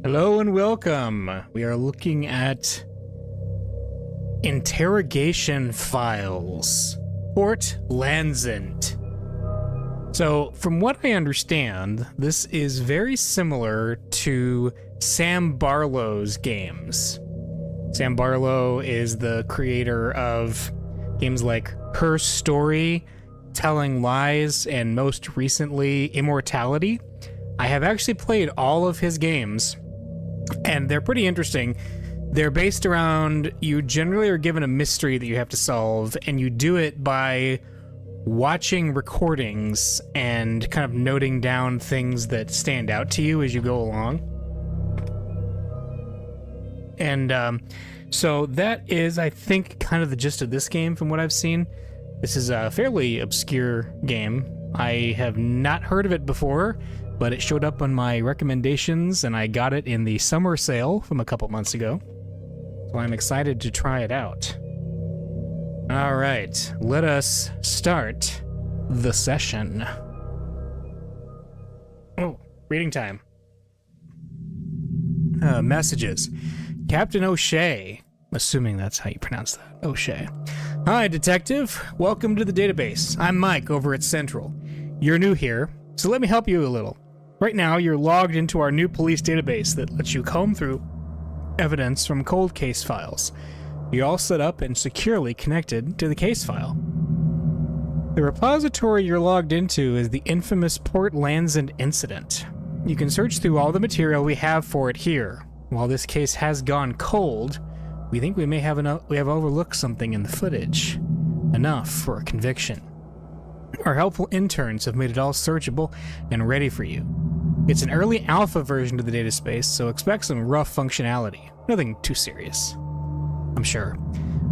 Hello and welcome. We are looking at interrogation files, Port Landsend. So, from what I understand, this is very similar to Sam Barlow's games. Sam Barlow is the creator of games like Her Story, Telling Lies, and most recently, Immortality. I have actually played all of his games, and they're pretty interesting. They're based around, you generally are given a mystery that you have to solve, and you do it by watching recordings and kind of noting down things that stand out to you as you go along. And so that is, I think, kind of the gist of this game from what I've seen. This is a fairly obscure game. I have not heard of it before, but it showed up on my recommendations, and I got it in the summer sale from a couple months ago. So I'm excited to try it out. All right, let us start the session. Oh, reading time. Messages. Captain O'Shea. Assuming that's how you pronounce that. O'Shea. Hi, Detective. Welcome to the database. I'm Mike over at Central. You're new here, so let me help you a little. Right now, you're logged into our new police database that lets you comb through evidence from cold case files. You're all set up and securely connected to the case file. The repository you're logged into is the infamous Port Landsend incident. You can search through all the material we have for it here. While this case has gone cold, we think we may have overlooked something in the footage. Enough for a conviction. Our helpful interns have made it all searchable and ready for you. It's an early alpha version of the data space, so expect some rough functionality. Nothing too serious, I'm sure.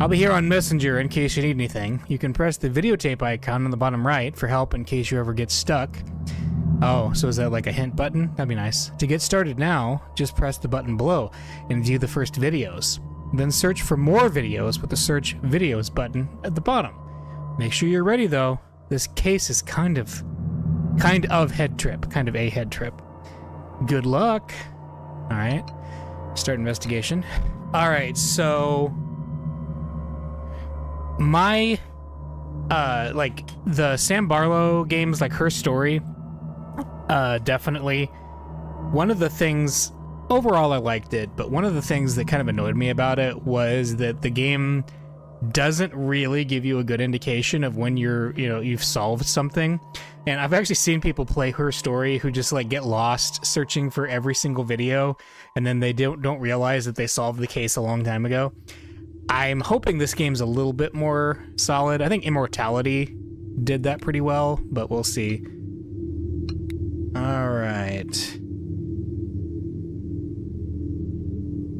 I'll be here on Messenger in case you need anything. You can press the videotape icon on the bottom right for help in case you ever get stuck. Oh, so is that like a hint button? That'd be nice. To get started now, just press the button below and view the first videos. Then search for more videos with the search videos button at the bottom. Make sure you're ready though. This case is kind of a head trip. Good luck. All right, start investigation. All right, so my like the Sam Barlow games, like Her Story, definitely one of the things overall I liked it, but one of the things that kind of annoyed me about it was that the game doesn't really give you a good indication of when you've solved something. And I've actually seen people play Her Story who just like get lost searching for every single video, and then they don't realize that they solved the case a long time ago. I'm hoping this game's a little bit more solid. I think Immortality did that pretty well, but we'll see. All right.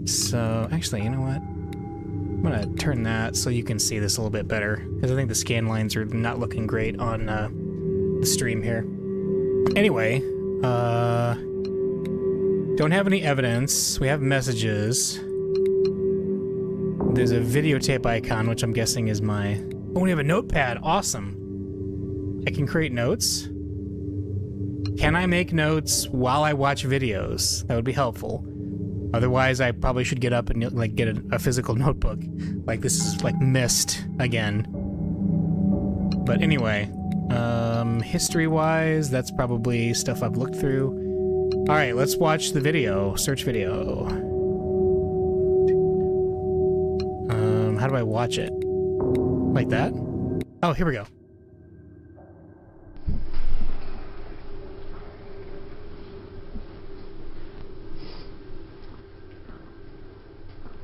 So actually, you know what? I'm gonna turn that so you can see this a little bit better, because I think the scan lines are not looking great on the stream here. Anyway, don't have any evidence. We have messages. There's a videotape icon, which I'm guessing is my... Oh, we have a notepad. Awesome. I can create notes. Can I make notes while I watch videos? That would be helpful. Otherwise, I probably should get up and like get a physical notebook. Like this is like missed again. But anyway, history-wise, that's probably stuff I've looked through. All right, let's watch the video. Search video. How do I watch it? Like that? Oh, here we go.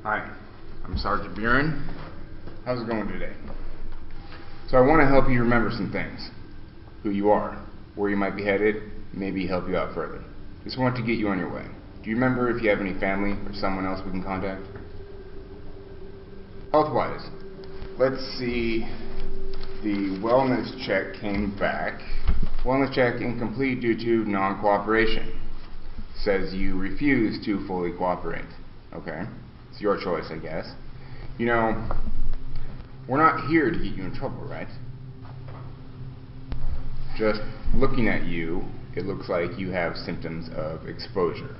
Hi, I'm Sergeant Buren. How's it going today? So I want to help you remember some things. Who you are, where you might be headed, maybe help you out further. Just want to get you on your way. Do you remember if you have any family or someone else we can contact? Health-wise, let's see. The wellness check came back. Wellness check incomplete due to non-cooperation. Says you refuse to fully cooperate. Okay. It's your choice, I guess. You know, we're not here to get you in trouble, right? Just looking at you, it looks like you have symptoms of exposure.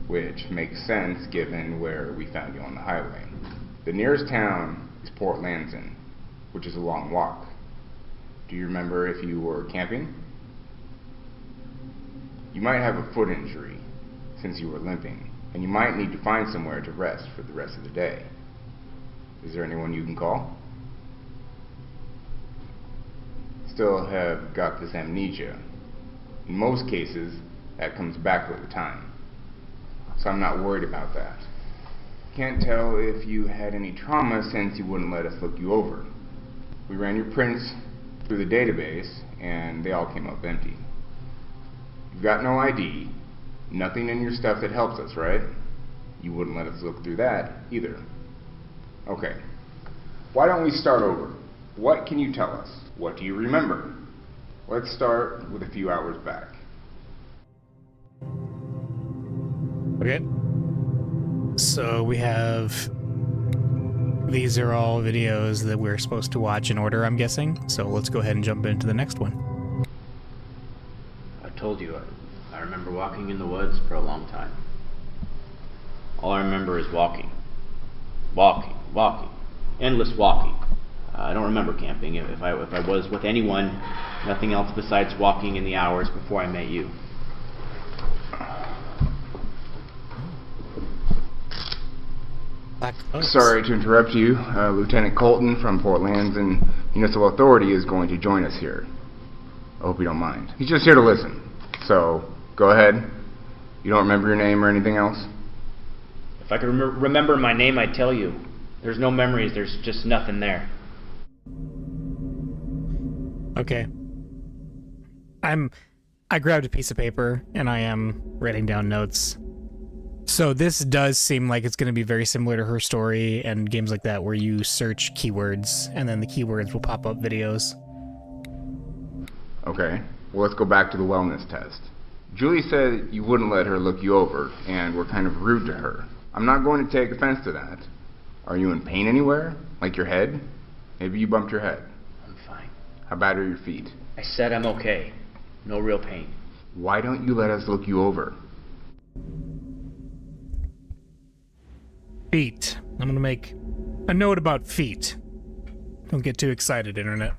which makes sense given where we found you on the highway. The nearest town is Port Landsend, which is a long walk. Do you remember if you were camping? You might have a foot injury since you were limping, and you might need to find somewhere to rest for the rest of the day. Is there anyone you can call? Still have got this amnesia. In most cases, that comes back with time, so I'm not worried about that. Can't tell if you had any trauma since you wouldn't let us look you over. We ran your prints through the database, and they all came up empty. You've got no ID, nothing in your stuff that helps us, right? You wouldn't let us look through that either. Okay, why don't we start over? What can you tell us? What do you remember? Let's start with a few hours back. Okay. So we have... These are all videos that we're supposed to watch in order, I'm guessing. So let's go ahead and jump into the next one. I told you, I remember walking in the woods for a long time. All I remember is walking. Walking. Endless walking. I don't remember camping. If I was with anyone, nothing else besides walking in the hours before I met you. Sorry to interrupt you. Lieutenant Colton from Port Landsend Municipal Authority is going to join us here. I hope you don't mind. He's just here to listen. So, go ahead. You don't remember your name or anything else? If I could remember my name, I'd tell you. There's no memories, there's just nothing there. Okay. I grabbed a piece of paper and I am writing down notes. So this does seem like it's going to be very similar to Her Story and games like that where you search keywords and then the keywords will pop up videos. Okay, well let's go back to the wellness test. Julie said you wouldn't let her look you over and were kind of rude to her. I'm not going to take offense to that. Are you in pain anywhere? Like your head? Maybe you bumped your head. I'm fine. How bad are your feet? I said I'm okay. No real pain. Why don't you let us look you over? Feet. I'm going to make a note about feet. Don't get too excited, Internet.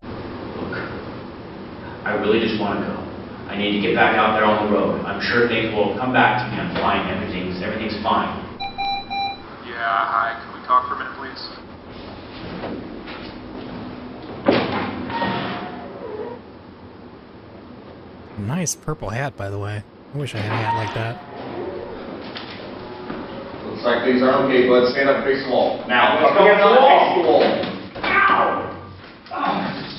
Look, I really just want to go. I need to get back out there on the road. I'm sure things will come back to me. I'm fine. Everything's fine. Yeah, hi. Can we talk for a minute, please? Nice purple hat, by the way. I wish I had a hat like that. Looks like things are okay, bud. Stand up and face the wall. Now, let's go against the wall. Ow!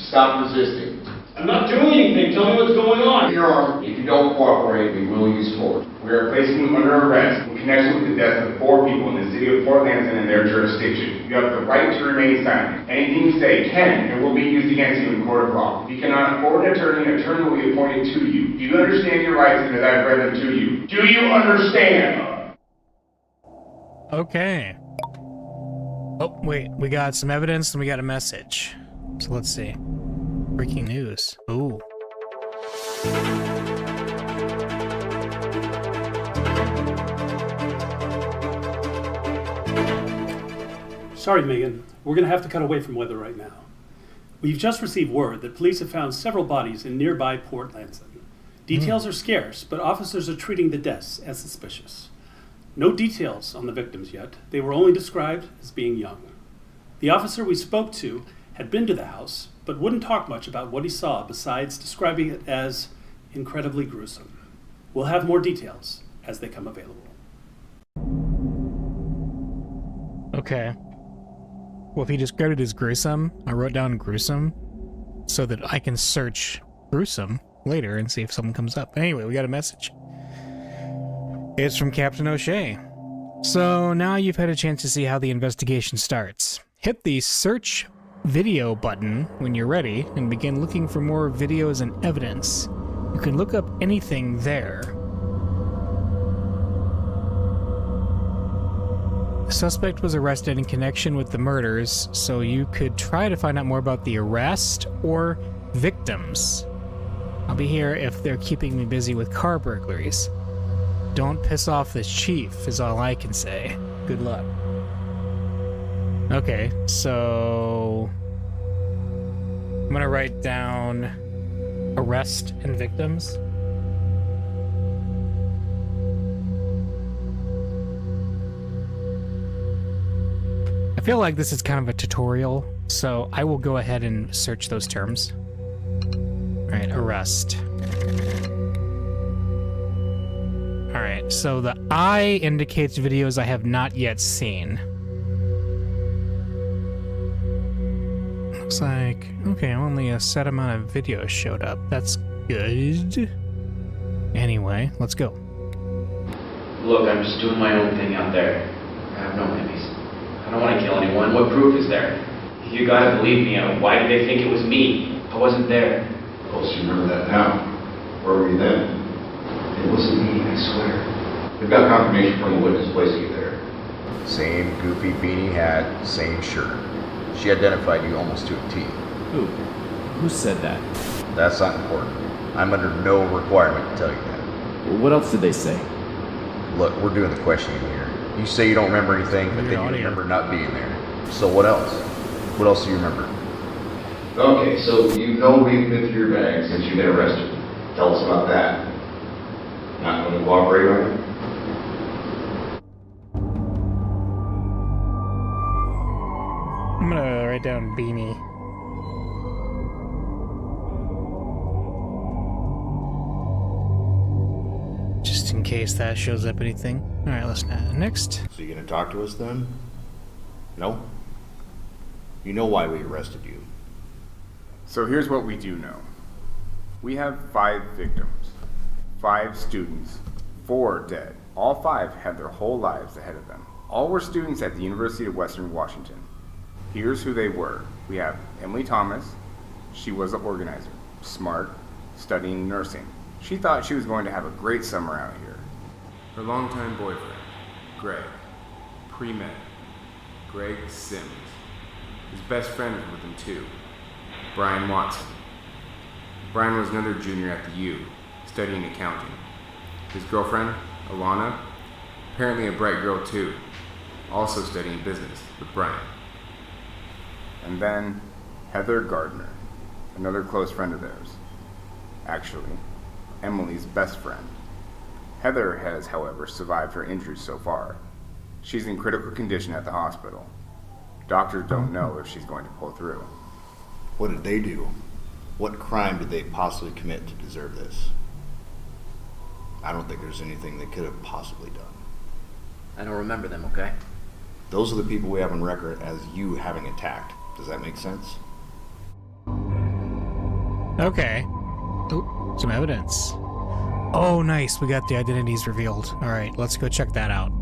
Stop resisting. I'm not doing anything. Tell me what's going on. Your arm. If you don't cooperate, we will use force. We are placing you under arrest in connection with the deaths of 4 people in the city of Port Landsend and their jurisdiction. You have the right to remain silent. Anything you say can and will be used against you in court of law. If you cannot afford an attorney will be appointed to you. Do you understand your rights as I've read them to you? Do you understand? Okay. Oh, wait. We got some evidence and we got a message. So let's see. Breaking news. Ooh. Sorry, Megan. We're going to have to cut away from weather right now. We've just received word that police have found several bodies in nearby Port Landsend. Details are scarce, but officers are treating the deaths as suspicious. No details on the victims yet. They were only described as being young. The officer we spoke to had been to the house, but wouldn't talk much about what he saw besides describing it as incredibly gruesome. We'll have more details as they come available. Okay. Well, if he described it as gruesome, I wrote down gruesome so that I can search gruesome later and see if something comes up. Anyway, we got a message. It's from Captain O'Shea. So now you've had a chance to see how the investigation starts. Hit the search video button when you're ready and begin looking for more videos and evidence. You can look up anything there. The suspect was arrested in connection with the murders, so you could try to find out more about the arrest or victims. I'll be here if they're keeping me busy with car burglaries. Don't piss off this chief, is all I can say. Good luck. Okay, so... I'm gonna write down arrest and victims. I feel like this is kind of a tutorial, so I will go ahead and search those terms. Alright, arrest. Alright, so the I indicates videos I have not yet seen. Looks like, okay, only a set amount of videos showed up. That's good. Anyway, let's go. Look, I'm just doing my own thing out there. I have no enemies. I don't want to kill anyone. What proof is there? You gotta believe me. Why did they think it was me? I wasn't there. Of course, you remember that now. Where were you then? It wasn't me, I swear. We've got confirmation from a witness placing you there. Same goofy beanie hat, same shirt. She identified you almost to a T. Who? Who said that? That's not important. I'm under no requirement to tell you that. What else did they say? Look, we're doing the questioning here. You say you don't remember anything, but then you remember not being there. So what else? What else do you remember? Okay, so you know we've been through your bag since you've been arrested. Tell us about that. Not going to cooperate on it? I'm gonna write down beanie. Just in case that shows up anything. Alright, let's next. So you gonna talk to us then? No? You know why we arrested you. So here's what we do know. We have 5 victims, 5 students, 4 dead. All 5 had their whole lives ahead of them. All were students at the University of Western Washington. Here's who they were. We have Emily Thomas. She was the organizer, smart, studying nursing. She thought she was going to have a great summer out here. Her longtime boyfriend, Greg, pre-med. Greg Sims. His best friend was with him too, Brian Watson. Brian was another junior at the U, studying accounting. His girlfriend, Alana, apparently a bright girl too, also studying business with Brian. And then Heather Gardner, another close friend of theirs. Actually, Emily's best friend. Heather has, however, survived her injuries so far. She's in critical condition at the hospital. Doctors don't know if she's going to pull through. What did they do? What crime did they possibly commit to deserve this? I don't think there's anything they could have possibly done. I don't remember them, okay? Those are the people we have on record as you having attacked. Does that make sense? Okay. Oh, some evidence. Oh, nice. We got the identities revealed. Alright, let's go check that out.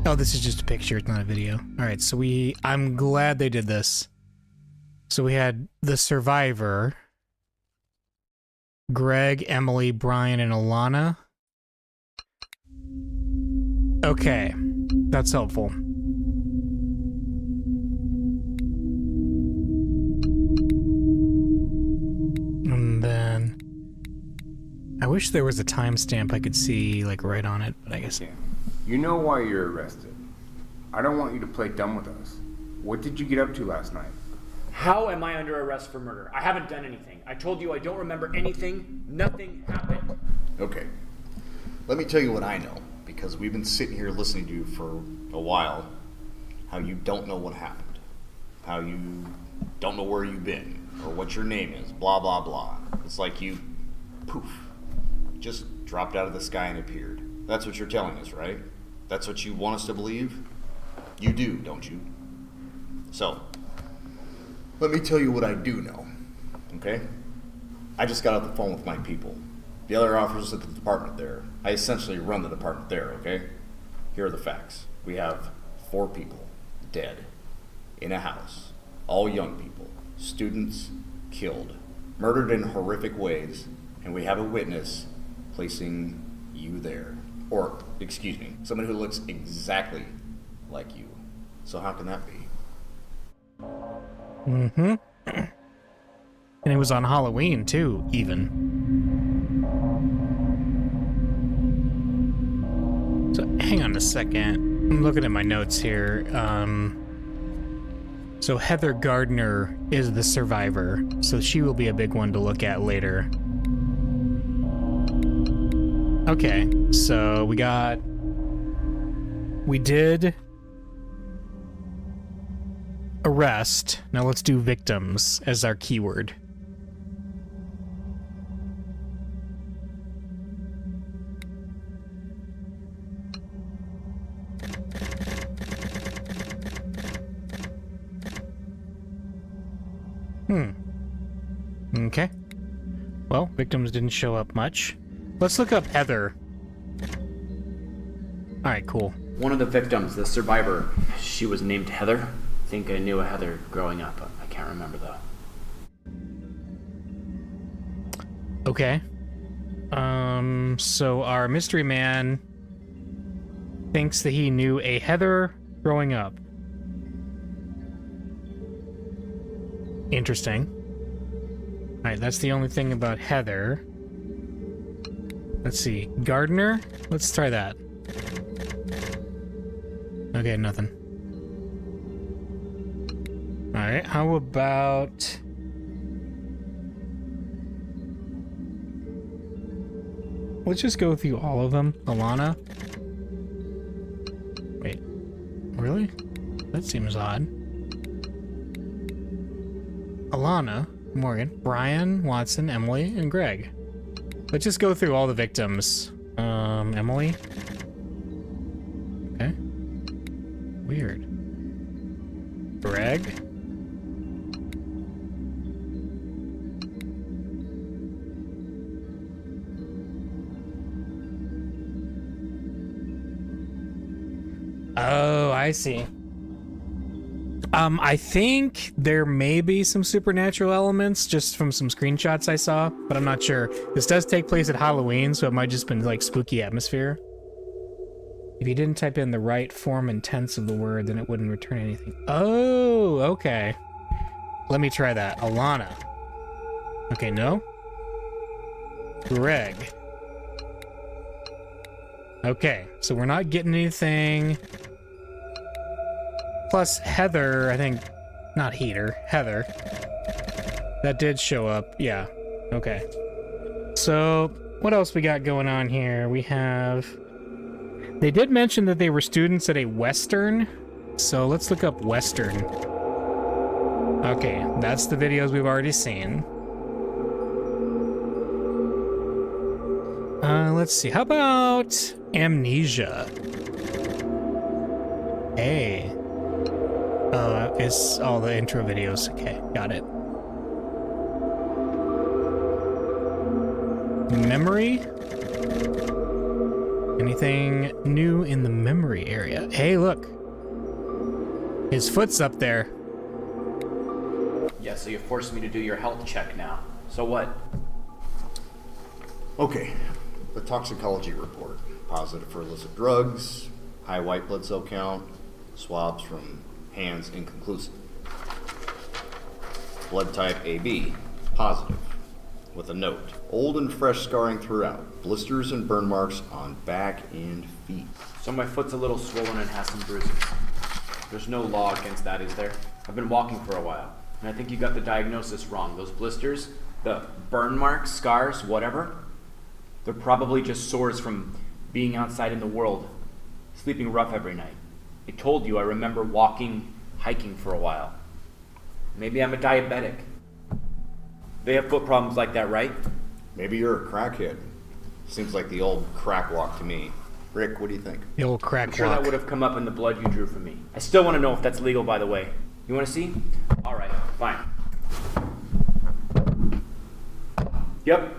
Oh, this is just a picture, it's not a video. Alright, so I'm glad they did this. So we had the survivor, Greg, Emily, Brian, and Alana. Okay, that's helpful. And then I wish there was a timestamp I could see, like, right on it, but I guess... Yeah. You know why you're arrested. I don't want you to play dumb with us. What did you get up to last night? How am I under arrest for murder? I haven't done anything. I told you I don't remember anything. Nothing happened. Okay. Let me tell you what I know, because we've been sitting here listening to you for a while, how you don't know what happened, how you don't know where you've been, or what your name is, blah, blah, blah. It's like you, poof, just dropped out of the sky and appeared. That's what you're telling us, right? That's what you want us to believe? You do, don't you? So, let me tell you what I do know, okay? I just got off the phone with my people. The other officers at the department there. I essentially run the department there, okay? Here are the facts. We have 4 people dead in a house, all young people, students killed, murdered in horrific ways, and we have a witness placing you there. Or, excuse me, someone who looks exactly like you. So how can that be? Mm-hmm. And it was on Halloween, too, even. So hang on a second. I'm looking at my notes here. So Heather Gardner is the survivor, so she will be a big one to look at later. Okay, so we did arrest. Now let's do victims as our keyword. Okay. Well, victims didn't show up much. Let's look up Heather. Alright, cool. One of the victims, the survivor, she was named Heather. I think I knew a Heather growing up. I can't remember though. Okay. So our mystery man thinks that he knew a Heather growing up. Interesting. Alright, that's the only thing about Heather. Let's see. Gardner? Let's try that. Okay, nothing. Alright, how about... Let's just go through all of them. Alana? Wait. Really? That seems odd. Alana, Morgan, Brian, Watson, Emily, and Greg. Let's just go through all the victims. Emily? Okay. Weird. Greg? Oh, I see. I think there may be some supernatural elements just from some screenshots I saw, but I'm not sure. This does take place at Halloween, so it might just been like spooky atmosphere. If you didn't type in the right form and tense of the word, then it wouldn't return anything. Oh, okay. Let me try that. Alana. Okay, no. Greg. Okay, so we're not getting anything. Plus Heather, I think, not Heater, Heather. That did show up, yeah, okay. So, what else we got going on here? We have, they did mention that they were students at a Western, so let's look up Western. Okay, that's the videos we've already seen. Let's see, how about Amnesia? Hey. Oh, it's all the intro videos. Okay, got it. Memory? Anything new in the memory area? Hey, look. His foot's up there. Yeah, so you forced me to do your health check now. So what? Okay, the toxicology report. Positive for illicit drugs, high white blood cell count, swabs from hands inconclusive. Blood type AB, positive, with a note. Old and fresh scarring throughout. Blisters and burn marks on back and feet. So my foot's a little swollen and has some bruises. There's no law against that, is there? I've been walking for a while, and I think you got the diagnosis wrong. Those blisters, the burn marks, scars, whatever, they're probably just sores from being outside in the world, sleeping rough every night. I told you I remember hiking for a while. Maybe I'm a diabetic. They have foot problems like that, right? Maybe you're a crackhead. Seems like the old crack walk to me. Rick, what do you think? The old crack I'm sure walk. that would have come up in the blood you drew from me. I still want to know if that's legal, by the way. You want to see? All right, fine. Yep.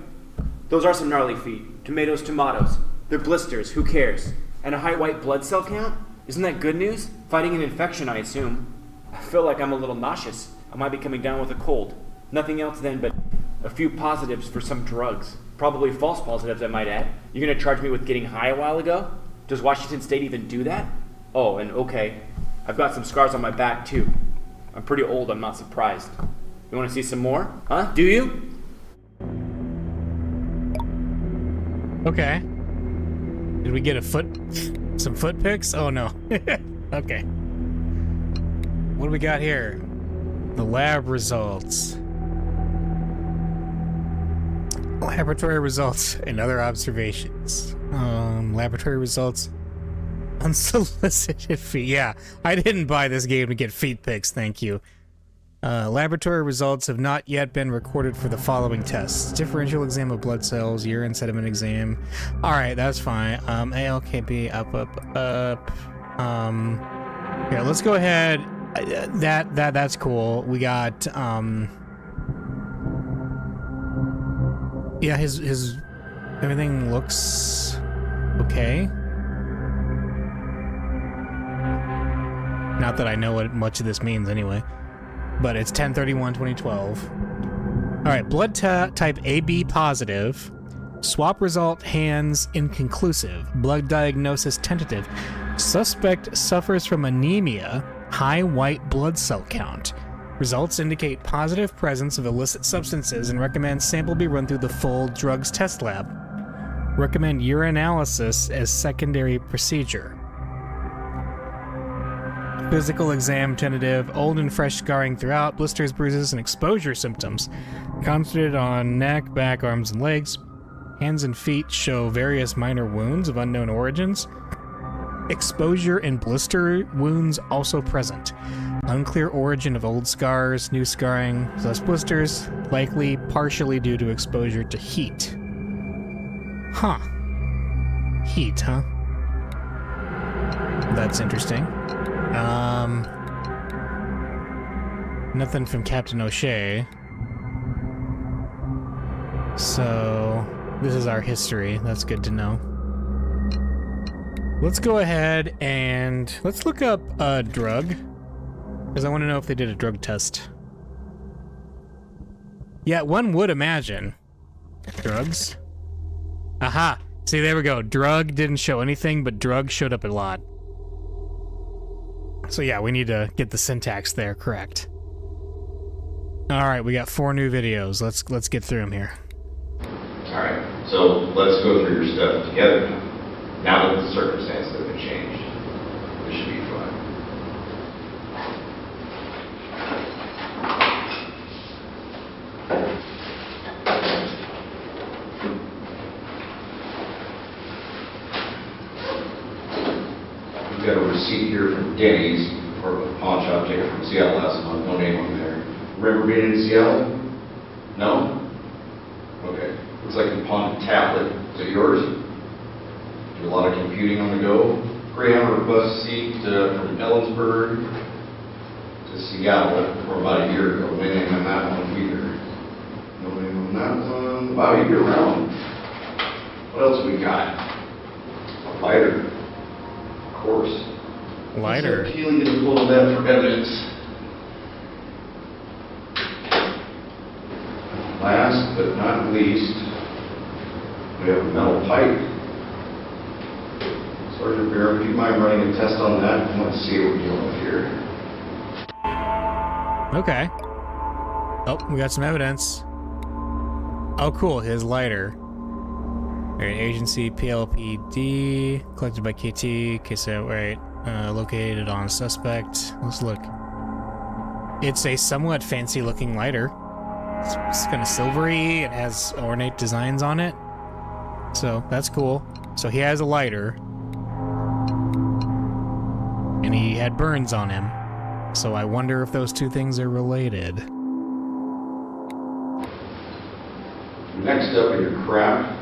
Those are some gnarly feet. Tomatoes. They're blisters. Who cares? And a high white blood cell count? Isn't that good news? Fighting an infection, I assume. I feel like I'm a little nauseous. I might be coming down with a cold. Nothing else then but a few positives for some drugs. Probably false positives, I might add. You're gonna charge me with getting high a while ago? Does Washington State even do that? Oh, and okay, I've got some scars on my back too. I'm pretty old, I'm not surprised. You wanna see some more? Huh? Do you? Okay. Did we get a foot Some foot pics? Oh no. Okay. What do we got here? The lab results. Laboratory results and other observations. Laboratory results. Unsolicited feet. Yeah, I didn't buy this game to get feet pics, thank you. Laboratory results have not yet been recorded for the following tests. Differential exam of blood cells, urine sediment exam. Alright, that's fine. ALKB, up. Yeah, let's go ahead. That's cool. We got, yeah, his everything looks okay. Not that I know what much of this means anyway. But it's 10/31/2012. Alright, blood type AB positive. Swap result hands inconclusive. Blood diagnosis tentative. Suspect suffers from anemia, high white blood cell count. Results indicate positive presence of illicit substances and recommend sample be run through the full drugs test lab. Recommend urinalysis as secondary procedure. Physical exam tentative, old and fresh scarring throughout, blisters, bruises, and exposure symptoms. Concentrated on neck, back, arms, and legs. Hands and feet show various minor wounds of unknown origins. Exposure and blister wounds also present. Unclear origin of old scars, new scarring, less blisters, likely partially due to exposure to heat. Huh. Heat, huh? That's interesting. Nothing from Captain O'Shea. So, this is our history. That's good to know. Let's go ahead and let's look up a drug, because I want to know if they did a drug test. Yeah, one would imagine. Drugs? Aha! See, there we go. Drug didn't show anything, but drug showed up a lot. So yeah, we need to get the syntax there correct. Alright, we got 4 new videos. Let's get through them here. Alright, so let's go through your stuff together now. Now that the circumstances have been changed. This should be fun. We've got a receipt here from Denny's for a pawn shop ticket from Seattle last month. No name on there. Remember being in Seattle? No? Okay. Looks like you pawned a tablet. Is it yours? Do a lot of computing on the go. Greyhound bus seat from Ellensburg to Seattle for about a year ago. No name on that one either. No name on that one. About a year around. What else we got? A lighter. Of course. Lighter. So Keely gets a hold of that for evidence. Last but not least, we have a metal pipe. Sergeant Barron, do you mind running a test on that? I want to see what we're dealing with here. Okay. Oh, we got some evidence. Oh, cool. His lighter. Alright, agency PLPD, collected by KT, right, located on suspect. Let's look. It's a somewhat fancy looking lighter. It's kind of silvery, it has ornate designs on it. So, that's cool. So he has a lighter. And he had burns on him. So I wonder if those two things are related. Next up in your crap.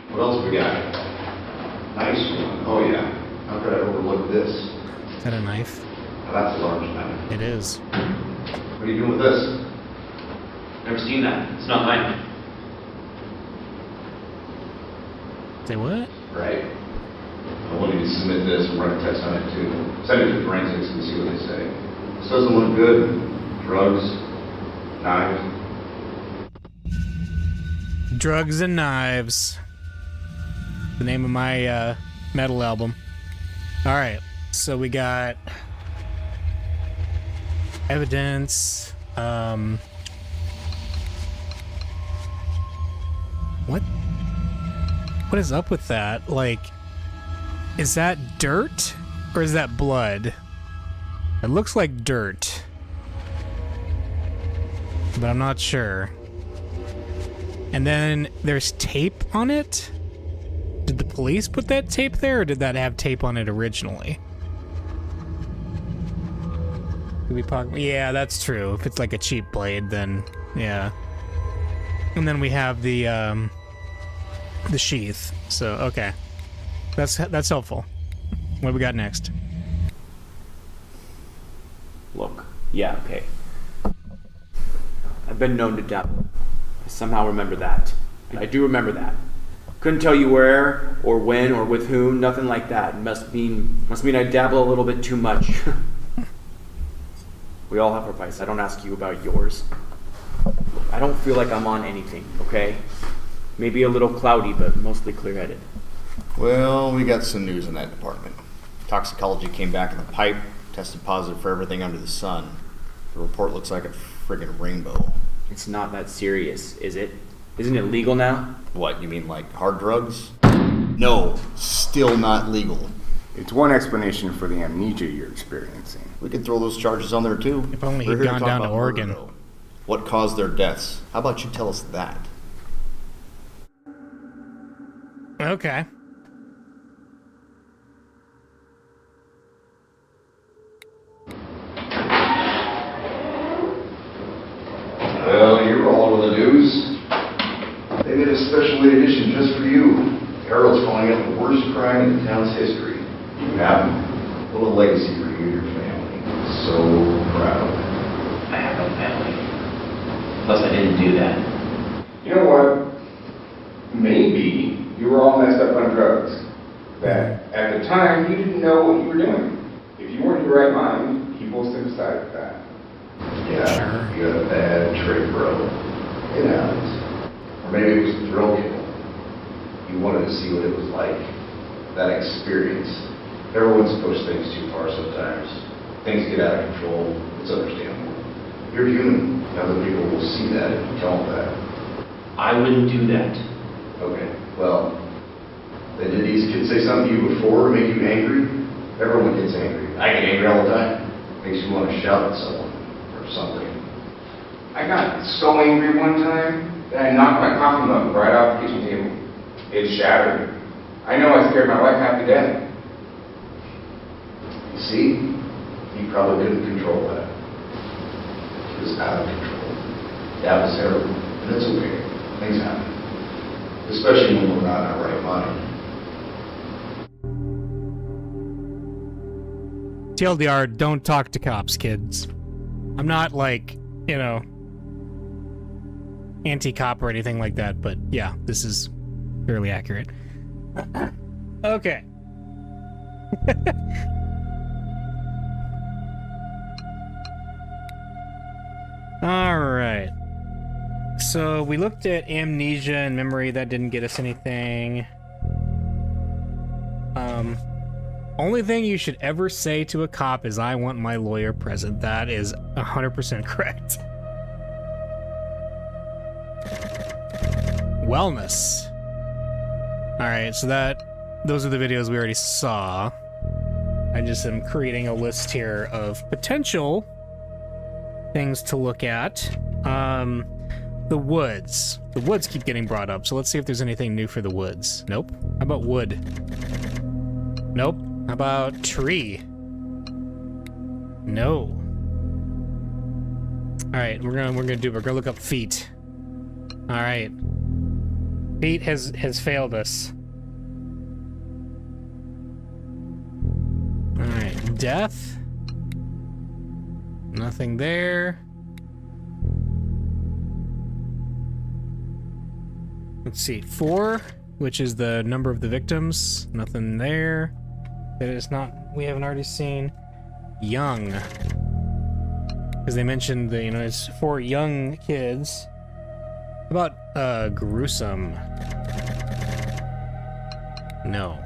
What else we got? Nice one. Oh yeah. How could I overlook this? Is that a knife? Now, that's a large knife. It is. What are you doing with this? Never seen that. It's not mine. Say what? Right. I want you to submit this and run a test on it too. Send it to forensics and see what they say. This doesn't look good. Drugs, knives. Drugs and Knives. The name of my metal album. Alright, so we got evidence. What? What is up with that? Like, is that dirt or is that blood? It looks like dirt, but I'm not sure. And then there's tape on it? Did the police put that tape there, or did that have tape on it originally? Yeah, that's true. If it's like a cheap blade, then yeah. And then we have the sheath. So okay, that's helpful. What do we got next? Look, yeah, okay. I've been known to dabble. I somehow remember that. I do remember that. Couldn't tell you where or when or with whom, nothing like that. Must mean I dabble a little bit too much. We all have our vice. I don't ask you about yours. I don't feel like I'm on anything, okay? Maybe a little cloudy, but mostly clear-headed. Well, we got some news in that department. Toxicology came back in the pipe, tested positive for everything under the sun. The report looks like a friggin' rainbow. It's not that serious, is it? Isn't it legal now? What, you mean like hard drugs? No, still not legal. It's one explanation for the amnesia you're experiencing. We could throw those charges on there too. If only We're he'd here gone talk down to about Oregon. murder, though. What caused their deaths? How about you tell us that? Okay. Well, you're all over the news. They made a special edition just for you. Herald's calling it the worst crime in the town's history. You have a little legacy for you and your family. So proud. I have no family. Plus, I didn't do that. You know what? Maybe you were all messed up on drugs. That at the time you didn't know what you were doing. If you weren't in your right mind, people sympathized with that. Yeah, you had a bad trip, bro. It happens. Or maybe it was a thrill kill. You wanted to see what it was like. That experience. Everyone's pushed things too far sometimes. Things get out of control. It's understandable. You're human. Other people will see that if you tell them that. I wouldn't do that. Okay, well, did these kids say something to you before to make you angry? Everyone gets angry. I get angry all the time. Makes you want to shout at someone or something. I got so angry one time that I knocked my coffee mug right off the kitchen table. It shattered. I know I scared my wife half to death. You see? You probably didn't control that. It was out of control. That was terrible. And it's okay. Things happen. Especially when we're not in our right mind. TLDR, don't talk to cops, kids. I'm not like, you know, anti-cop or anything like that, but yeah, this is fairly accurate. Okay. Alright. So we looked at amnesia and memory. That didn't get us anything. Only thing you should ever say to a cop is, "I want my lawyer present." That is 100% correct. Wellness. Alright, so those are the videos we already saw. I just am creating a list here of potential things to look at. The woods. The woods keep getting brought up, so let's see if there's anything new for the woods. Nope. How about wood? Nope. How about tree? No. Alright, we're gonna look up feet. Alright. Feet has failed us. Alright, death. Nothing there. Let's see, 4, which is the number of the victims. Nothing there. That is not, we haven't already seen. Young. Because they mentioned the, it's for young kids. How about, gruesome? No.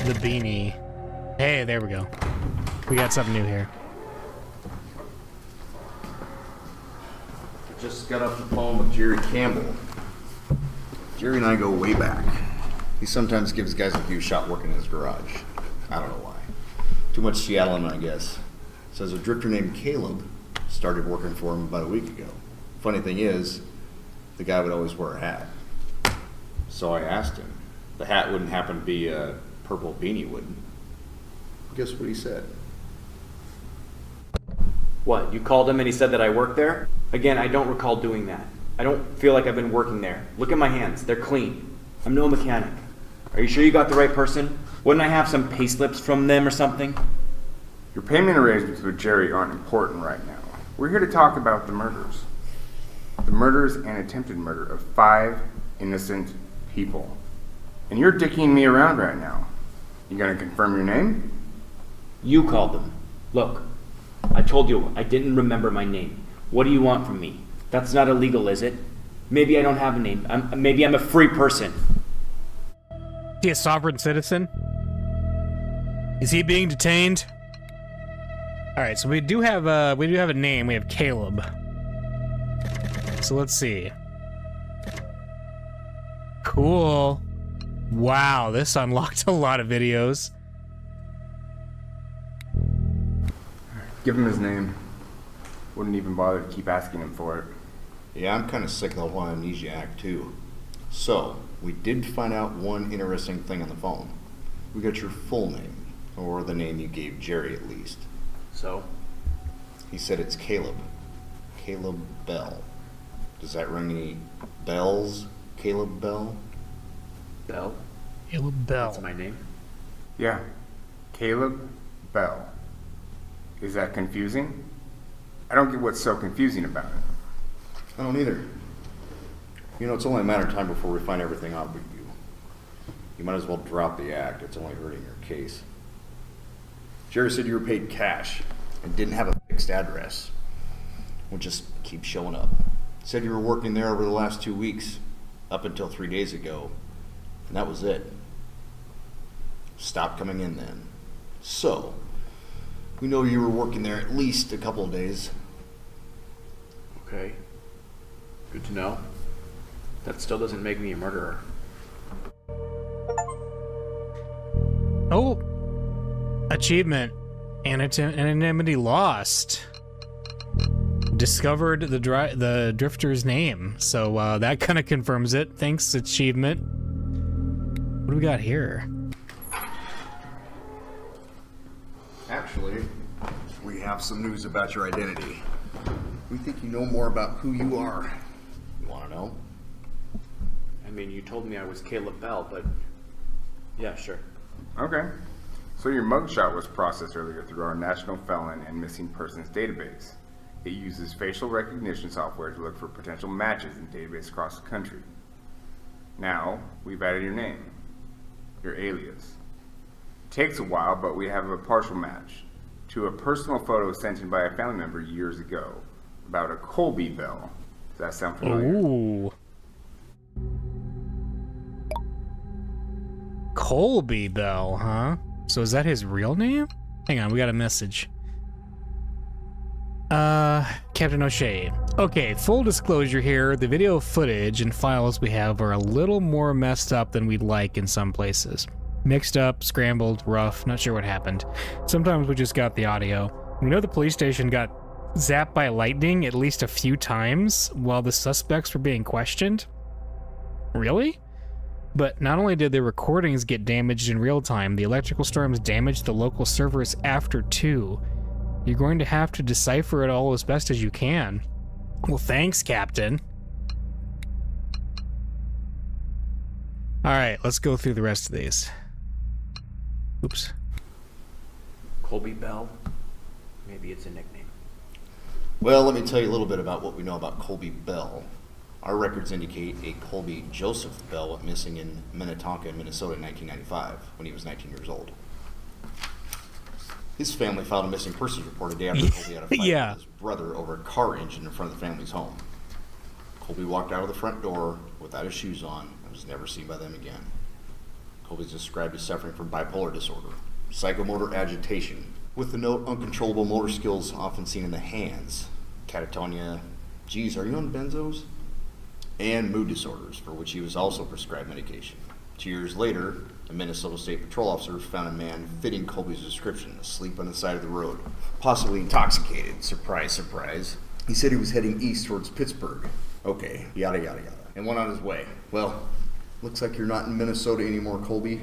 The beanie. Hey, there we go. We got something new here. just got off the phone with Jerry Campbell. Jerry and I go way back. He sometimes gives guys like you a shot working in his garage. I don't know why. Too much Seattle in him, I guess. Says a drifter named Caleb started working for him about a week ago. Funny thing is, the guy would always wear a hat. So I asked him. The hat wouldn't happen to be a purple beanie, would it? Guess what he said? What, you called him and he said that I work there? Again, I don't recall doing that. I don't feel like I've been working there. Look at my hands, they're clean. I'm no mechanic. Are you sure you got the right person? Wouldn't I have some pay slips from them or something? Your payment arrangements with Jerry aren't important right now. We're here to talk about the murders. The murders and attempted murder of 5 innocent people. And you're dicking me around right now. You gonna confirm your name? You called them. Look, I told you I didn't remember my name. What do you want from me? That's not illegal, is it? Maybe I don't have a name. Maybe I'm a free person. Is he a sovereign citizen? Is he being detained? All right, so we do have a name. We have Caleb. So let's see. Cool. Wow, this unlocked a lot of videos. Give him his name. Wouldn't even bother to keep asking him for it. Yeah, I'm kind of sick of the whole amnesia act, too. So, we did find out one interesting thing on the phone. We got your full name, or the name you gave Jerry at least. So? He said it's Caleb. Caleb Bell. Does that ring any bells? Caleb Bell? Bell? Caleb Bell. That's my name? Yeah, Caleb Bell. Is that confusing? I don't get what's so confusing about it. I don't either. You know, it's only a matter of time before we find everything out with you. You might as well drop the act. It's only hurting your case. Jerry said you were paid cash and didn't have a fixed address. We'll just keep showing up. Said you were working there over the last 2 weeks, up until 3 days ago, and that was it. Stopped coming in then. So, we know you were working there at least a couple of days. Okay. Good to know. That still doesn't make me a murderer. Oh, achievement. Anonymity lost. Discovered the drifter's name. So that kind of confirms it. Thanks, achievement. What do we got here? Actually, we have some news about your identity. We think you know more about who you are. You want to know? I mean, you told me I was Caleb Bell, but yeah, sure. Okay. So your mugshot was processed earlier through our National Felon and Missing Persons database. It uses facial recognition software to look for potential matches in databases across the country. Now, we've added your name, your alias. It takes a while, but we have a partial match to a personal photo sent in by a family member years ago about a Colby Bell. Does that sound familiar? Ooh. Colby Bell, huh? So is that his real name? Hang on, we got a message. Captain O'Shea. Okay, full disclosure here, the video footage and files we have are a little more messed up than we'd like in some places. Mixed up, scrambled, rough, not sure what happened. Sometimes we just got the audio. We know the police station got zapped by lightning at least a few times while the suspects were being questioned. Really? But not only did the recordings get damaged in real time, the electrical storms damaged the local servers after too. You're going to have to decipher it all as best as you can. Well, thanks, Captain. Alright, let's go through the rest of these. Oops. Colby Bell? Maybe it's a nickname. Well, let me tell you a little bit about what we know about Colby Bell. Our records indicate a Colby Joseph Bell went missing in Minnetonka, Minnesota in 1995 when he was 19 years old. His family filed a missing persons report a day after Colby had a fight with his brother over a car engine in front of the family's home. Colby walked out of the front door without his shoes on and was never seen by them again. Colby's described as suffering from bipolar disorder, psychomotor agitation, with the note uncontrollable motor skills often seen in the hands, catatonia, Geez, are you on benzos? And mood disorders, for which he was also prescribed medication. 2 years later, a Minnesota State Patrol officer found a man fitting Colby's description, asleep on the side of the road, possibly intoxicated. Surprise, surprise. He said he was heading east towards Pittsburgh. Okay, yada, yada, yada. And went on his way. Well, looks like you're not in Minnesota anymore, Colby.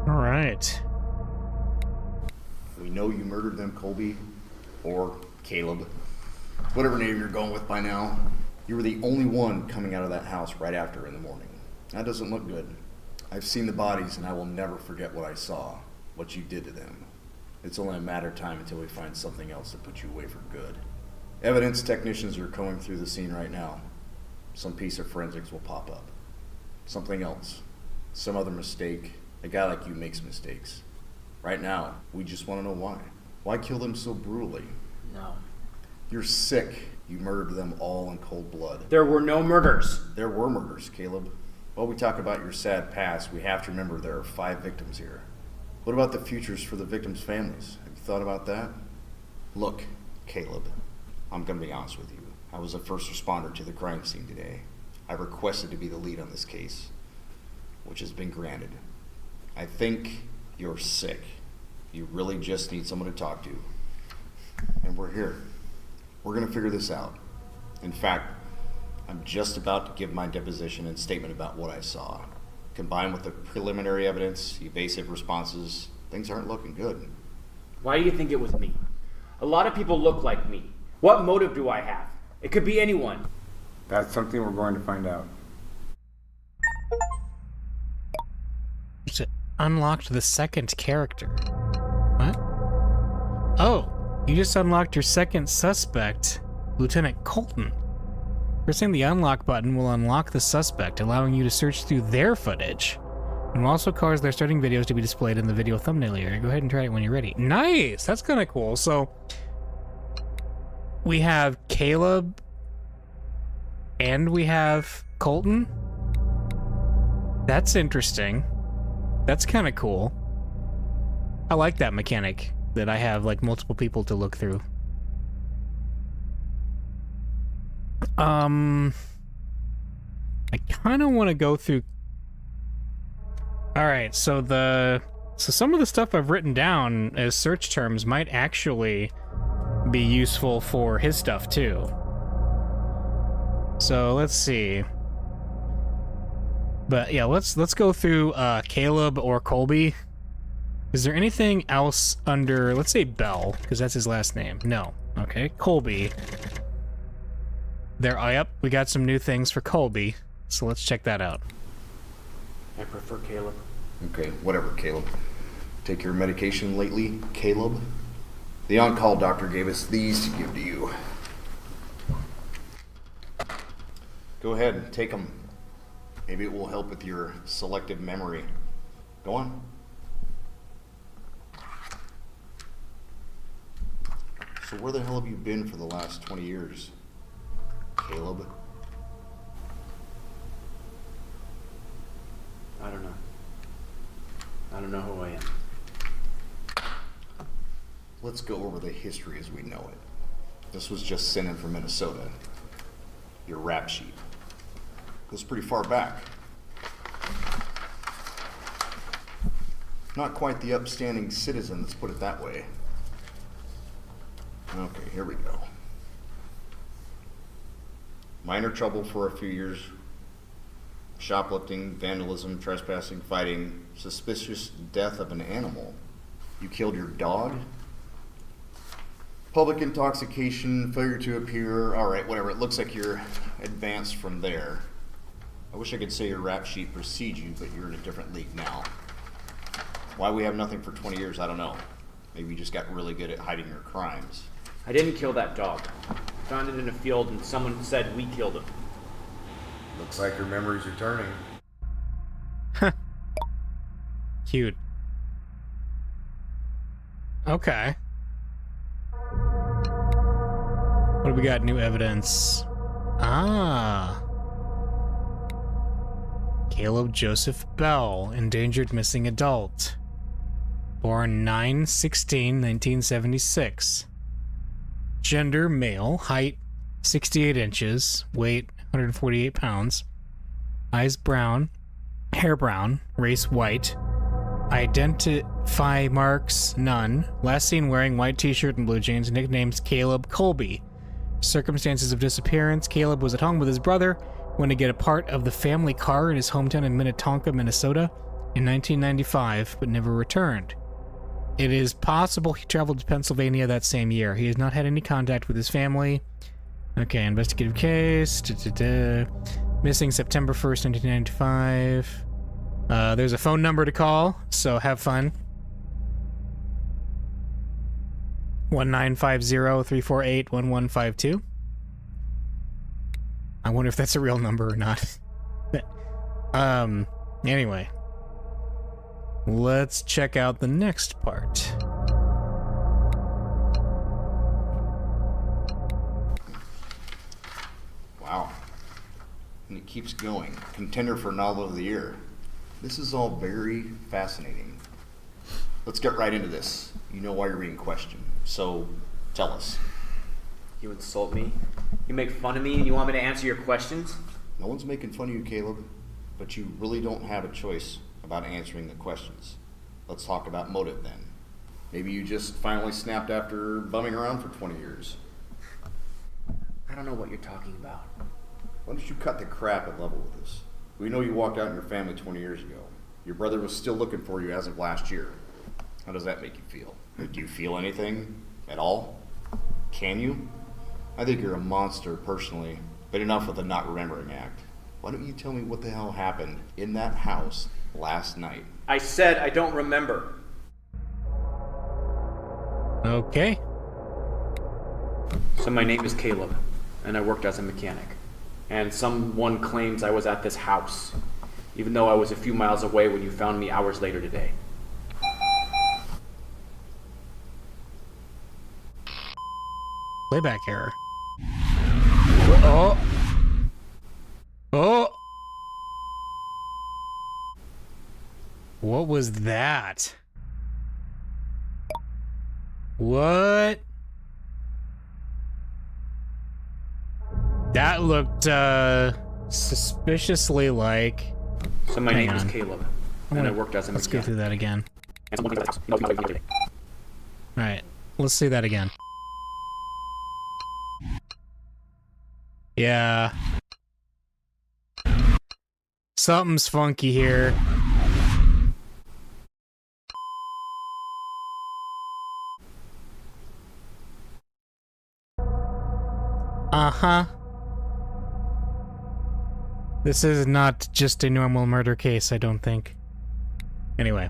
All right. We know you murdered them, Colby. Or Caleb. Whatever name you're going with by now. You were the only one coming out of that house right after in the morning. That doesn't look good. I've seen the bodies and I will never forget what I saw, what you did to them. It's only a matter of time until we find something else to put you away for good. Evidence technicians are combing through the scene right now. Some piece of forensics will pop up. Something else. Some other mistake. A guy like you makes mistakes. Right now, we just want to know why. Why kill them so brutally? No. You're sick. You murdered them all in cold blood. There were no murders. There were murders, Caleb. While we talk about your sad past, we have to remember there are 5 victims here. What about the futures for the victims' families? Have you thought about that? Look, Caleb, I'm going to be honest with you. I was a first responder to the crime scene today. I requested to be the lead on this case, which has been granted. I think you're sick. You really just need someone to talk to. And we're here. We're going to figure this out. In fact, I'm just about to give my deposition and statement about what I saw. Combined with the preliminary evidence, evasive responses, things aren't looking good. Why do you think it was me? A lot of people look like me. What motive do I have? It could be anyone. That's something we're going to find out. It unlocked the second character. What? Oh, you just unlocked your second suspect, Lieutenant Colton. Pressing the unlock button will unlock the suspect, allowing you to search through their footage, and will also cause their starting videos to be displayed in the video thumbnail area. Go ahead and try it when you're ready. Nice! That's kind of cool. So, we have Caleb, and we have Colton. That's interesting. That's kind of cool. I like that mechanic, that I have, like, multiple people to look through. I kind of want to go through... Alright, so some of the stuff I've written down as search terms might actually be useful for his stuff, too. So, let's see. But, yeah, let's go through, Caleb or Colby. Is there anything else under, let's say Bell, because that's his last name. No. Okay, Colby. There, yep, we got some new things for Colby, so let's check that out. I prefer Caleb. Okay, whatever, Caleb. Take your medication lately, Caleb? The on-call doctor gave us these to give to you. Go ahead, take them. Maybe it will help with your selective memory. Go on. So where the hell have you been for the last 20 years? Caleb? I don't know. I don't know who I am. Let's go over the history as we know it. This was just sent in from Minnesota. Your rap sheet goes pretty far back. Not quite the upstanding citizen, let's put it that way. Okay, here we go. Minor trouble for a few years. Shoplifting, vandalism, trespassing, fighting, suspicious death of an animal. You killed your dog? Public intoxication, failure to appear. Alright, whatever. It looks like you're advanced from there. I wish I could say your rap sheet precedes you, but you're in a different league now. Why we have nothing for 20 years, I don't know. Maybe you just got really good at hiding your crimes. I didn't kill that dog. Found it in a field and someone said we killed him. Looks like your memory's returning. Cute. Okay. What do we got? New evidence. Ah. Caleb Joseph Bell, endangered missing adult. Born 9/16/1976. Gender, male. Height, 68 inches. Weight, 148 pounds. Eyes brown. Hair brown. Race white. Identify marks, none. Last seen wearing white t-shirt and blue jeans. Nicknames Caleb Colby. Circumstances of disappearance. Caleb was at home with his brother when to get a part of the family car in his hometown in Minnetonka, Minnesota in 1995, but never returned. It is possible he traveled to Pennsylvania that same year. He has not had any contact with his family. Okay, investigative case. Missing September 1st, 1995. There's a phone number to call, so have fun. 1950-348-1152. I wonder if that's a real number or not. Anyway. Let's check out the next part. Wow. And it keeps going. Contender for Novel of the Year. This is all very fascinating. Let's get right into this. You know why you're being questioned. So, tell us. You insult me? You make fun of me and you want me to answer your questions? No one's making fun of you, Caleb, but you really don't have a choice about answering the questions. Let's talk about motive then. Maybe you just finally snapped after bumming around for 20 years. I don't know what you're talking about. Why don't you cut the crap and level with us? We know you walked out on your family 20 years ago. Your brother was still looking for you as of last year. How does that make you feel? Do you feel anything at all? Can you? I think you're a monster personally, but enough with the not remembering act. Why don't you tell me what the hell happened in that house last night? I said I don't remember. Okay. So my name is Caleb, and I worked as a mechanic. And someone claims I was at this house, even though I was a few miles away when you found me hours later today. Playback error. Oh. Oh. What was that? What? That looked, suspiciously like... So my name is Caleb, and I worked as a Let's mechanic. go through that again. And someone claims I was at this house, even though you found me today. Alright, let's see that again. Yeah. Something's funky here. Uh-huh. This is not just a normal murder case, I don't think. Anyway.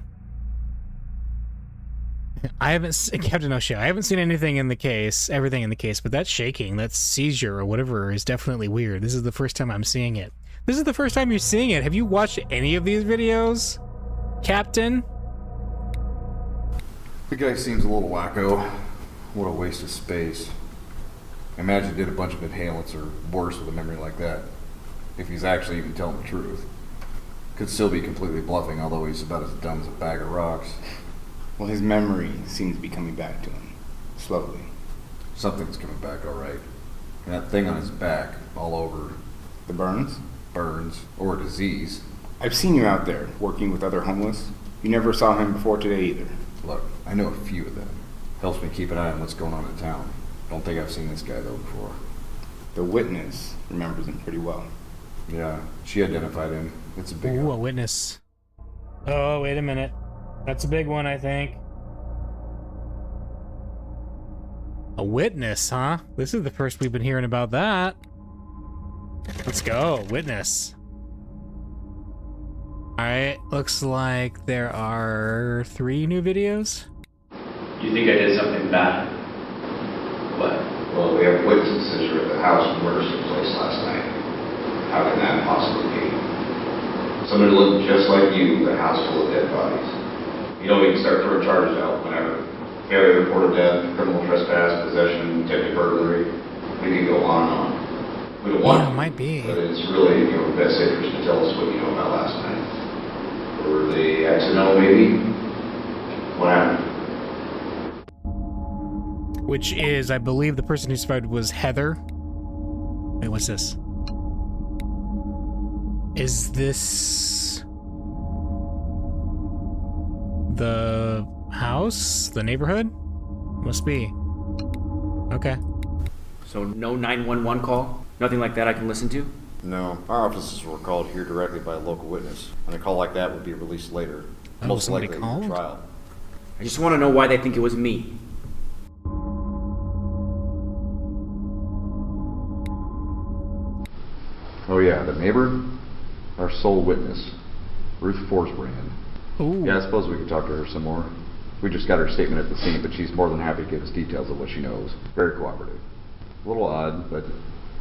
Captain O'Shea, I haven't seen anything in the case, everything in the case, but that shaking, that seizure or whatever is definitely weird. This is the first time I'm seeing it. This is the first time you're seeing it. Have you watched any of these videos, Captain? The guy seems a little wacko. What a waste of space. Imagine he did a bunch of inhalants or worse with a memory like that. If he's actually even telling the truth. Could still be completely bluffing, although he's about as dumb as a bag of rocks. Well, his memory seems to be coming back to him. Slowly. Something's coming back all right. And that thing on his back, all over. The burns? Burns. Or a disease. I've seen you out there, working with other homeless. You never saw him before today either. Look, I know a few of them. Helps me keep an eye on what's going on in town. Don't think I've seen this guy, though, before. The witness remembers him pretty well. Yeah, she identified him. It's a big Ooh, one. a witness. Oh, wait a minute. That's a big one, I think. A witness, huh? This is the first we've been hearing about that. Let's go, witness. Alright, looks like there are 3 new videos. You think I did something bad? What? Well, we have witnesses who were at the house where murders took place last night. How can that possibly be? Somebody looked just like you with a house full of dead bodies. You know, we can start throwing charges out whenever. Failure to report a death, criminal trespass, possession, attempted burglary. We can go on and on. We don't want Yeah, to, it might be. but it's really in your best interest to tell us what you know about last night. Were they accidental, maybe? What happened? which is, I believe, the person who survived was Heather. Wait, what's this? Is this the house? The neighborhood? Must be. Okay. So no 911 call? Nothing like that I can listen to? No, our officers were called here directly by a local witness, and a call like that would be released later, Oh, most somebody likely in called? the trial. I just want to know why they think it was me. Oh yeah, the neighbor? Our sole witness, Ruth Forsbrand. Ooh. Yeah, I suppose we could talk to her some more. We just got her statement at the scene, but she's more than happy to give us details of what she knows. Very cooperative. A little odd, but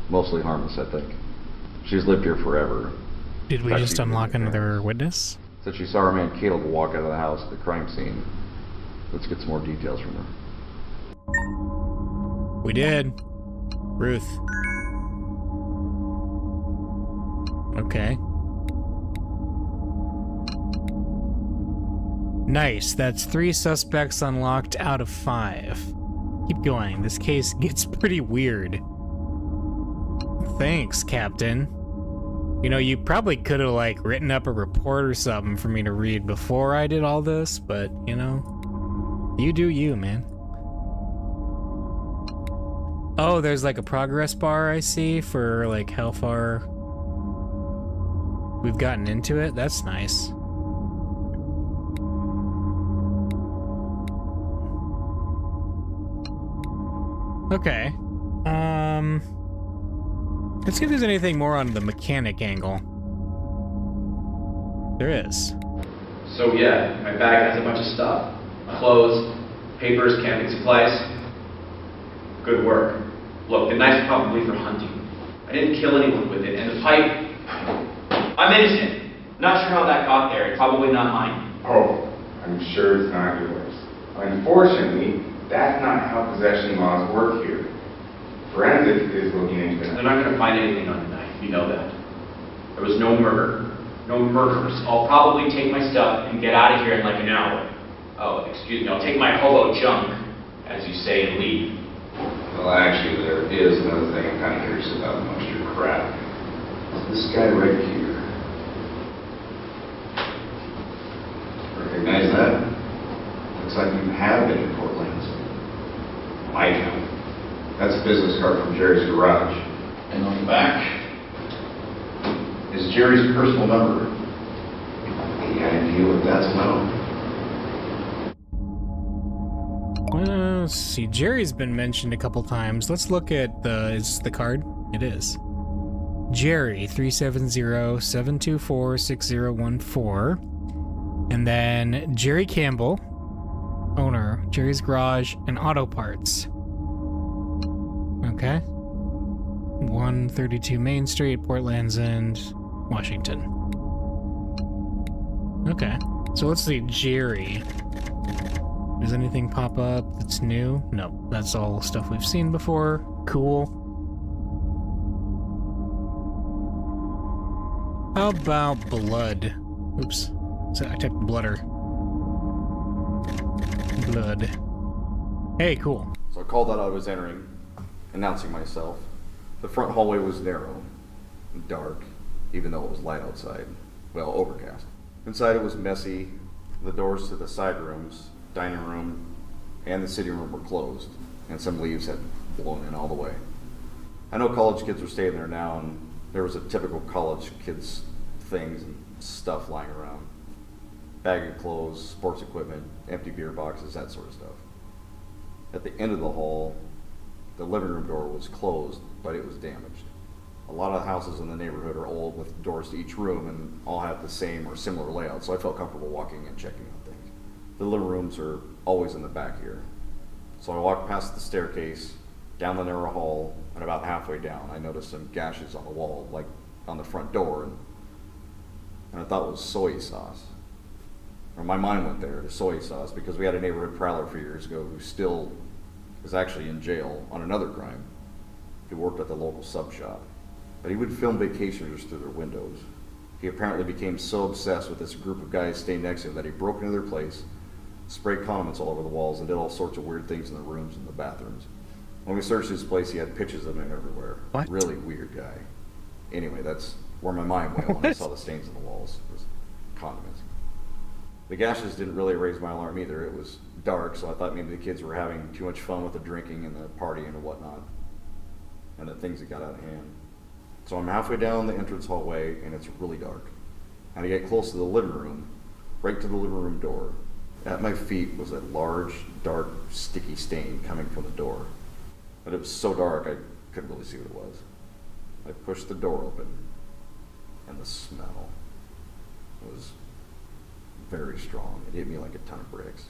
mostly harmless, I think. She's lived here forever. Did we In fact, just she's been unlock here another witness? Said she saw her man Caleb walk out of the house at the crime scene. Let's get some more details from her. We did. Ruth. Okay. Nice. That's 3 suspects unlocked out of 5. Keep going. This case gets pretty weird. Thanks, Captain. You know, you probably could have, like, written up a report or something for me to read before I did all this, but, you know, you do you, man. Oh, there's, like, a progress bar I see for, like, how far we've gotten into it. That's nice. Okay. Let's see if there's anything more on the mechanic angle. There is. So yeah, my bag has a bunch of stuff. Clothes, papers, camping supplies. Good work. Look, the knife's probably for hunting. I didn't kill anyone with it, and the pipe... I'm innocent. Not sure how that got there. It's probably not mine. Oh, I'm sure it's not yours. Unfortunately, that's not how possession laws work here. Forensics is looking into They're it. not going to find anything on the knife. You know that. There was no murder. No murderers. I'll probably take my stuff and get out of here in like an hour. Oh, excuse me. I'll take my hobo junk, as you say, and leave. Well, actually, there is another thing I'm kind of curious about amongst your crap. This guy right here. Recognize that? Looks like you have been in Port Landsend. My count. That's a business card from Jerry's garage. And on the back is Jerry's personal number. Any idea what that's about? Let's see. Jerry's been mentioned a couple times. Let's look at is the card? It is. Jerry, 370-724-6014. And then Jerry Campbell, owner, Jerry's Garage and Auto Parts. Okay. 132 Main Street, Port Landsend, Washington. Okay. So let's see, Jerry. Does anything pop up that's new? No, that's all stuff we've seen before. Cool. How about blood? Oops. So I typed blooder. Blood. Hey, cool. So I called out I was entering, announcing myself. The front hallway was narrow, and dark, even though it was light outside. Well, overcast. Inside it was messy. The doors to the side rooms, dining room, and the sitting room were closed, and some leaves had blown in all the way. I know college kids were staying there now, and there was a typical college kids things and stuff lying around. Bag of clothes, sports equipment, empty beer boxes, that sort of stuff. At the end of the hall, the living room door was closed, but it was damaged. A lot of houses in the neighborhood are old with doors to each room and all have the same or similar layout, so I felt comfortable walking and checking on things. The living rooms are always in the back here. So I walked past the staircase, down the narrow hall, and about halfway down, I noticed some gashes on the wall, like on the front door, and I thought it was soy sauce. Or my mind went there to soy sauce because we had a neighborhood prowler a few years ago who still is actually in jail on another crime. He worked at the local sub shop, but he would film vacationers through their windows. He apparently became so obsessed with this group of guys staying next to him that he broke into their place, sprayed condiments all over the walls, and did all sorts of weird things in the rooms and the bathrooms. When we searched his place, he had pictures of him everywhere. What? Really weird guy. Anyway, that's where my mind went when I saw the stains on the walls. It was condiments. The gashes didn't really raise my alarm either. It was dark, so I thought maybe the kids were having too much fun with the drinking and the partying and whatnot, and that things had got out of hand. So I'm halfway down the entrance hallway, and it's really dark. And I get close to the living room, right to the living room door. At my feet was a large, dark, sticky stain coming from the door. But it was so dark I couldn't really see what it was. I pushed the door open, and the smell was very strong. It hit me like a ton of bricks.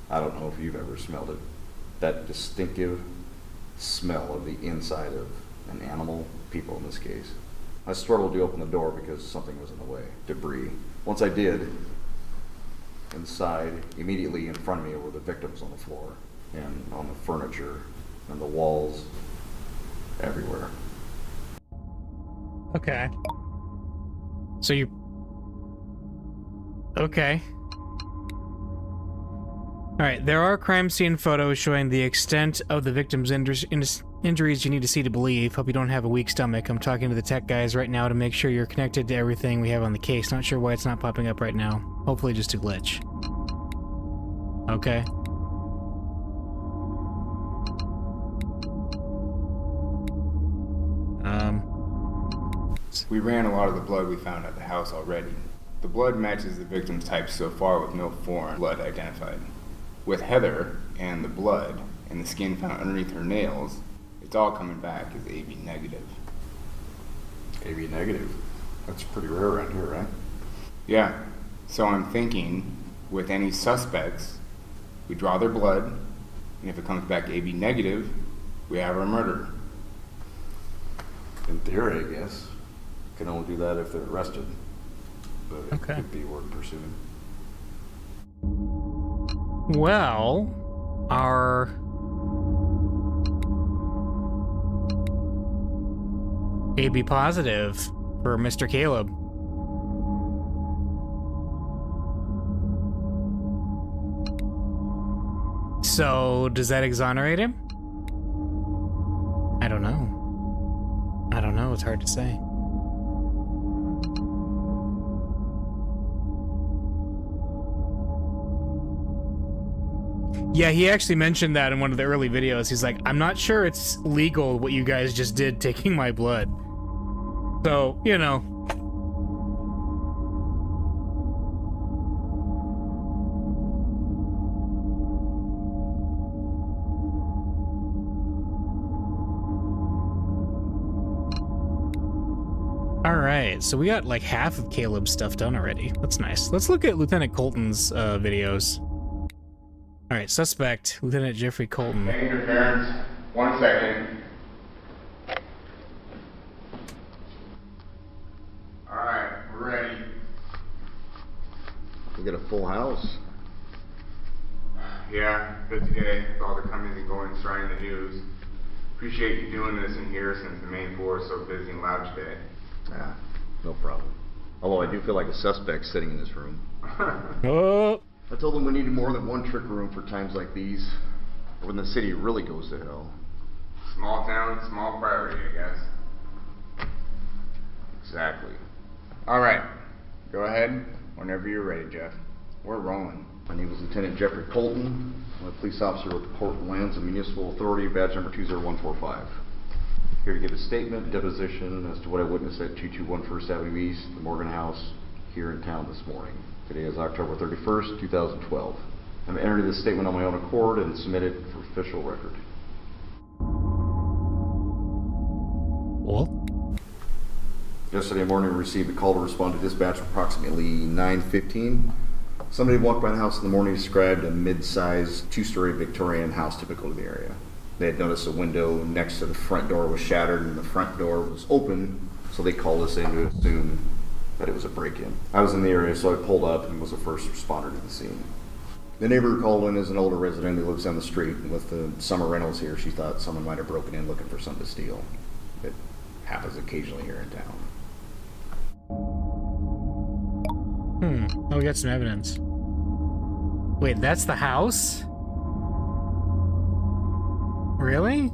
I don't know if you've ever smelled it. That distinctive smell of the inside of an animal, people in this case. I struggled to open the door because something was in the way, debris. Once I did, inside, immediately in front of me were the victims on the floor and on the furniture and the walls, everywhere. Okay. So you... Okay. Alright, there are crime scene photos showing the extent of the victim's injuries you need to see to believe. Hope you don't have a weak stomach. I'm talking to the tech guys right now to make sure you're connected to everything we have on the case. Not sure why it's not popping up right now. Hopefully just a glitch. Okay. We ran a lot of the blood we found at the house already. The blood matches the victim's type so far with no foreign blood identified. With Heather and the blood and the skin found underneath her nails, it's all coming back as AB negative. AB negative? That's pretty rare around here, right? Yeah, so I'm thinking with any suspects, we draw their blood, and if it comes back AB negative, we have our murderer. In theory, I guess. Can only do that if they're arrested. But it Okay. could be worth pursuing. Well, our... AB positive for Mr. Caleb. So, does that exonerate him? I don't know. I don't know, it's hard to say. Yeah, he actually mentioned that in one of the early videos. He's like, I'm not sure it's legal what you guys just did, taking my blood. So, you know. Alright, so we got like half of Caleb's stuff done already. That's nice. Let's look at Lieutenant Colton's videos. Alright, suspect, Lieutenant Jeffrey Colton. Any interference? 1 second. Alright, we're ready. We got a full house. Yeah, busy day with all the comings and goings surrounding the news. Appreciate you doing this in here since the main floor is so busy and loud today. Yeah, no problem. Although I do feel like a suspect sitting in this room. Oh! I told them we needed more than one trick room for times like these, or when the city really goes to hell. Small town, small priority, I guess. Exactly. Alright, go ahead whenever you're ready, Jeff. We're rolling. My name is Lieutenant Jeffrey Colton. I'm a police officer with the Portland Landsend Municipal Authority, badge number 20145. Here to give a statement, deposition as to what I witnessed at 221 First Avenue East, the Morgan House, here in town this morning. Today is October 31st, 2012. I'm entering this statement on my own accord and submit it for official record. Well? Yesterday morning, we received a call to respond to dispatch approximately 9:15. Somebody walked by the house in the morning, described a mid-sized, two-story Victorian house typical of the area. They had noticed a window next to the front door was shattered and the front door was open, so they called us in to assume that it was a break-in. I was in the area, so I pulled up and was the first responder to the scene. The neighbor who called in is an older resident who lives down the street, and with the summer rentals here, she thought someone might have broken in looking for something to steal. It happens occasionally here in town. Oh, we got some evidence. Wait, that's the house? Really?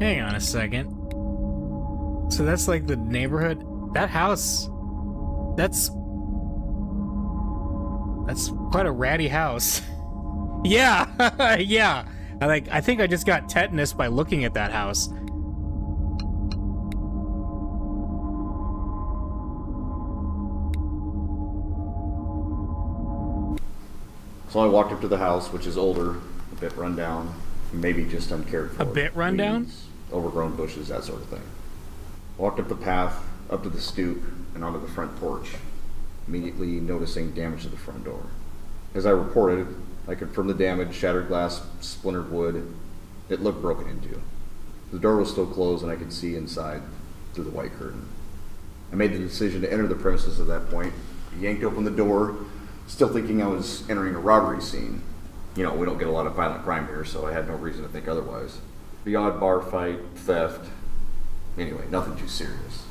Hang on a second. So that's like the neighborhood? That house... That's quite a ratty house. Yeah! Yeah! I think I just got tetanus by looking at that house. So I walked up to the house, which is older, a bit run down, maybe just uncared for. A bit run down? Weeds, overgrown bushes, that sort of thing. Walked up the path, up to the stoop, and onto the front porch, immediately noticing damage to the front door. As I reported, I confirmed the damage: shattered glass, splintered wood. It looked broken into. The door was still closed and I could see inside through the white curtain. I made the decision to enter the premises at that point. I yanked open the door, still thinking I was entering a robbery scene. You know, we don't get a lot of violent crime here, so I had no reason to think otherwise. The odd bar fight, theft. Anyway, nothing too serious.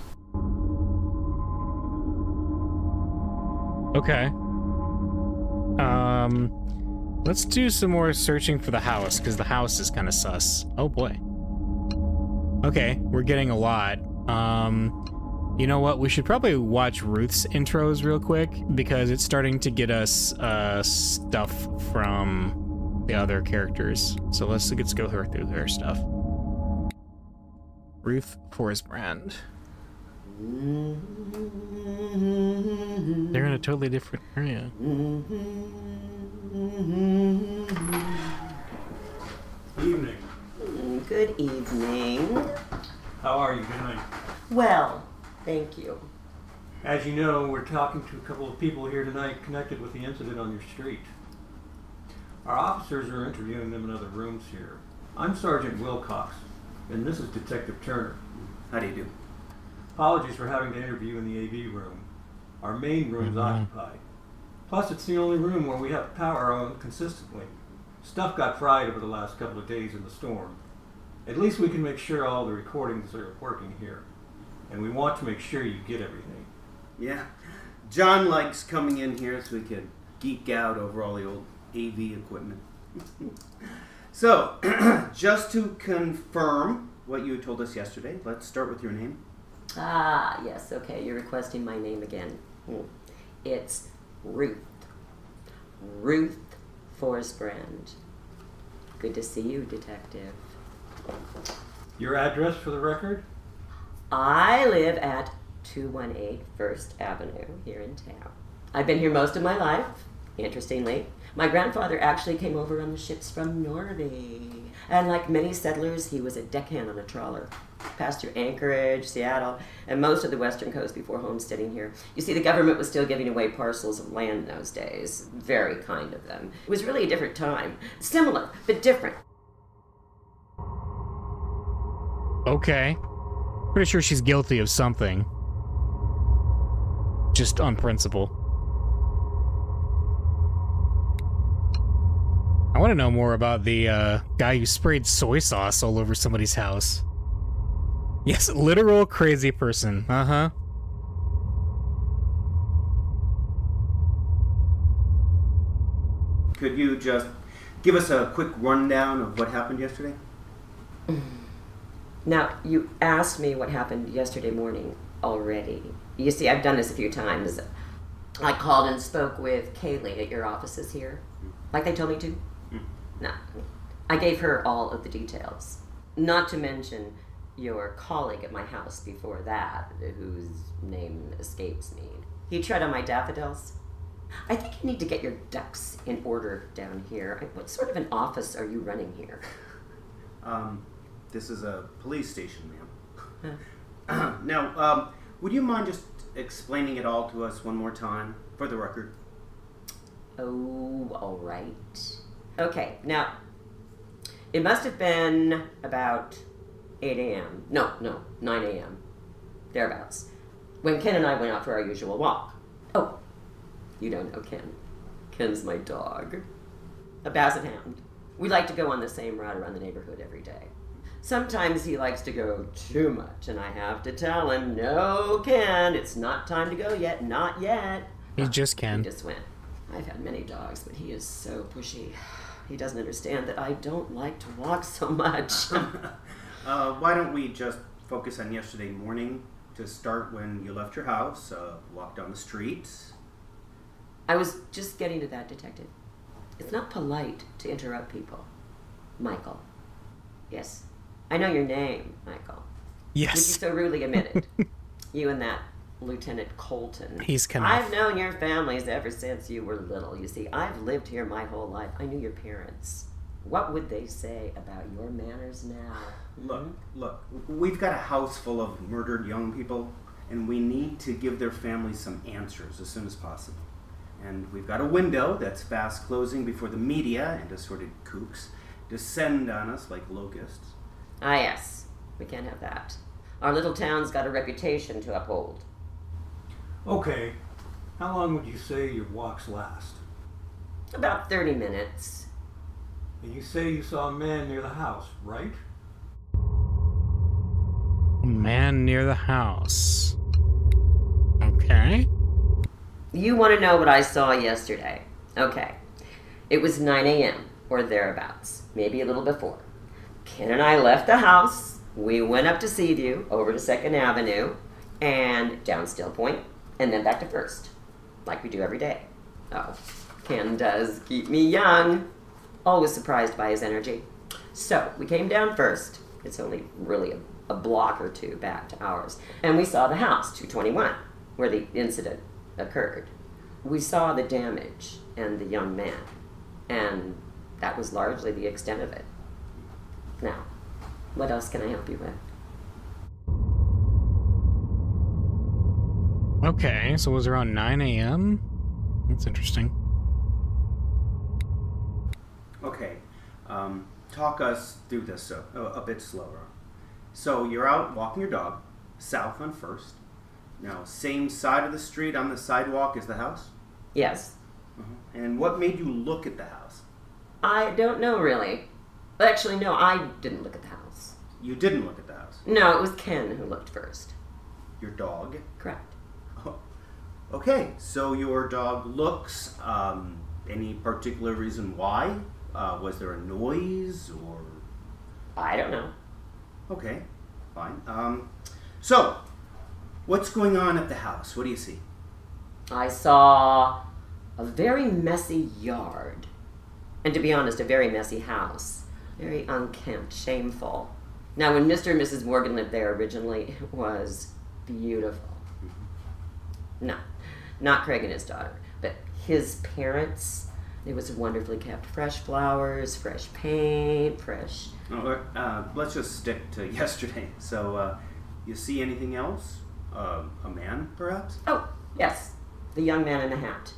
Okay. Let's do some more searching for the house, because the house is kind of sus. Oh boy. Okay, we're getting a lot. You know what? We should probably watch Ruth's intros real quick, because it's starting to get us stuff from the other characters. So let's go through their stuff. Ruth Forsbrand. They're in a totally different area. Evening. Good evening. How are you? Good night. Well, thank you. As you know, we're talking to a couple of people here tonight connected with the incident on your street. Our officers are interviewing them in other rooms here. I'm Sergeant Wilcox, and this is Detective Turner. How do you do? Apologies for having to interview in the AV room. Our main room's occupied. Plus, it's the only room where we have power on consistently. Stuff got fried over the last couple of days in the storm. At least we can make sure all the recordings are working here. And we want to make sure you get everything. Yeah. John likes coming in here so we can geek out over all the old AV equipment. So, just to confirm what you told us yesterday, let's start with your name. Ah, yes, okay, you're requesting my name again. It's Ruth. Ruth Forsbrand. Good to see you, Detective. Your address for the record? I live at 218 First Avenue here in town. I've been here most of my life, interestingly. My grandfather actually came over on the ships from Norway. And like many settlers, he was a deckhand on a trawler. Passed through Anchorage, Seattle, and most of the western coast before homesteading here. You see, the government was still giving away parcels of land in those days. Very kind of them. It was really a different time. Similar, but different. Okay. Pretty sure she's guilty of something. Just on principle. I want to know more about the guy who sprayed soy sauce all over somebody's house. Yes, literal crazy person. Uh-huh. Could you just give us a quick rundown of what happened yesterday? Now, you asked me what happened yesterday morning already. You see, I've done this a few times. I called and spoke with Kaylee at your offices here, like they told me to. No, I gave her all of the details. Not to mention your colleague at my house before that, whose name escapes me. He tread on my daffodils. I think you need to get your ducks in order down here. What sort of an office are you running here? This is a police station, ma'am. Now, would you mind just explaining it all to us one more time, for the record? Oh, all right. Okay, now, it must have been about 8 a.m. No, 9 a.m. Thereabouts. When Ken and I went out for our usual walk. Oh, you don't know Ken. Ken's my dog. A basset hound. We like to go on the same route around the neighborhood every day. Sometimes he likes to go too much, and I have to tell him, no, Ken, it's not time to go yet, not yet. He just can. He just went. I've had many dogs, but he is so pushy. He doesn't understand that I don't like to walk so much. Why don't we just focus on yesterday morning to start when you left your house, walked down the street? I was just getting to that, Detective. It's not polite to interrupt people. Michael. Yes. I know your name, Michael. Yes. Which you so rudely omitted. You and that Lieutenant Colton. He's kind I've known your families ever since you were little. You see, I've lived here my whole life. I knew your parents. What would they say about your manners now? Look, we've got a house full of murdered young people, and we need to give their families some answers as soon as possible. And we've got a window that's fast closing before the media and assorted kooks descend on us like locusts. Ah, yes. We can't have that. Our little town's got a reputation to uphold. Okay. How long would you say your walks last? About 30 minutes. And you say you saw a man near the house, right? A man near the house. Okay. You want to know what I saw yesterday? Okay. It was 9 a.m. or thereabouts, maybe a little before. Ken and I left the house. We went up to Seaview, over to 2nd Avenue, and down Still Point, and then back to First, like we do every day. Oh, Ken does keep me young. Always surprised by his energy. So, we came down First. It's only really a block or two back to ours. And we saw the house, 221, where the incident occurred. We saw the damage and the young man. And that was largely the extent of it. Now, what else can I help you with? Okay, so it was around 9 a.m.? That's interesting. Okay, talk us through this a bit slower. So you're out walking your dog, south on First. Now, same side of the street on the sidewalk as the house? Yes. And what made you look at the house? I don't know, really. Actually, no, I didn't look at the house. You didn't look at the house? No, it was Ken who looked first. Your dog? Correct. Oh. Okay, so your dog looks. Any particular reason why? Was there a noise or? I don't know. Okay, fine. So, what's going on at the house? What do you see? I saw a very messy yard. And to be honest, a very messy house. Very unkempt, shameful. Now, when Mr. and Mrs. Morgan lived there originally, it was beautiful. No, not Craig and his daughter, but his parents. It was wonderfully kept. Fresh flowers, fresh paint, fresh... Let's just stick to yesterday. So, you see anything else? A man, perhaps? Oh, yes. The young man in the hat.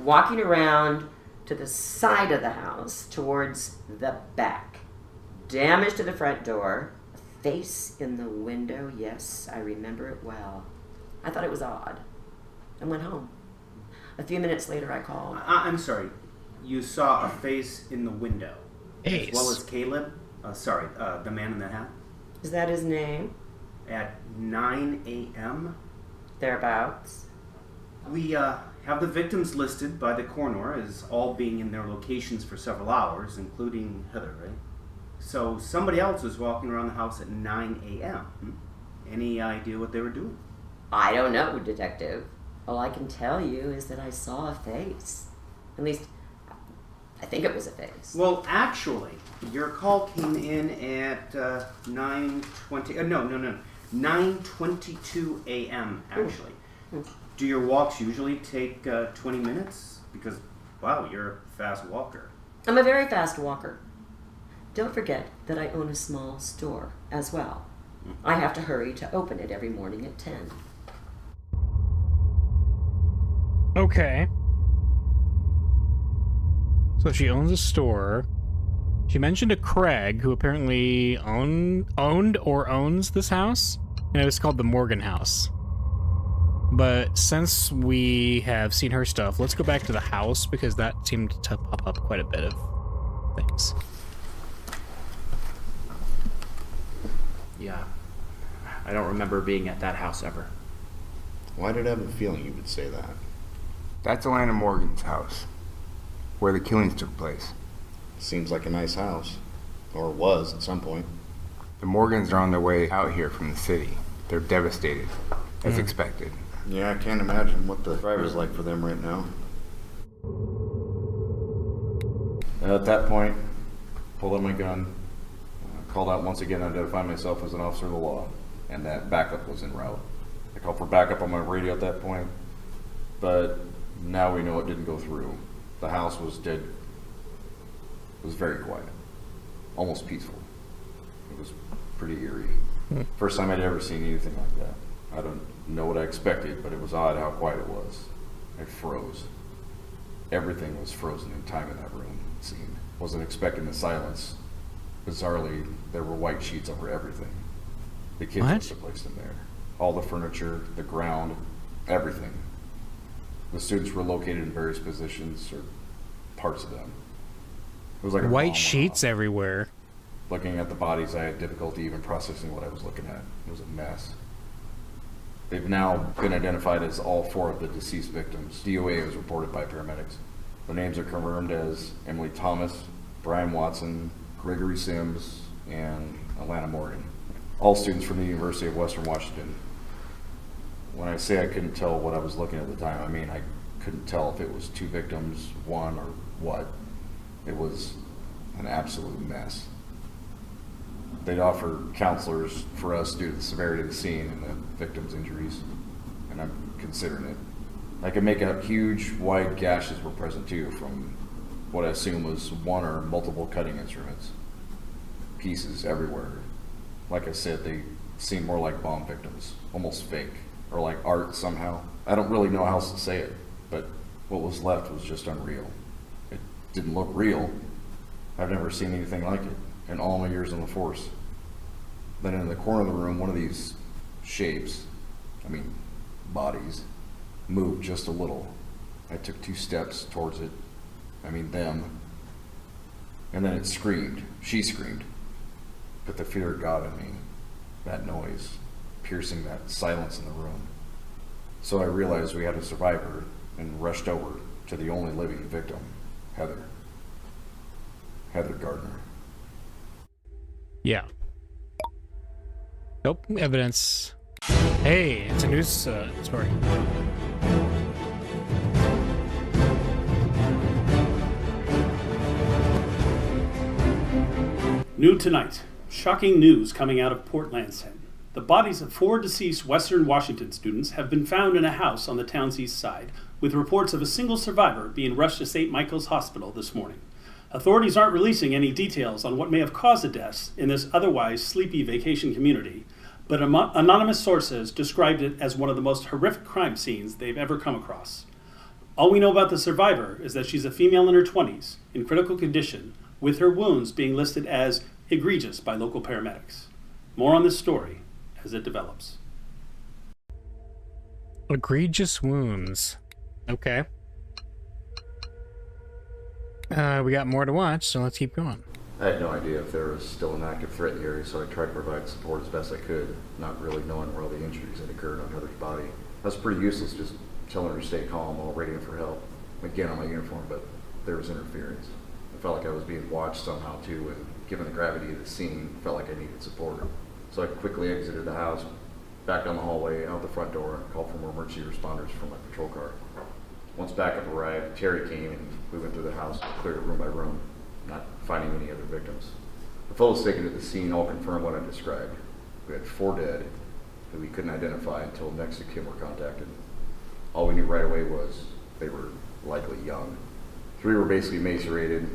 Walking around to the side of the house, towards the back. Damage to the front door. A face in the window. Yes, I remember it well. I thought it was odd. And went home. A few minutes later, I called. I'm sorry. You saw a face in the window. Ace. As well as Caleb? The man in the hat? Is that his name? At 9 a.m.? Thereabouts. We have the victims listed by the coroner as all being in their locations for several hours, including Heather, right? So somebody else was walking around the house at 9 a.m. Any idea what they were doing? I don't know, Detective. All I can tell you is that I saw a face. At least, I think it was a face. Well, actually, your call came in at 9:20. 9:22 a.m. Actually. Do your walks usually take 20 minutes? Because, wow, you're a fast walker. I'm a very fast walker. Don't forget that I own a small store as well. I have to hurry to open it every morning at 10. Okay. So she owns a store. She mentioned a Craig who apparently owned or owns this house. And it was called the Morgan House. But since we have seen her stuff, let's go back to the house because that seemed to pop up quite a bit of things. Yeah. I don't remember being at that house ever. Why did I have a feeling you would say that? That's Alana Morgan's house, where the killings took place. Seems like a nice house. Or was at some point. The Morgans are on their way out here from the city. They're devastated, as expected. Yeah, I can't imagine what the drive is like for them right now. At that point, pulled out my gun, called out once again, identified myself as an officer of the law, and that backup was en route. I called for backup on my radio at that point, but now we know it didn't go through. The house was dead. It was very quiet, almost peaceful. It was pretty eerie. First time I'd ever seen anything like that. I don't know what I expected, but it was odd how quiet it was. I froze. Everything was frozen in time in that room, it seemed. Wasn't expecting the silence. Bizarrely, there were white sheets over everything. The kids must have placed them there. All the furniture, the ground, everything. The students were located in various positions, or parts of them. It was like a white sheets everywhere. Looking at the bodies, I had difficulty even processing what I was looking at. It was a mess. They've now been identified as all 4 of the deceased victims. DOA was reported by paramedics. Their names are confirmed as Emily Thomas, Brian Watson, Gregory Sims, and Alana Morgan. All students from the University of Western Washington. When I say I couldn't tell what I was looking at the time, I mean I couldn't tell if it was 2 victims, 1, or what. It was an absolute mess. They'd offer counselors for us due to the severity of the scene and the victim's injuries, and I'm considering it. I could make out huge, wide gashes were present too from what I assume was 1 or multiple cutting instruments. Pieces everywhere. Like I said, they seemed more like bomb victims, almost fake, or like art somehow. I don't really know how else to say it, but what was left was just unreal. It didn't look real. I've never seen anything like it in all my years on the force. Then in the corner of the room, one of these shapes, bodies, moved just a little. I took 2 steps towards it, them, and then it screamed. She screamed. Put the fear of God in me, that noise, piercing that silence in the room. So I realized we had a survivor and rushed over to the only living victim, Heather Gardner. Yeah. Nope, evidence. Hey, it's a news story. New tonight. Shocking news coming out of Port Landsend. The bodies of 4 deceased Western Washington students have been found in a house on the town's east side, with reports of a single survivor being rushed to St. Michael's Hospital this morning. Authorities aren't releasing any details on what may have caused the deaths in this otherwise sleepy vacation community, but anonymous sources described it as one of the most horrific crime scenes they've ever come across. All we know about the survivor is that she's a female in her 20s, in critical condition, with her wounds being listed as egregious by local paramedics. More on this story as it develops. Egregious wounds. Okay. We got more to watch, so let's keep going. I had no idea if there was still an active threat in the area, so I tried to provide support as best I could, not really knowing where all the injuries had occurred on Heather's body. I was pretty useless just telling her to stay calm while radioing for help. Again, on my uniform, but there was interference. I felt like I was being watched somehow too, and given the gravity of the scene, felt like I needed support. So I quickly exited the house, back down the hallway, out the front door, and called for more emergency responders from my patrol car. Once backup arrived, Terry came and we went through the house, cleared it room by room, not finding any other victims. The photos taken at the scene all confirmed what I described. We had 4 dead who we couldn't identify until next of kin were contacted. All we knew right away was they were likely young. 3 were basically macerated,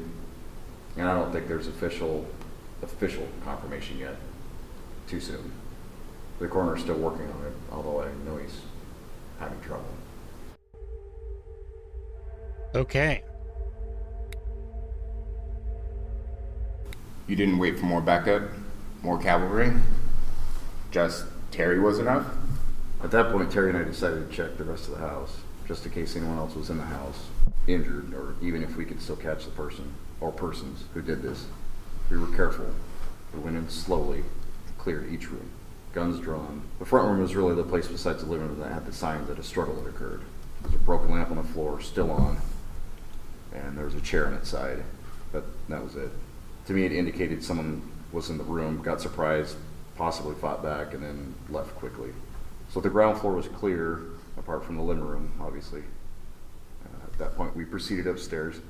and I don't think there's official confirmation yet. Too soon. The coroner's still working on it, although I know he's having trouble. Okay. You didn't wait for more backup? More cavalry? Just Terry was enough? At that point, Terry and I decided to check the rest of the house, just in case anyone else was in the house, injured, or even if we could still catch the person, or persons, who did this. We were careful. We went in slowly, cleared each room, guns drawn. The front room was really the place besides the living room that had the signs that a struggle had occurred. There's a broken lamp on the floor, still on, and there was a chair on its side. That was it. To me, it indicated someone was in the room, got surprised, possibly fought back, and then left quickly. So the ground floor was clear, apart from the living room, obviously. At that point, we proceeded upstairs.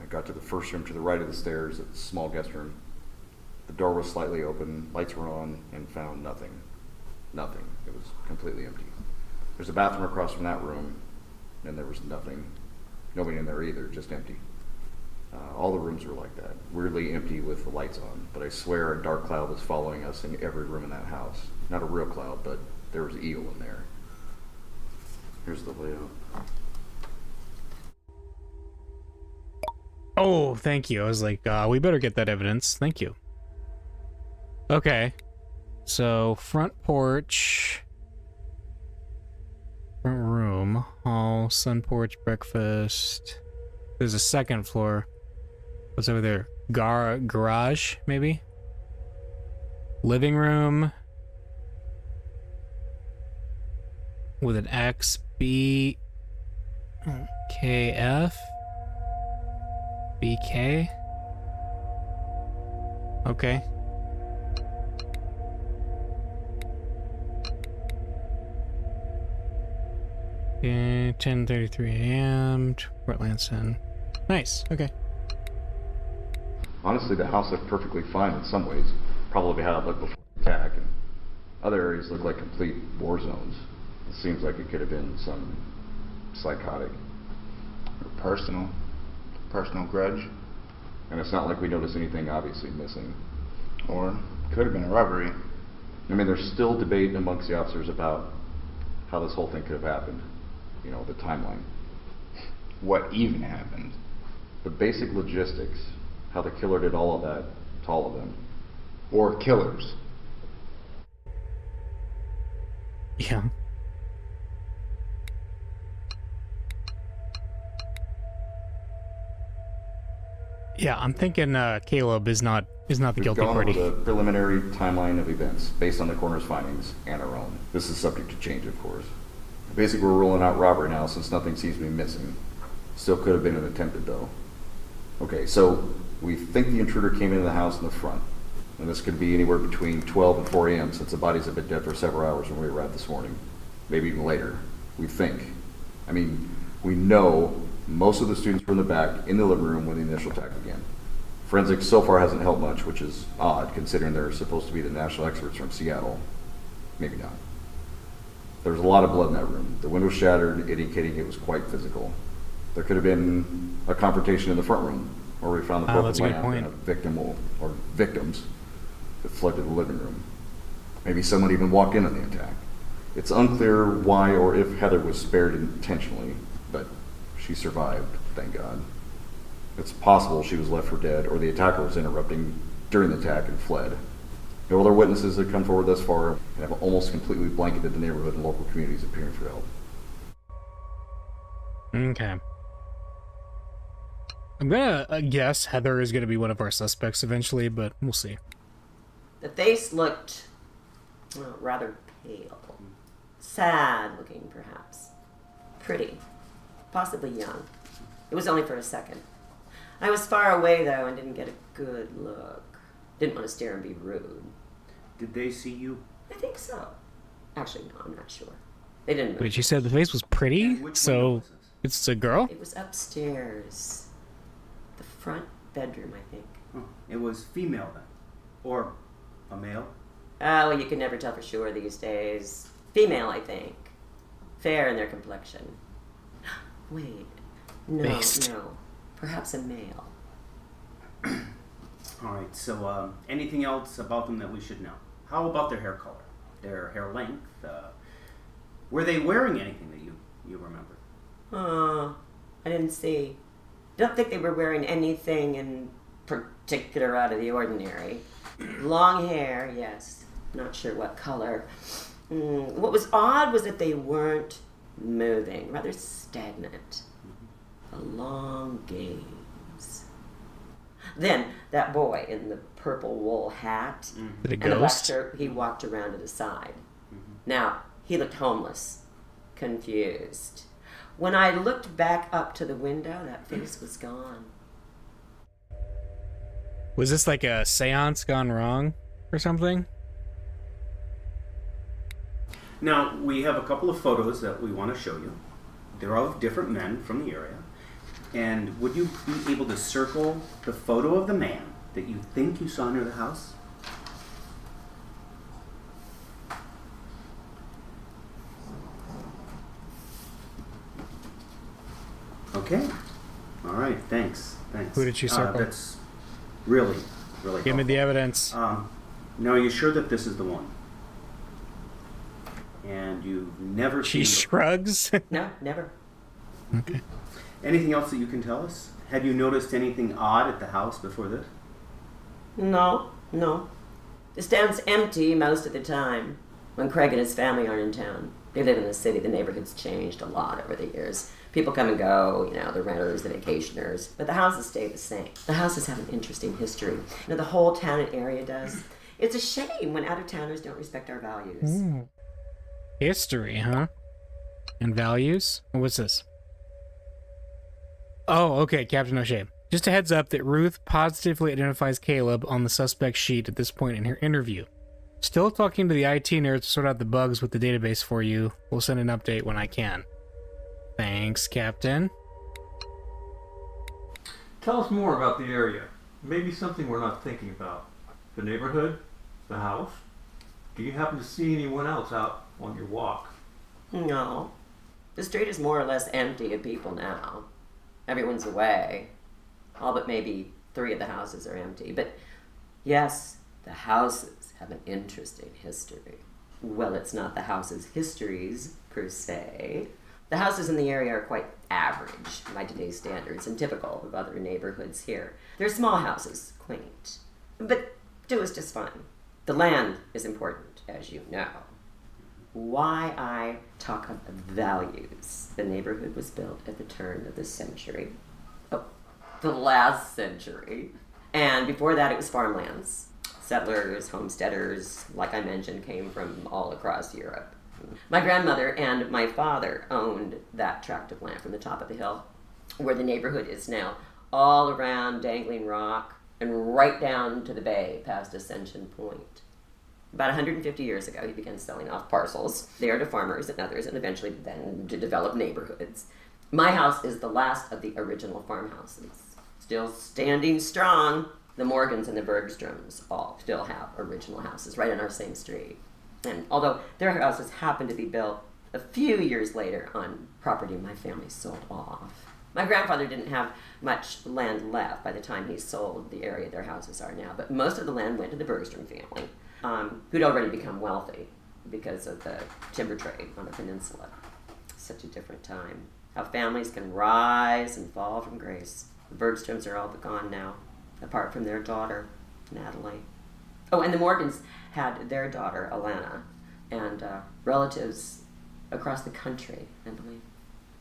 Got to the first room to the right of the stairs, a small guest room. The door was slightly open, lights were on, and found nothing. Nothing. It was completely empty. There's a bathroom across from that room, and there was nothing. Nobody in there either, just empty. All the rooms were like that, weirdly empty with the lights on. But I swear a dark cloud was following us in every room in that house. Not a real cloud, but there was eel in there. Here's the layout. Oh, thank you. I was like, we better get that evidence. Thank you. Okay. So, front porch. Front room. Hall, sun porch, breakfast. There's a second floor. What's over there? Garage, maybe? Living room. With an X, B, K, F. BK? Okay. Yeah, 10:33 a.m. Fort Landsend. Nice. Okay. Honestly, the house looked perfectly fine in some ways. Probably how it looked before the attack, and other areas look like complete war zones. It seems like it could have been some psychotic Or personal grudge. And it's not like we noticed anything obviously missing. Or could have been a robbery. I mean, there's still debate amongst the officers about how this whole thing could have happened. You know, the timeline. What even happened? The basic logistics. How the killer did all of that to all of them. Or killers. Yeah. Yeah, I'm thinking Caleb is not the guilty party. We've gone with a preliminary timeline of events based on the coroner's findings and our own. This is subject to change, of course. Basically, we're ruling out robbery now since nothing seems to be missing. Still could have been an attempted, though. Okay, so we think the intruder came into the house in the front. And this could be anywhere between 12 and 4 a.m. since the bodies have been dead for several hours when we arrived this morning. Maybe even later. We think. I mean, we know most of the students were in the back in the living room when the initial attack began. Forensics so far hasn't helped much, which is odd considering they're supposed to be the national experts from Seattle. Maybe not. There was a lot of blood in that room. The window shattered, indicating it was quite physical. There could have been a confrontation in the front room, where we found the broken lamp and a victim or victims that fled to the living room. Maybe someone even walked in on the attack. It's unclear why or if Heather was spared intentionally, but she survived, thank God. It's possible she was left for dead, or the attacker was interrupting during the attack and fled. No other witnesses have come forward thus far and have almost completely blanketed the neighborhood and local communities appearing for help. Okay. I'm gonna guess Heather is gonna be one of our suspects eventually, but we'll see. The face looked rather pale. Sad looking, perhaps. Pretty. Possibly young. It was only for a second. I was far away, though, and didn't get a good look. Didn't want to stare and be rude. Did they see you? I think so. Actually, no, I'm not sure. They didn't move. Wait, you said the face was pretty? So it's a girl? It was upstairs. The front bedroom, I think. Oh, it was female then? Or a male? Oh, well, you can never tell for sure these days. Female, I think. Fair in their complexion. Wait. No, Based. no. Perhaps a male. Alright, so anything else about them that we should know? How about their hair color? Their hair length? Were they wearing anything that you remember? I didn't see. Don't think they were wearing anything in particular out of the ordinary. Long hair, yes. Not sure what color. What was odd was that they weren't moving, rather stagnant. A long gaze. Then that boy in the purple wool hat Is it a and the black ghost? shirt, he walked around to the side. Now, he looked homeless, confused. When I looked back up to the window, that face was gone. Was this like a seance gone wrong or something? Now, we have a couple of photos that we want to show you. They're of different men from the area. And would you be able to circle the photo of the man that you think you saw near the house? Okay. All right. Thanks. Thanks. Who did she circle? That's really, really Give me the evidence. now, are you sure that this is the one? And you've never She seen shrugs. No, never. Okay. Anything else that you can tell us? Have you noticed anything odd at the house before this? No, no. It stands empty most of the time when Craig and his family aren't in town. They live in the city. The neighborhood's changed a lot over the years. People come and go, the renters, the vacationers, but the houses stay the same. The houses have an interesting history. The whole town and area does. It's a shame when out-of-towners don't respect our values. Ooh. History, huh? And values? What's this? Oh, okay, Captain O'Shea. Just a heads up that Ruth positively identifies Caleb on the suspect sheet at this point in her interview. Still talking to the IT nerds to sort out the bugs with the database for you. We'll send an update when I can. Thanks, Captain. Tell us more about the area. Maybe something we're not thinking about. The neighborhood? The house? Do you happen to see anyone else out on your walk? No. The street is more or less empty of people now. Everyone's away. All but maybe 3 of the houses are empty. But yes, the houses have an interesting history. Well, it's not the houses' histories, per se. The houses in the area are quite average by today's standards and typical of other neighborhoods here. They're small houses, quaint. But do is just fine. The land is important, as you know. Why I talk of values. The neighborhood was built at the turn of the century. Oh, the last century. And before that it was farmlands. Settlers, homesteaders, like I mentioned, came from all across Europe. My grandmother and my father owned that tract of land from the top of the hill, where the neighborhood is now, all around Dangling Rock and right down to the bay past Ascension Point. About 150 years ago, he began selling off parcels there to farmers and others, and eventually then to develop neighborhoods. My house is the last of the original farmhouses, still standing strong. The Morgans and the Bergstroms all still have original houses right on our same street. And although their houses happened to be built a few years later on property my family sold off. My grandfather didn't have much land left by the time he sold the area their houses are now, but most of the land went to the Bergstrom family, who'd already become wealthy because of the timber trade on the peninsula. Such a different time. How families can rise and fall from grace. The Bergstroms are all but gone now, apart from their daughter, Natalie. Oh, and the Morgans had their daughter, Alana, and relatives across the country, I believe.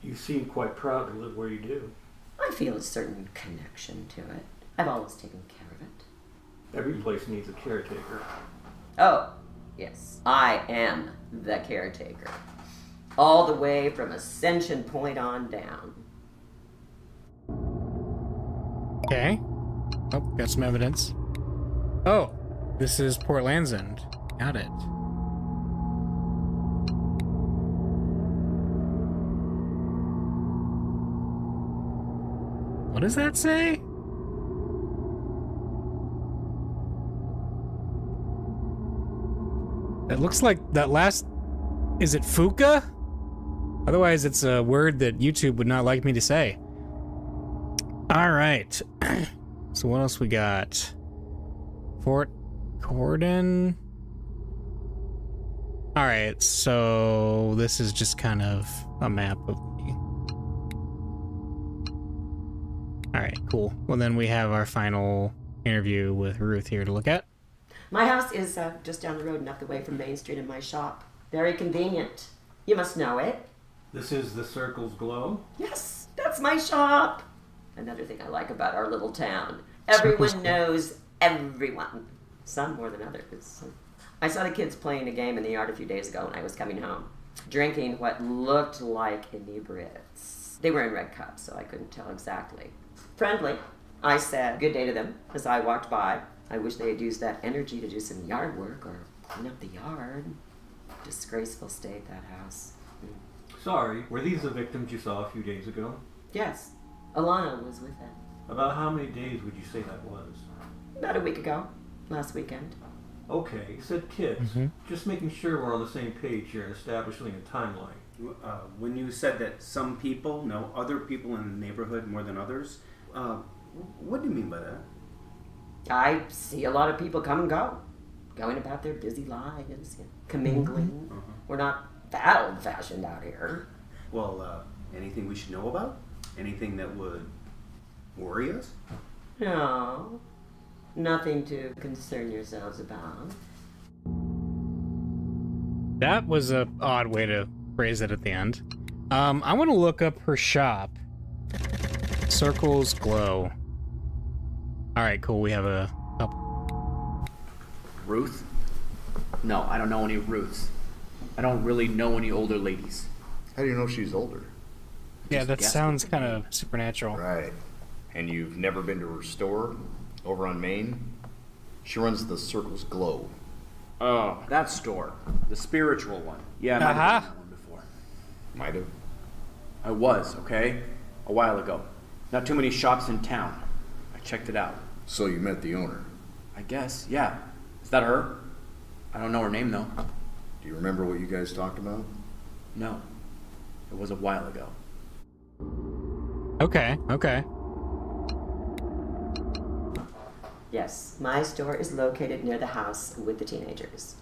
You seem quite proud to live where you do. I feel a certain connection to it. I've always taken care of it. Every place needs a caretaker. Oh, yes. I am the caretaker. All the way from Ascension Point on down. Okay. Oh, got some evidence. Oh, this is Port Landsend. Got it. What does that say? That looks like that last... Is it Fuka? Otherwise, it's a word that YouTube would not like me to say. Alright. So what else we got? Fort Corden? Alright, so this is just kind of a map of the... Alright, cool. Well, then we have our final interview with Ruth here to look at. My house is just down the road and up the way from Main Street and my shop. Very convenient. You must know it. This is the Circle's Glow? Yes, that's my shop. Another thing I like about our little town. Everyone knows everyone. Some more than others. I saw the kids playing a game in the yard a few days ago when I was coming home. drinking what looked like inebriates. They were in red cups, so I couldn't tell exactly. Friendly. I said good day to them as I walked by. I wish they had used that energy to do some yard work or clean up the yard. Disgraceful state, that house. Sorry, were these the victims you saw a few days ago? Yes. Alana was with them. About how many days would you say that was? About a week ago. Last weekend. Okay, you said kids. Just making sure we're on the same page here and establishing a timeline. When you said that some people know other people in the neighborhood more than others, what do you mean by that? I see a lot of people come and go, going about their busy lives, commingling. We're not that old-fashioned out here. Well, anything we should know about? Anything that would worry us? No, nothing to concern yourselves about. That was a odd way to phrase it at the end. I want to look up her shop. Circles glow. Alright, cool. We have a couple. Ruth? No, I don't know any Ruths. I don't really know any older ladies. How do you know she's older? Yeah, that sounds kind of supernatural. Right. And you've never been to her store over on Main? She runs the Circles Glow. Oh, that store. The spiritual one. Yeah, I might have been that one before. Might have? I was, okay? A while ago. Not too many shops in town. I checked it out. So you met the owner? I guess, yeah. Is that her? I don't know her name, though. Do you remember what you guys talked about? No. It was a while ago. Okay. Yes, my store is located near the house with the teenagers.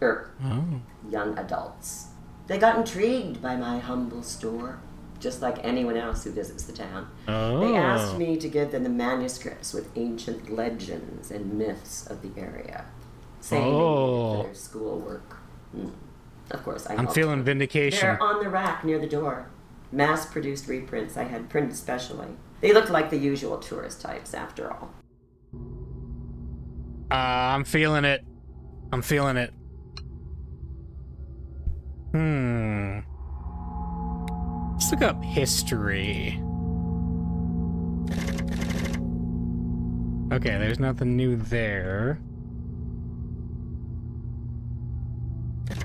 Young adults. They got intrigued by my humble store, just like anyone else who visits the town. They asked me to give them the manuscripts with ancient legends and myths of the area. Same for their schoolwork. Of course, I'm feeling vindication. They're on the rack near the door. Mass-produced reprints I had printed specially. They looked like the usual tourist types, after all. I'm feeling it. Let's look up history. Okay, there's nothing new there.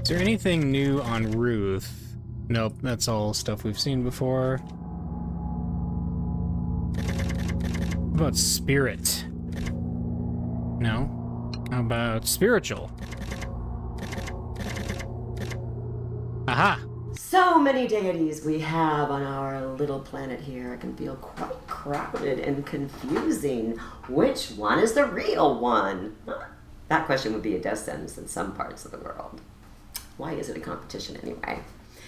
Is there anything new on Ruth? Nope, that's all stuff we've seen before. What about spirit? No. How about spiritual? Aha! So many deities we have on our little planet here. It can feel quite crowded and confusing. Which one is the real one? That question would be a death sentence in some parts of the world. Why is it a competition anyway?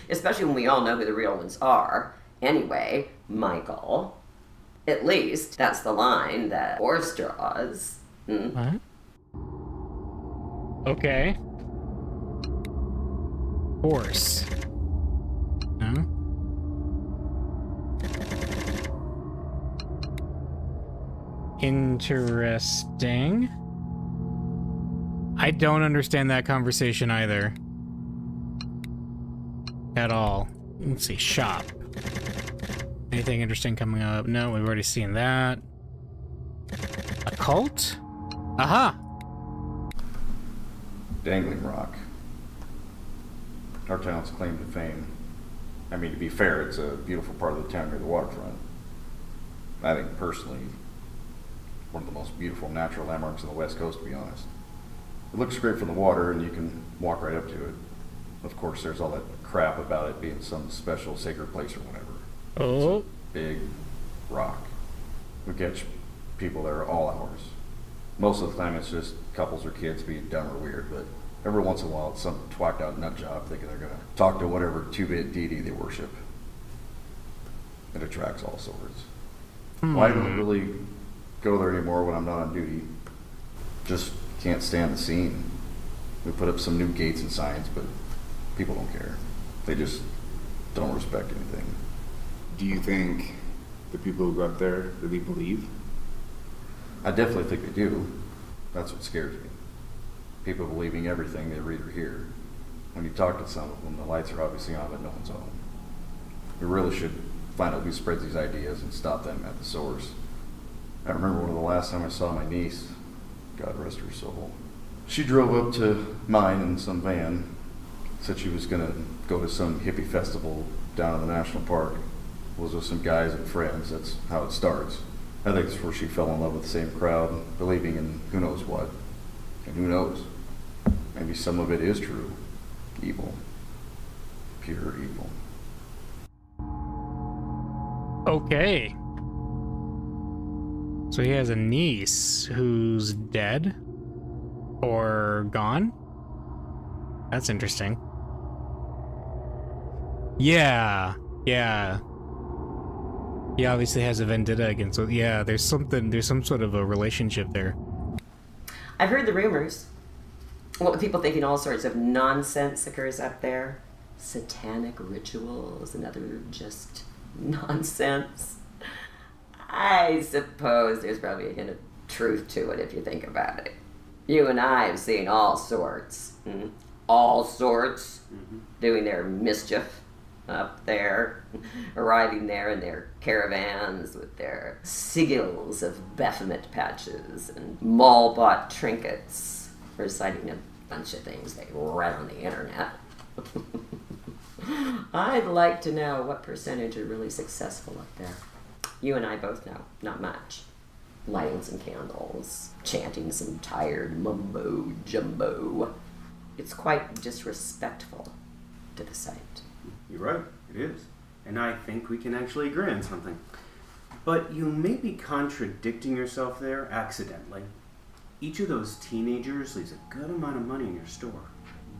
Especially when we all know who the real ones are. Anyway, Michael. At least that's the line that Horst draws. What? Okay. Horse. No? Interesting. I don't understand that conversation either. At all. Let's see, shop. Anything interesting coming up? No, we've already seen that. Occult? Aha! Dangling Rock. Our town's claim to fame. I mean, to be fair, it's a beautiful part of the town near the waterfront. I think, personally, one of the most beautiful natural landmarks on the West Coast, to be honest. It looks great from the water, and you can walk right up to it. Of course, there's all that crap about it being some special sacred place or whatever. Oh. It's a big rock. We catch people there all hours. Most of the time, it's just couples or kids being dumb or weird, but every once in a while, it's some twacked out nut job thinking they're going to talk to whatever 2-bit deity they worship. It attracts all sorts. Well, I don't really go there anymore when I'm not on duty. Just can't stand the scene. We put up some new gates and signs, but people don't care. They just don't respect anything. Do you think the people who go up there really believe? I definitely think they do. That's what scares me. People believing everything they read or hear. When you talk to some of them, the lights are obviously on, but no one's home. We really should find out who spreads these ideas and stop them at the source. I remember one of the last time I saw my niece, God rest her soul. She drove up to mine in some van, said she was gonna go to some hippie festival down in the national park. Was with some guys and friends, that's how it starts. I think it's where she fell in love with the same crowd, believing in who knows what. And who knows? Maybe some of it is true. Evil. Pure evil. Okay. So he has a niece who's dead or gone? That's interesting. Yeah. He obviously has a vendetta against, so yeah, there's some sort of a relationship there. I've heard the rumors. Well, people thinking all sorts of nonsense occurs up there. Satanic rituals and other just nonsense. I suppose there's probably a hint of truth to it if you think about it. You and I have seen all sorts. All sorts. Doing their mischief up there, arriving there in their caravans with their sigils of Baphomet patches and mall-bought trinkets, reciting a bunch of things they read on the internet. I'd like to know what percentage are really successful up there. You and I both know, not much. Lighting some candles, chanting some tired mumbo-jumbo. It's quite disrespectful to the site. You're right, it is. And I think we can actually agree on something. But you may be contradicting yourself there accidentally. Each of those teenagers leaves a good amount of money in your store.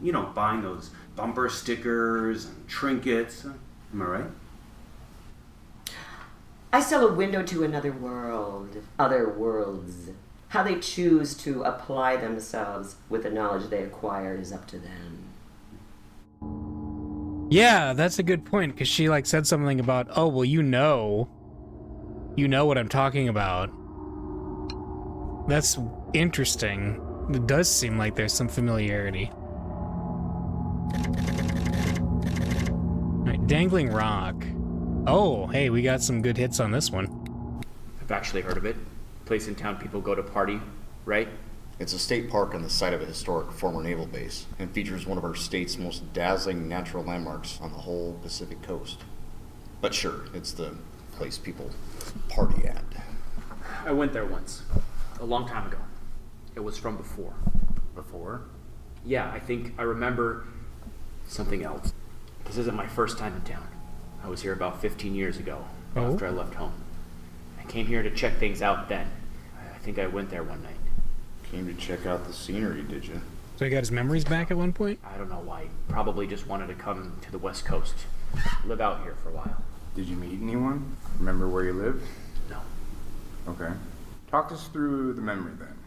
You know, buying those bumper stickers and trinkets. Am I right? I sell a window to another world, other worlds. How they choose to apply themselves with the knowledge they acquired is up to them. Yeah, that's a good point, because she like said something about, oh, well, you know what I'm talking about. That's interesting. It does seem like there's some familiarity. Right, dangling rock. Oh, hey, we got some good hits on this one. I've actually heard of it. Place in town people go to party, right? It's a state park on the site of a historic former naval base and features one of our state's most dazzling natural landmarks on the whole Pacific coast. But sure, it's the place people party at. I went there once, a long time ago. It was from before. Before? Yeah, I think I remember something else. This isn't my first time in town. I was here about 15 years ago, after I left home. I came here to check things out then. I think I went there one night. Came to check out the scenery, did you? So he got his memories back at one point? I don't know why. Probably just wanted to come to the West Coast. Live out here for a while. Did you meet anyone? Remember where you lived? No. Okay. Talk us through the memory then.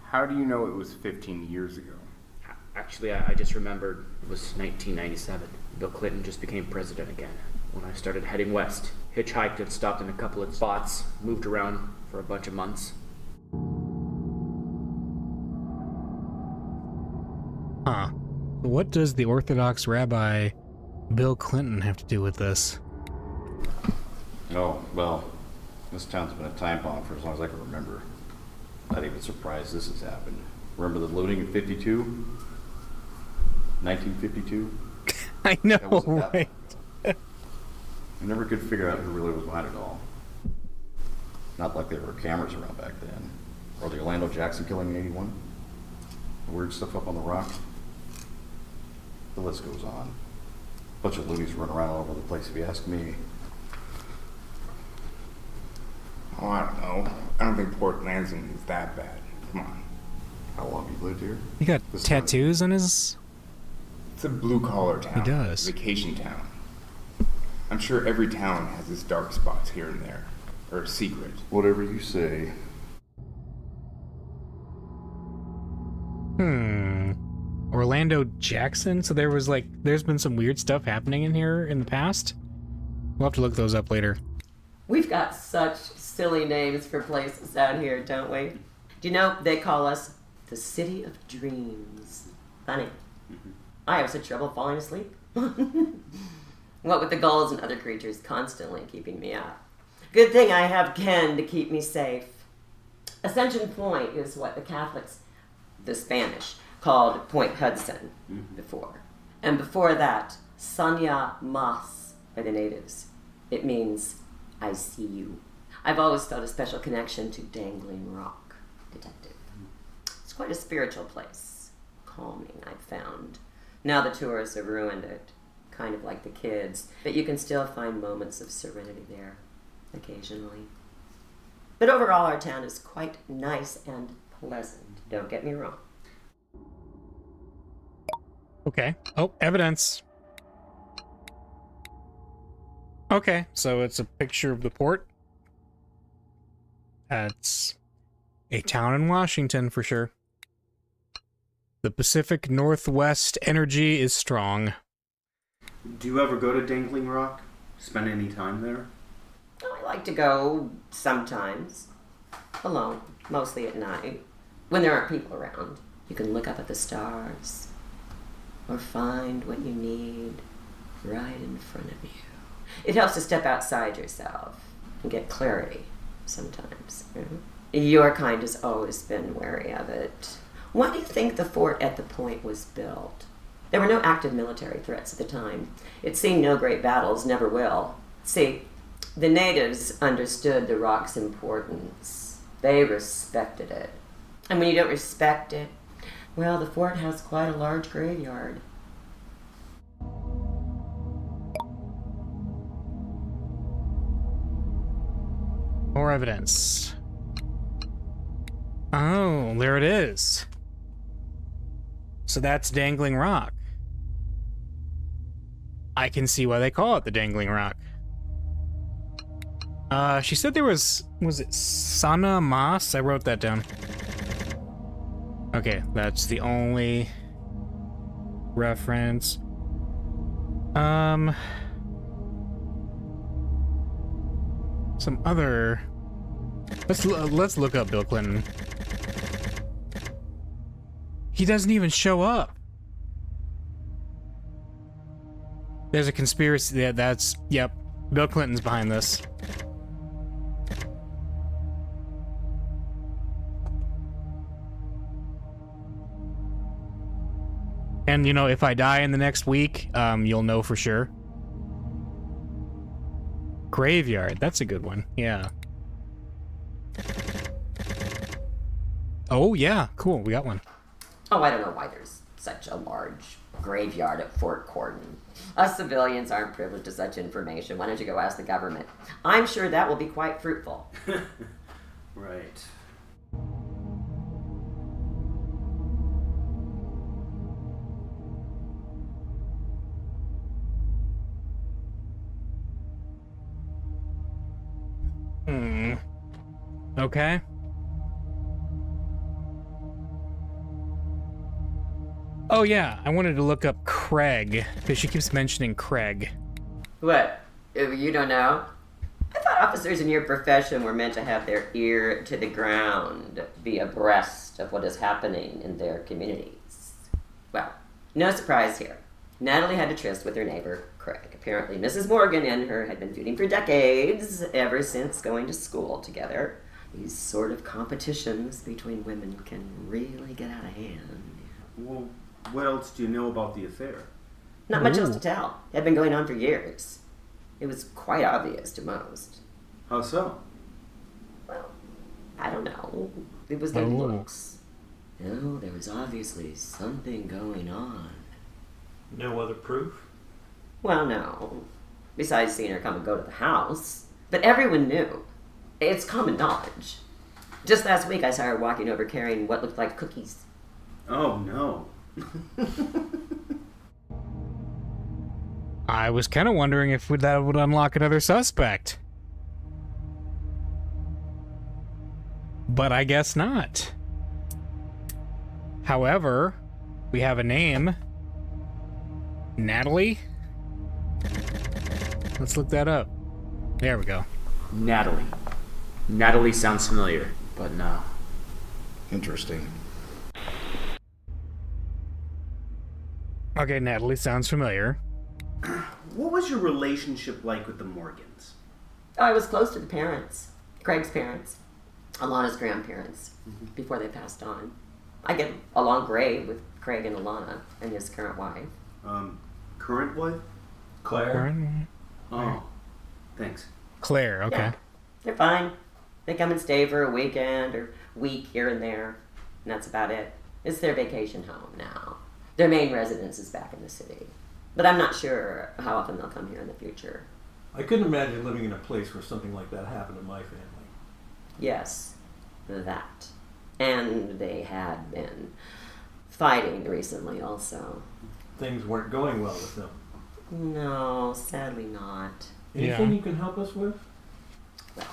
How do you know it was 15 years ago? Actually, I just remembered it was 1997. Bill Clinton just became president again. When I started heading west, hitchhiked and stopped in a couple of spots, moved around for a bunch of months. Huh. What does the Orthodox rabbi Bill Clinton have to do with this? Oh, well, this town's been a time bomb for as long as I can remember. Not even surprised this has happened. Remember the looting in 52? 1952? I know, right? I never could figure out who really was behind it all. Not like there were cameras around back then. Or the Orlando Jackson killing in 81. The weird stuff up on the rock. The list goes on. Bunch of loonies run around all over the place, if you ask me. Oh, I don't know. I don't think Port Landsend is that bad. Come on. How long have you lived here? He got tattoos on his... It's a blue-collar town. He does. Vacation town. I'm sure every town has its dark spots here and there. Or a secret. Whatever you say. Orlando Jackson? So there's been some weird stuff happening in here in the past? We'll have to look those up later. We've got such silly names for places out here, don't we? Do you know, they call us the City of Dreams. Funny. I have such trouble falling asleep. What with the gulls and other creatures constantly keeping me up. Good thing I have Ken to keep me safe. Ascension Point is what the Catholics, the Spanish, called Point Hudson before. And before that, Sanya Mas by the natives. It means, I see you. I've always felt a special connection to Dangling Rock, detective. It's quite a spiritual place. Calming, I've found. Now the tourists have ruined it. Kind of like the kids. But you can still find moments of serenity there, occasionally. But overall, our town is quite nice and pleasant. Don't get me wrong. Okay. Oh, evidence. Okay, so it's a picture of the port. That's a town in Washington for sure. The Pacific Northwest energy is strong. Do you ever go to Dangling Rock? Spend any time there? I like to go sometimes. Alone, mostly at night. When there aren't people around. You can look up at the stars. Or find what you need right in front of you. It helps to step outside yourself and get clarity sometimes. Your kind has always been wary of it. Why do you think the fort at the point was built? There were no active military threats at the time. It's seen no great battles, never will. See, the natives understood the rock's importance. They respected it. And when you don't respect it, well, the fort has quite a large graveyard. More evidence. Oh, there it is. So that's Dangling Rock. I can see why they call it the Dangling Rock. She said there was it Sana Mas? I wrote that down. Okay, that's the only reference. Some other... Let's look up Bill Clinton. He doesn't even show up. There's a conspiracy. Yeah, that's... Yep. Bill Clinton's behind this. And, you know, if I die in the next week, you'll know for sure. Graveyard. That's a good one. Yeah. Oh, yeah. Cool. We got one. Oh, I don't know why there's such a large graveyard at Fort Cordon. Us civilians aren't privileged to such information. Why don't you go ask the government? I'm sure that will be quite fruitful. Right. Okay. Oh yeah, I wanted to look up Craig, because she keeps mentioning Craig. What? You don't know? I thought officers in your profession were meant to have their ear to the ground, be abreast of what is happening in their communities. Well, no surprise here. Natalie had a tryst with her neighbor, Craig. Apparently, Mrs. Morgan and her had been feuding for decades, ever since going to school together. These sort of competitions between women can really get out of hand. Well, what else do you know about the affair? Not much else to tell. It had been going on for years. It was quite obvious to most. How so? Well, I don't know. It was their looks. No, there was obviously something going on. No other proof? Well, no. Besides seeing her come and go to the house. But everyone knew. It's common knowledge. Just last week I saw her walking over carrying what looked like cookies. Oh, no. I was kind of wondering if that would unlock another suspect. But I guess not. However, we have a name. Natalie? Let's look that up. There we go. Natalie. Natalie sounds familiar, but no. Interesting. Okay, Natalie, sounds familiar. What was your relationship like with the Morgans? I was close to the parents, Craig's parents, Alana's grandparents, before they passed on. I get along great with Craig and Alana and his current wife. Current wife? Claire? Oh, thanks. Claire, okay. Yeah, they're fine. They come and stay for a weekend or week here and there, and that's about it. It's their vacation home now. Their main residence is back in the city. But I'm not sure how often they'll come here in the future. I couldn't imagine living in a place where something like that happened to my family. Yes, that. And they had been fighting recently also. Things weren't going well with them. No, sadly not. Anything you can help us with? Well,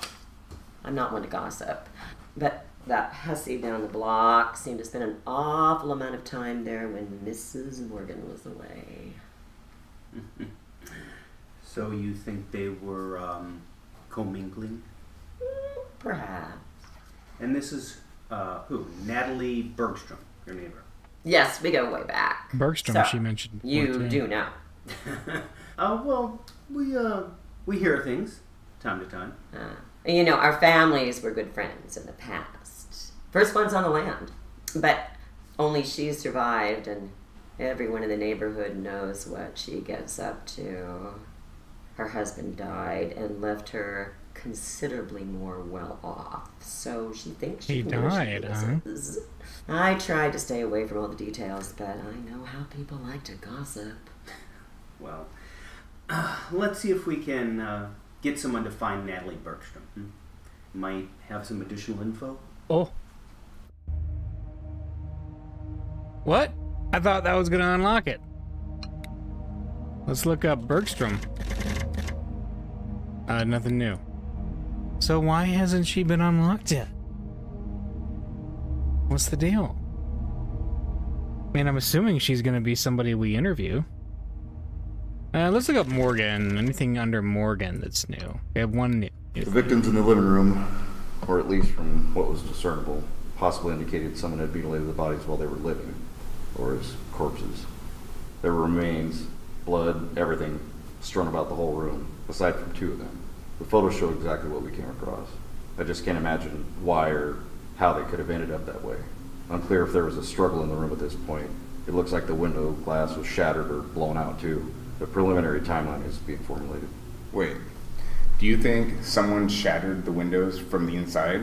I'm not one to gossip, but that hussy down the block seemed to spend an awful amount of time there when Mrs. Morgan was away. So you think they were commingling? Perhaps. And this is who? Natalie Bergstrom, your neighbor. Yes, we go way back. Bergstrom, So, she mentioned. You do know. Well, we hear things time to time. You know, our families were good friends in the past. First one's on the land, but only she survived, and everyone in the neighborhood knows what she gets up to. Her husband died and left her considerably more well off, so she thinks she He can died, loses. I tried to stay away from all the details, but I know how people like to gossip. Well, let's see if we can get someone to find Natalie Bergstrom. Might have some additional info. Oh. What? I thought that was gonna unlock it. Let's look up Bergstrom. Nothing new. So why hasn't she been unlocked yet? What's the deal? I mean, I'm assuming she's gonna be somebody we interview. Let's look up Morgan. Anything under Morgan that's new? We have one new. The victims in the living room, or at least from what was discernible, possibly indicated someone had mutilated the bodies while they were living, or as corpses. There were remains, blood, everything strewn about the whole room, aside from two of them. The photos show exactly what we came across. I just can't imagine why or how they could have ended up that way. Unclear if there was a struggle in the room at this point. It looks like the window glass was shattered or blown out too. The preliminary timeline is being formulated. Wait, do you think someone shattered the windows from the inside,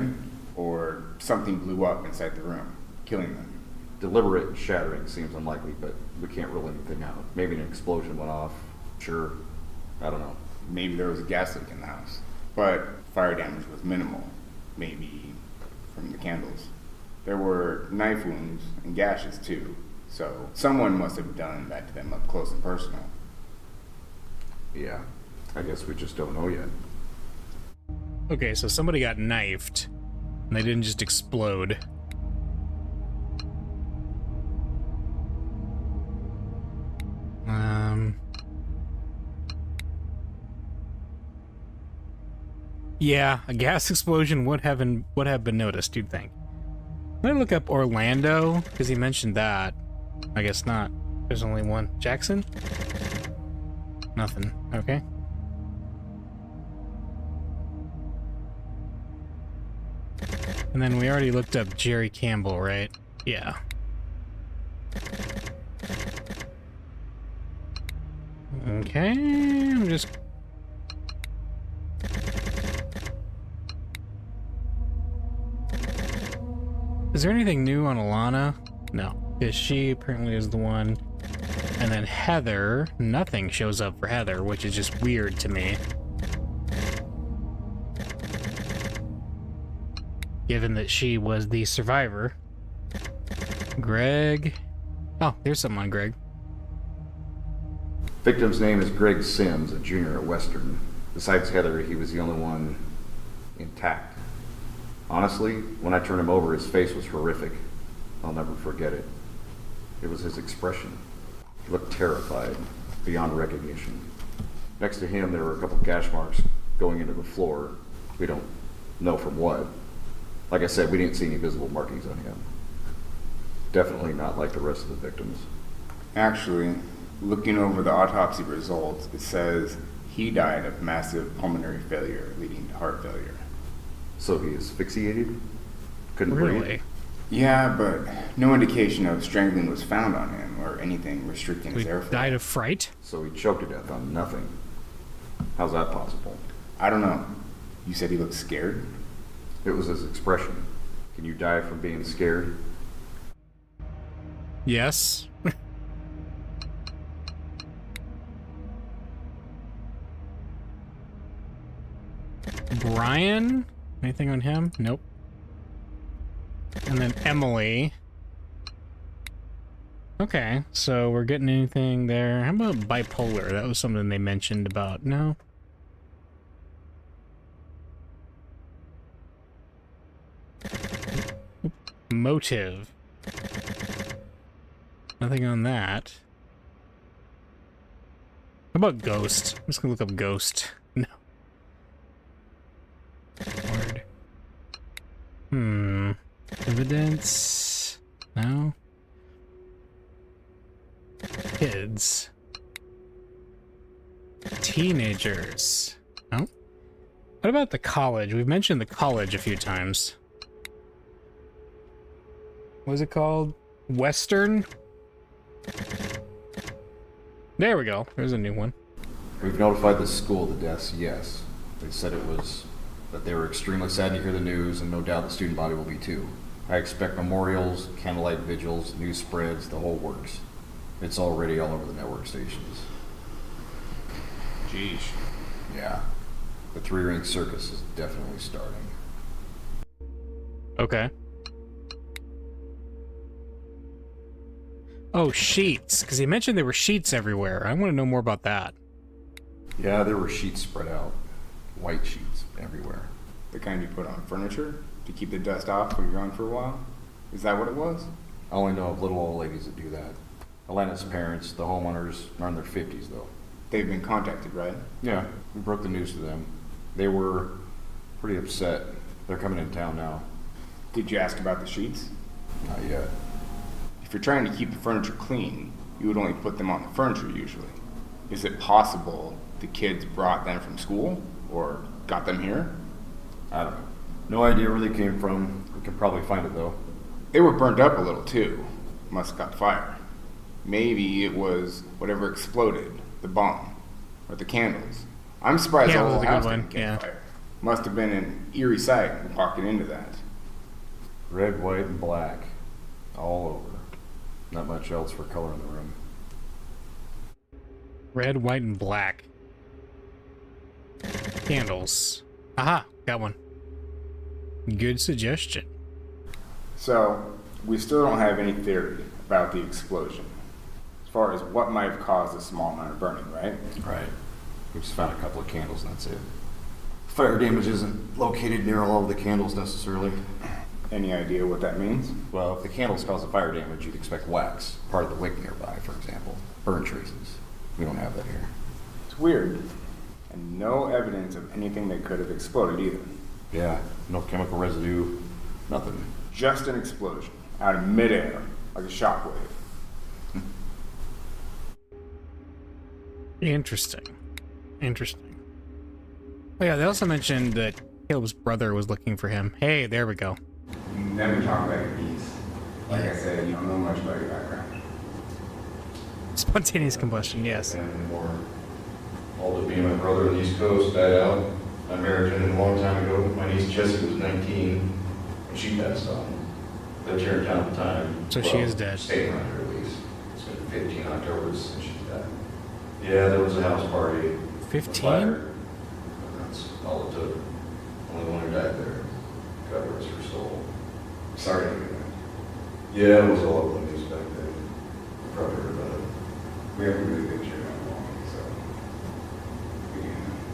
or something blew up inside the room, killing them? Deliberate shattering seems unlikely, but we can't rule anything out. Maybe an explosion went off. Sure. I don't know. Maybe there was a gas leak in the house, but fire damage was minimal. Maybe from the candles. There were knife wounds and gashes too, so someone must have done that to them up close and personal. Yeah, I guess we just don't know yet. Okay, so somebody got knifed, and they didn't just explode. Yeah, a gas explosion would have been noticed, you'd think. I'm gonna look up Orlando, because he mentioned that. I guess not. There's only one. Jackson? Nothing. Okay. And then we already looked up Jerry Campbell, right? Yeah. Okay, I'm just... Is there anything new on Alana? No, because she apparently is the one. And then Heather, nothing shows up for Heather, which is just weird to me. Given that she was the survivor. Greg. Oh, there's something on Greg. Victim's name is Greg Sims, a junior at Western. Besides Heather, he was the only one intact. Honestly, when I turned him over, his face was horrific. I'll never forget it. It was his expression. He looked terrified, beyond recognition. Next to him, there were a couple gash marks going into the floor. We don't know from what. Like I said, we didn't see any visible markings on him. Definitely not like the rest of the victims. Actually, looking over the autopsy results, it says he died of massive pulmonary failure leading to heart failure. So he asphyxiated? Couldn't Really? breathe? Yeah, but no indication of strangling was found on him or anything restricting his He airflow. died of fright? So he choked to death on nothing. How's that possible? I don't know. You said he looked scared? It was his expression. Can you die from being scared? Yes. Brian? Anything on him? Nope. And then Emily. Okay, so we're getting anything there. How about bipolar? That was something they mentioned about. No? Motive. Nothing on that. How about ghost? I'm just gonna look up ghost. No. Word. Evidence. No. Kids. Teenagers. No. What about the college? We've mentioned the college a few times. What was it called? Western? There we go. There's a new one. We've notified the school of the deaths, yes. They said it was that they were extremely sad to hear the news, and no doubt the student body will be too. I expect memorials, candlelight vigils, news spreads, the whole works. It's already all over the network stations. Jeez. Yeah. The three-ring circus is definitely starting. Okay. Oh, sheets. Because he mentioned there were sheets everywhere. I want to know more about that. Yeah, there were sheets spread out. White sheets everywhere. The kind you put on furniture to keep the dust off when you're gone for a while? Is that what it was? I only know of little old ladies that do that. Elena's parents, the homeowners, are in their 50s, though. They've been contacted, right? Yeah, we broke the news to them. They were pretty upset. They're coming in town now. Did you ask about the sheets? Not yet. If you're trying to keep the furniture clean, you would only put them on the furniture usually. Is it possible the kids brought them from school or got them here? I don't know. No idea where they came from. We can probably find it, though. They were burned up a little, too. Must have caught fire. Maybe it was whatever exploded, the bomb, or the candles. I'm surprised the whole house didn't get fire. Must have been an eerie sight walking into that. Red, white, and black. All over. Not much else for color in the room. Red, white, and black. Candles. Aha, got one. Good suggestion. So, we still don't have any theory about the explosion. As far as what might have caused a small amount of burning, right? Right. We just found a couple of candles and that's it. Fire damage isn't located near all of the candles necessarily. Any idea what that means? Well, if the candles cause the fire damage, you'd expect wax. Part of the wick nearby, for example. Burn traces. We don't have that here. It's weird. And no evidence of anything that could have exploded either. Yeah, no chemical residue, nothing. Just an explosion out of midair, like a shockwave. Interesting. Interesting. Oh yeah, they also mentioned that Caleb's brother was looking for him. Hey, there we go. You never talk about your piece. Like I said, you don't know much about your background. Spontaneous combustion, yes. Anymore. All of being my brother on the East Coast died out. My marriage ended a long time ago. My niece Jessie was 19 when she passed on. Lived here in town at the time. So she is dead. Stayed around here at least. It's been 15 Octobers since she died. Yeah, there was a house party. 15? That's all it took. Only one who died there. God rest her soul. Sorry to hear that. Yeah, it was all over the news back then. You probably heard about it. We have a really good year down the line, so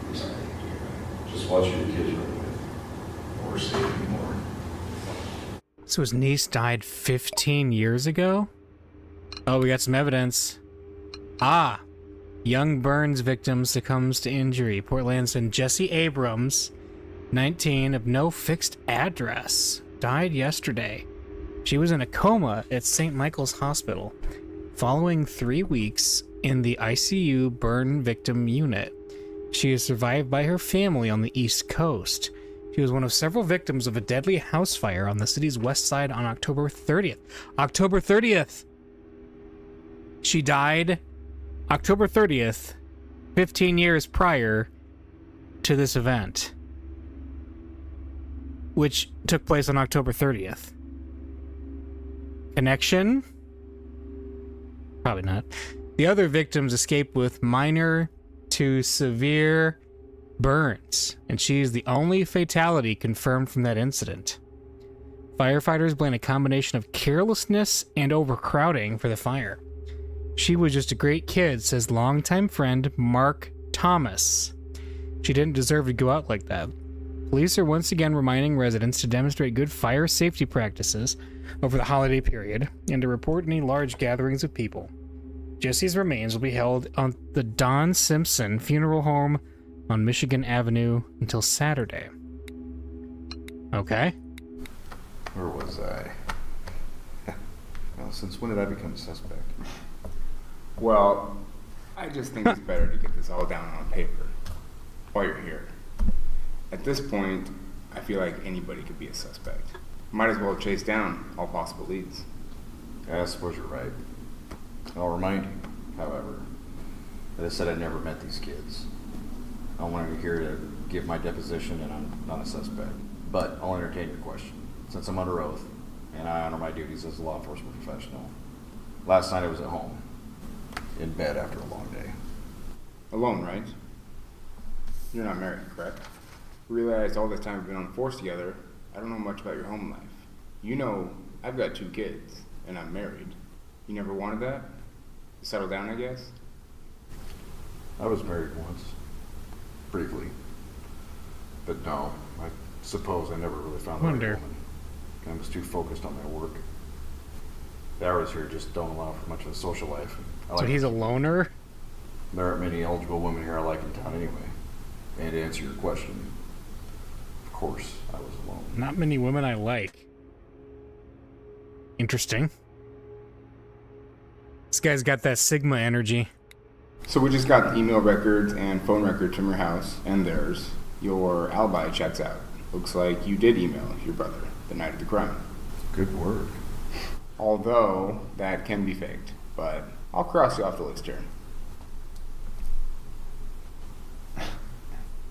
I'm sorry to hear that. Just watch your kids run with. Or see anymore. So his niece died 15 years ago? Oh, we got some evidence. Ah! Young Burns victim succumbs to injury. Port Landsend Jesse Abrams, 19, of no fixed address, died yesterday. She was in a coma at St. Michael's Hospital. Following 3 weeks in the ICU burn victim unit. She is survived by her family on the East Coast. She was one of several victims of a deadly house fire on the city's west side on October 30th. October 30th! She died October 30th, 15 years prior to this event, which took place on October 30th. Connection? Probably not. The other victims escaped with minor to severe burns, and she is the only fatality confirmed from that incident. Firefighters blame a combination of carelessness and overcrowding for the fire. She was just a great kid, says longtime friend Mark Thomas. She didn't deserve to go out like that. Police are once again reminding residents to demonstrate good fire safety practices over the holiday period and to report any large gatherings of people. Jesse's remains will be held on the Don Simpson Funeral Home on Michigan Avenue until Saturday. Okay. Where was I? Well, since when did I become a suspect? Well, I just think it's better to get this all down on paper while you're here. At this point, I feel like anybody could be a suspect. Might as well chase down all possible leads. I suppose you're right. I'll remind you, however, that I said I never met these kids. I wanted to here to give my deposition, and I'm not a suspect. But I'll entertain your question, since I'm under oath, and I honor my duties as a law enforcement professional. Last night I was at home, in bed after a long day. Alone, right? You're not married, correct? Realized all this time we've been on the force together, I don't know much about your home life. You know, I've got 2 kids, and I'm married. You never wanted that? Settle down, I guess? I was married once. Briefly. But no, I suppose I never really found the right woman. I was too focused on my work. The hours here just don't allow for much of a social life. So he's a loner? There aren't many eligible women here I like in town anyway. And to answer your question, of course, I was alone. Not many women I like. Interesting. This guy's got that Sigma energy. So we just got the email records and phone records from your house and theirs. Your alibi checks out. Looks like you did email your brother the night of the crime. Good work. Although that can be faked, but I'll cross you off the list here.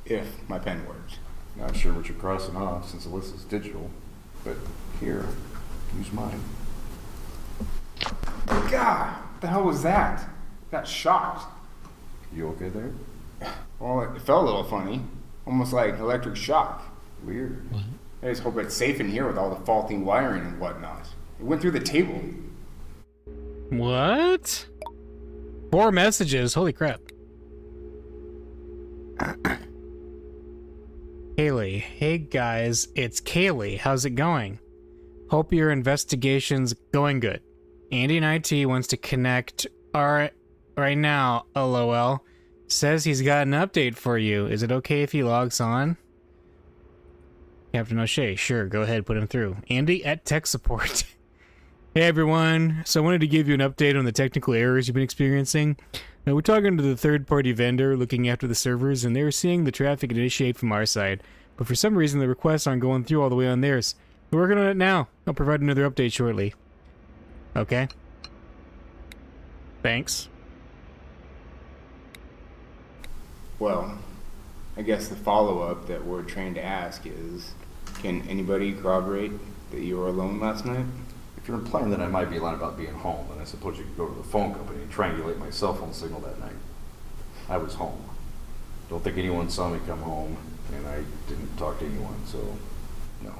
If my pen works. Not sure what you're crossing off since the list is digital, but here, use mine. God, what the hell was that? Got shocked. You okay there? Well, it felt a little funny. Almost like electric shock. Weird. I just hope it's safe in here with all the faulty wiring and whatnot. It went through the table. What? 4 messages. Holy crap. Kaylee. Hey guys, it's Kaylee. How's it going? Hope your investigation's going good. Andy in IT wants to connect right now, LOL. Says he's got an update for you. Is it okay if he logs on? Captain O'Shea, sure, go ahead, put him through. Andy at tech support. Hey everyone, so I wanted to give you an update on the technical errors you've been experiencing. Now we're talking to the third-party vendor looking after the servers, and they're seeing the traffic initiate from our side, but for some reason the requests aren't going through all the way on theirs. We're working on it now. I'll provide another update shortly. Okay. Thanks. Well, I guess the follow-up that we're trained to ask is, can anybody corroborate that you were alone last night? If you're implying that I might be lying about being home, then I suppose you could go to the phone company and triangulate my cell phone signal that night. I was home. Don't think anyone saw me come home, and I didn't talk to anyone, so no.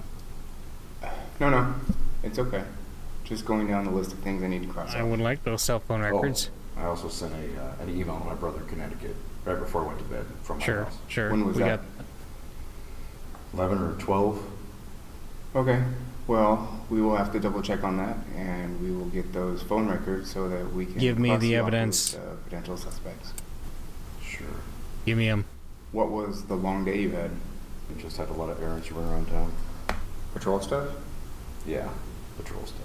No, it's okay. Just going down the list of things I need to cross off. I would like those cell phone records. Oh, I also sent an email to my brother in Connecticut right before I went to bed from my house. Sure. When was that? 11 or 12. Okay. Well, we will have to double check on that, and we will get those phone records so that we can give me cross the you off evidence. those, potential suspects. Sure. Give me them. What was the long day you had? We just had a lot of errands to run around town. Patrol stuff? Yeah, patrol stuff.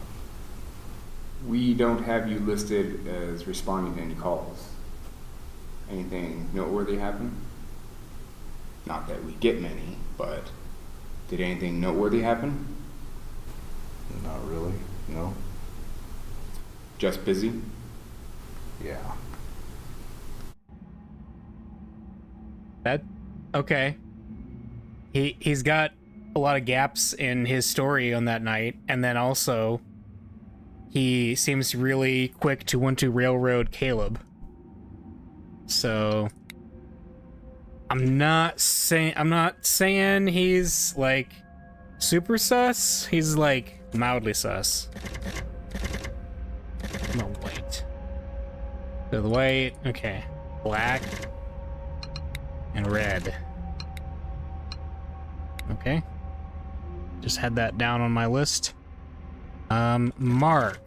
We don't have you listed as responding to any calls. Anything noteworthy happen? Not that we get many, but did anything noteworthy happen? Not really, no. Just busy? Yeah. That okay. He's got a lot of gaps in his story on that night, and then also he seems really quick to want to railroad Caleb. So I'm not saying he's like super sus. He's like mildly sus. No, white. So the white, okay. Black and red. Okay. Just had that down on my list. Mark.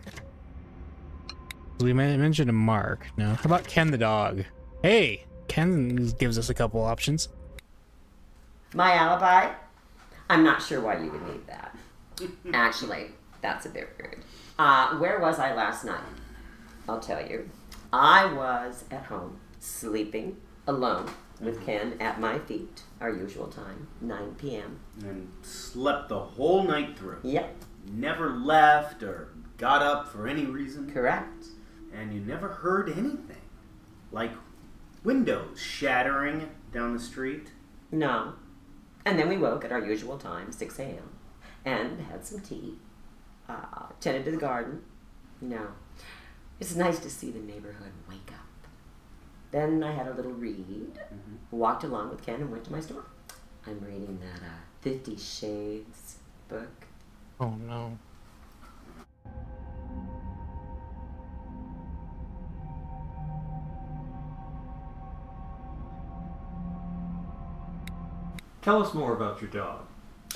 We mentioned a Mark. No. How about Ken the dog? Hey, Ken gives us a couple options. My alibi? I'm not sure why you would need that. Actually, that's a bit rude. Where was I last night? I'll tell you. I was at home, sleeping, alone, with Ken at my feet, our usual time, 9 p.m. And slept the whole night through. Yep. Never left or got up for any reason. Correct. And you never heard anything. Like windows shattering down the street. No. And then we woke at our usual time, 6 a.m., and had some tea, tended to the garden. No. It's nice to see the neighborhood wake up. Then I had a little read, walked along with Ken, and went to my store. I'm reading that 50 Shades book. Oh, no. Tell us more about your dog.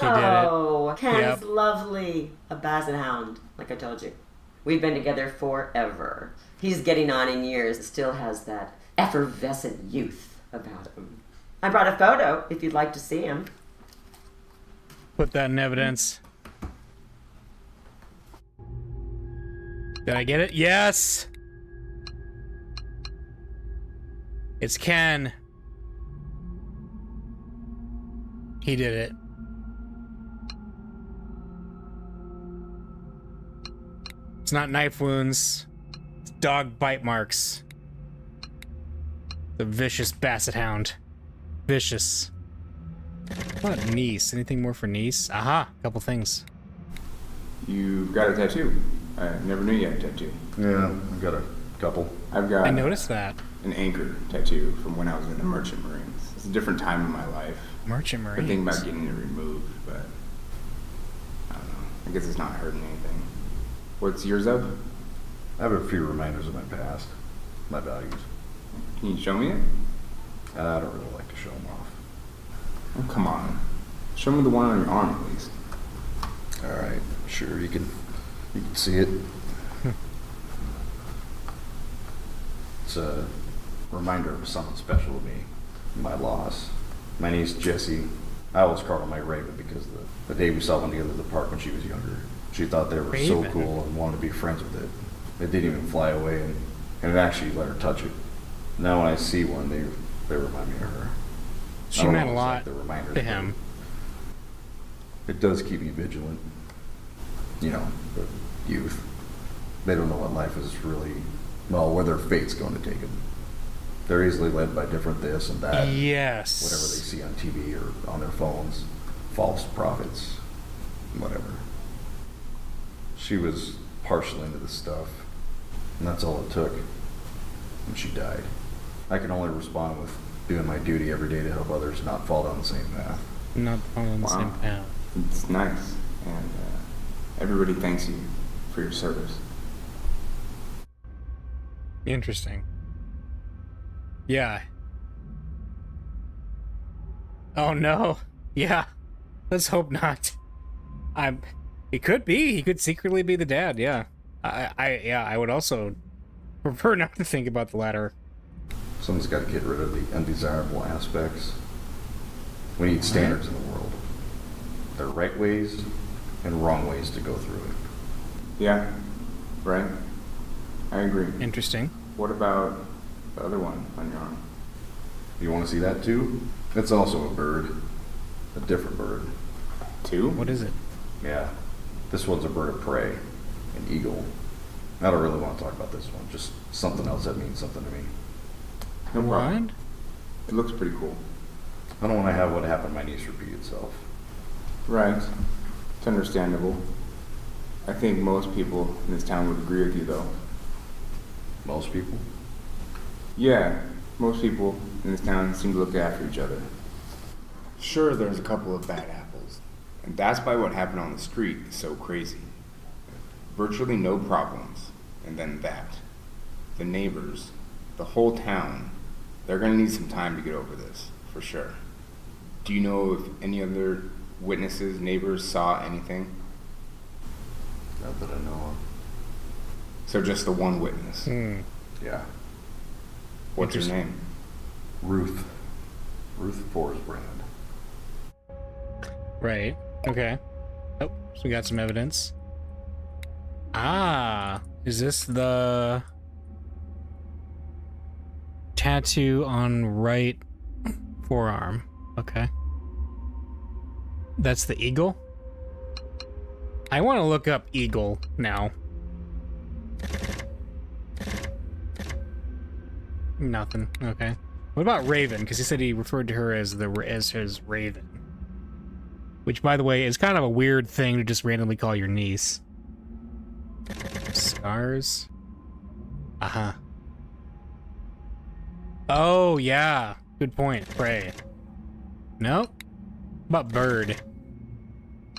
Oh, Ken's lovely. A basset hound, like I told you. We've been together forever. He's getting on in years, still has that effervescent youth about him. I brought a photo, if you'd like to see him. Put that in evidence. Did I get it? Yes! It's Ken. He did it. It's not knife wounds. It's dog bite marks. The vicious basset hound. Vicious. What about niece? Anything more for niece? Aha, a couple things. You've got a tattoo. I never knew you had a tattoo. Yeah, I've got a couple. I've got I noticed that. An anchor tattoo from when I was in the Merchant Marines. It's a different time in my life. Merchant Marines. I'm thinking about getting it removed, but I don't know. I guess it's not hurting anything. What's yours of? I have a few reminders of my past, my values. Can you show me it? I don't really like to show them off. Oh, come on. Show me the one on your arm, at least. All right, sure, you can see it. It's a reminder of something special to me, my loss. My niece Jessie, I always called her my Raven because the day we saw them together at the park when she was younger, she thought they were so Raven. cool and wanted to be friends with it. It didn't even fly away, and it actually let her touch it. Now when I see one, they remind me of her. She I don't meant know a if it's lot like the reminders, to but him. It does keep me vigilant. You know, the youth. They don't know what life is really, well, where their fate's going to take them. They're easily led by different this and that. Yes. Whatever they see on TV or on their phones. False prophets. Whatever. She was partially into this stuff. And that's all it took. And she died. I can only respond with doing my duty every day to help others not fall down the same path. Not on the same path. It's nice, and everybody thanks you for your service. Interesting. Yeah. Oh no. Yeah. Let's hope not. He could be. He could secretly be the dad. Yeah. I would also prefer not to think about the latter. Someone's got to get rid of the undesirable aspects. We need standards in the world. There are right ways and wrong ways to go through it. Yeah, right. I agree. Interesting. What about the other one on your arm? You want to see that too? It's also a bird. A different bird. Two? What is it? Yeah. This one's a bird of prey. An eagle. I don't really want to talk about this one. Just something else that means something to me. No problem. What? It looks pretty cool. I don't want to have what happened to my niece repeat itself. Right. It's understandable. I think most people in this town would agree with you, though. Most people? Yeah, most people in this town seem to look after each other. Sure, there's a couple of bad apples, and that's why what happened on the street is so crazy. Virtually no problems, and then that. The neighbors, the whole town, they're gonna need some time to get over this, for sure. Do you know if any other witnesses, neighbors saw anything? Not that I know of. So just the one witness? Yeah. What's her name? Ruth. Ruth Forsbrand. Right. Okay. Oh, so we got some evidence. Ah, is this the tattoo on right forearm? Okay. That's the eagle? I want to look up eagle now. Nothing. Okay. What about Raven? Because he said he referred to her as his Raven. Which, by the way, is kind of a weird thing to just randomly call your niece. Scars? Uh-huh. Oh, yeah. Good point. Prey. Nope. About bird.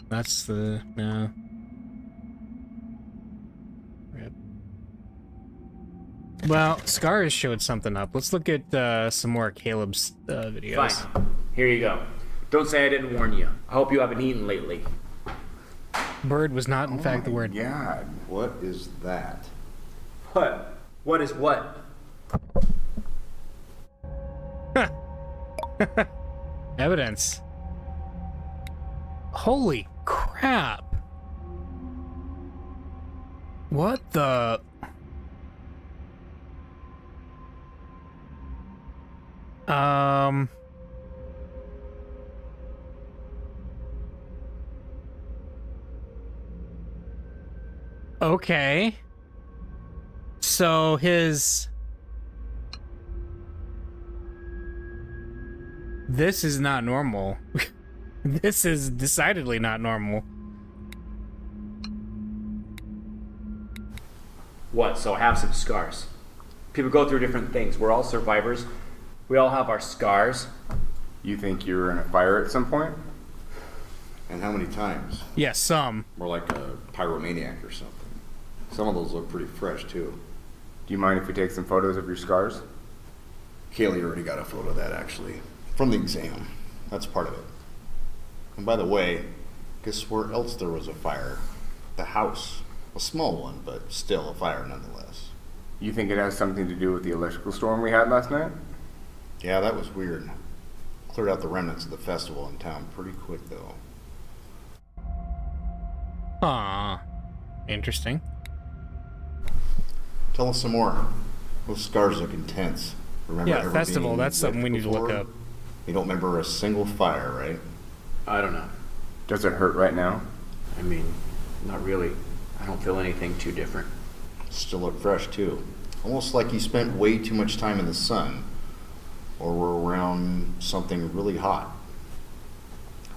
That's the... no. Rip. Well, Scars showed something up. Let's look at some more Caleb's videos. Fine. Here you go. Don't say I didn't warn you. I hope you haven't eaten lately. Bird was not, in fact, the word. God, what is that? What? What is what? Evidence. Holy crap. What the... Okay. So his... This is not normal. This is decidedly not normal. What? So I have some scars. People go through different things. We're all survivors. We all have our scars. You think you were in a fire at some point? And how many times? Yes, some. More like a pyromaniac or something. Some of those look pretty fresh, too. Do you mind if we take some photos of your scars? Kaylee already got a photo of that, actually. From the exam. That's part of it. And by the way, guess where else there was a fire? The house. A small one, but still a fire nonetheless. You think it has something to do with the electrical storm we had last night? Yeah, that was weird. Cleared out the remnants of the festival in town pretty quick, though. Ah, interesting. Tell us some more. Those scars look intense. Remember Yeah, ever festival, being that's something we need to look before? up. You don't remember a single fire, right? I don't know. Does it hurt right now? I mean, not really. I don't feel anything too different. Still look fresh, too. Almost like you spent way too much time in the sun. Or were around something really hot.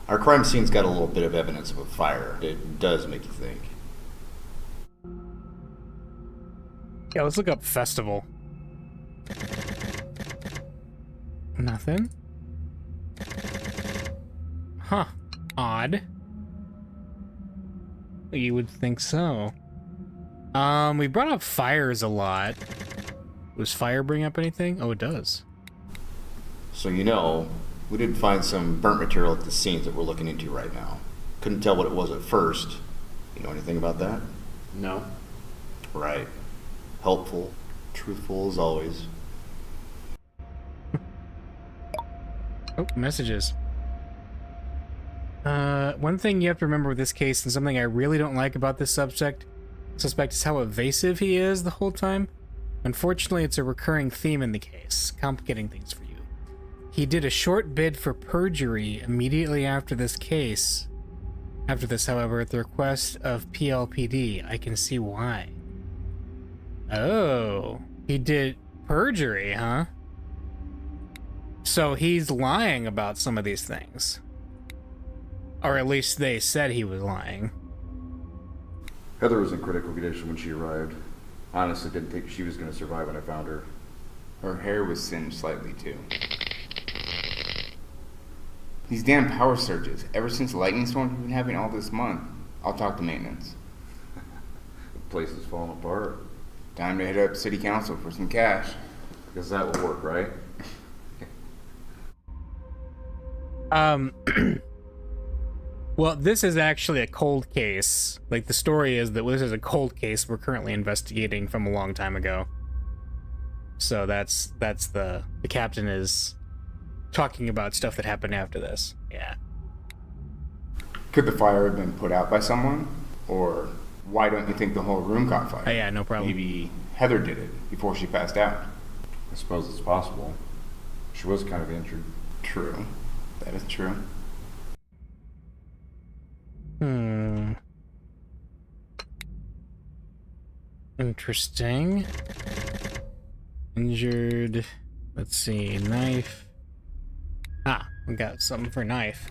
Our crime scene's got a little bit of evidence of a fire. It does make you think. Yeah, let's look up festival. Nothing. Huh. Odd. You would think so. We brought up fires a lot. Does fire bring up anything? Oh, it does. So you know, we did find some burnt material at the scenes that we're looking into right now. Couldn't tell what it was at first. You know anything about that? No. Right. Helpful, truthful as always. Oh, messages. One thing you have to remember with this case, and something I really don't like about this subject, suspect is how evasive he is the whole time. Unfortunately, it's a recurring theme in the case, complicating things for you. He did a short bid for perjury immediately after this case. After this, however, at the request of PLPD, I can see why. Oh, he did perjury, huh? So he's lying about some of these things. Or at least they said he was lying. Heather was in critical condition when she arrived. Honestly, didn't think she was going to survive when I found her. Her hair was singed slightly too. These damn power surges. Ever since lightning storms we've been having all this month. I'll talk to maintenance. The place is falling apart. Time to hit up city council for some cash. Because that will work, right? Well, this is actually a cold case. Like, the story is that this is a cold case we're currently investigating from a long time ago. So that's the captain is talking about stuff that happened after this. Yeah. Could the fire have been put out by someone? Or why don't you think the whole room caught fire? Oh, yeah, no problem. Maybe Heather did it before she passed out. I suppose it's possible. She was kind of injured. True. That is true. Interesting. Injured. Let's see. Knife. Ah, we got something for knife.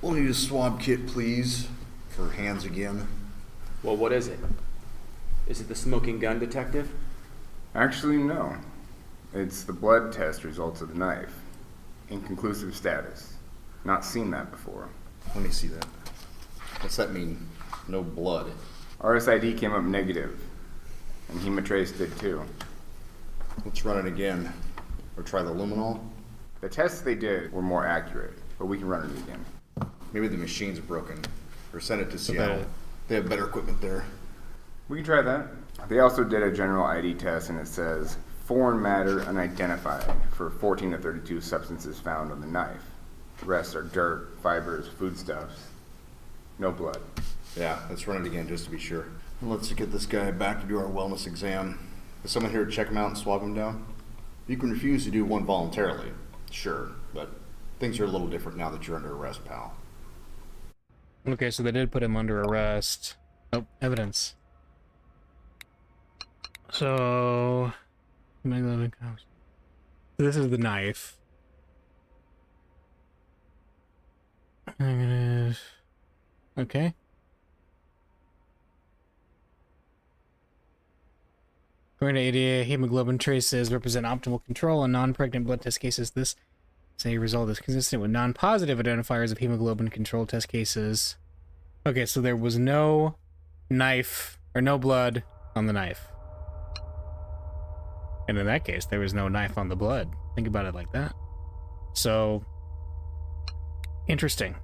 We'll need a swab kit, please, for hands again. Well, what is it? Is it the smoking gun, detective? Actually, no. It's the blood test results of the knife. Inconclusive status. Not seen that before. Let me see that. What's that mean? No blood. RSID came up negative, and Hematrace did too. Let's run it again. Or try the luminol. The tests they did were more accurate, but we can run it again. Maybe the machine's broken. Or send it to Seattle. They have better equipment there. We can try that. They also did a general ID test, and it says foreign matter unidentified for 14 to 32 substances found on the knife. The rest are dirt, fibers, foodstuffs. No blood. Yeah, let's run it again just to be sure. Let's get this guy back to do our wellness exam. Is someone here to check him out and swab him down? You can refuse to do one voluntarily, sure, but things are a little different now that you're under arrest, pal. Okay, so they did put him under arrest. Oh, evidence. So, this is the knife. Okay. According to ADA, hemoglobin traces represent optimal control in non-pregnant blood test cases. This say result is consistent with non-positive identifiers of hemoglobin control test cases. Okay, so there was no knife or no blood on the knife. And in that case, there was no knife on the blood. Think about it like that. So, interesting.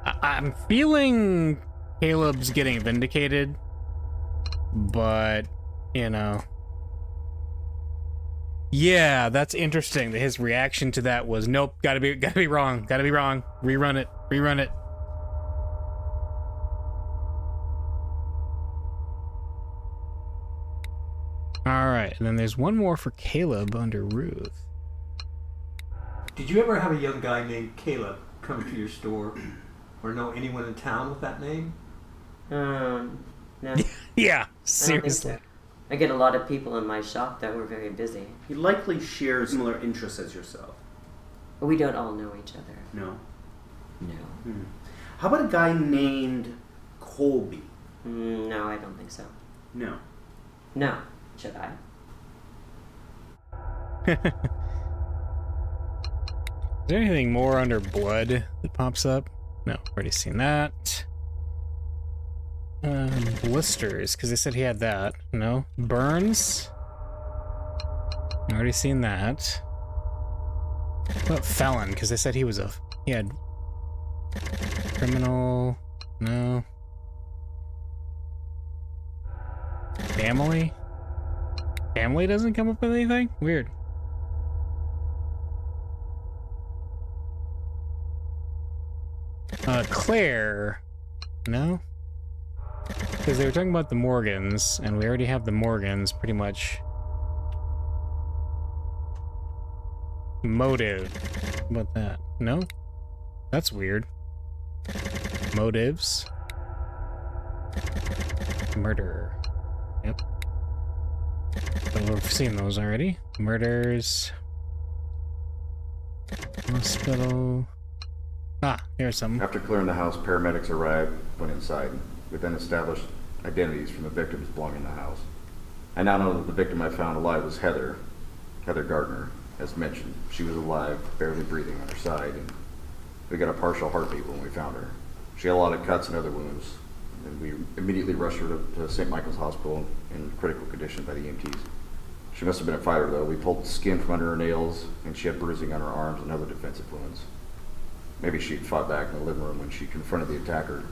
I'm feeling Caleb's getting vindicated, but, you know. Yeah, that's interesting that his reaction to that was, nope, gotta be wrong, rerun it. Alright, and then there's one more for Caleb under Ruth. Did you ever have a young guy named Caleb come to your store? Or know anyone in town with that name? No. Yeah, I don't think seriously. so. I get a lot of people in my shop that were very busy. He likely shares similar interests as yourself. But we don't all know each other. No? No. How about a guy named Colby? No, I don't think so. No. No. Should I? Is there anything more under blood that pops up? No, already seen that. Blisters, because they said he had that. No. Burns? Already seen that. What about felon? Because they said he had criminal. No. Family? Family doesn't come up with anything? Weird. Claire. No? Because they were talking about the Morgans, and we already have the Morgans pretty much. Motive. How about that? No? That's weird. Motives. Murder. Yep. So we've seen those already. Murders. Hospital. Ah, here's some. After clearing the house, paramedics arrived, went inside. We then established identities from the victims belonging in the house. I now know that the victim I found alive was Heather Gardner. As mentioned, she was alive, barely breathing on her side, and we got a partial heartbeat when we found her. She had a lot of cuts and other wounds, and we immediately rushed her to St. Michael's Hospital in critical condition by the EMTs. She must have been a fighter, though. We pulled the skin from under her nails, and she had bruising on her arms and other defensive wounds. Maybe she'd fought back in the living room when she confronted the attacker.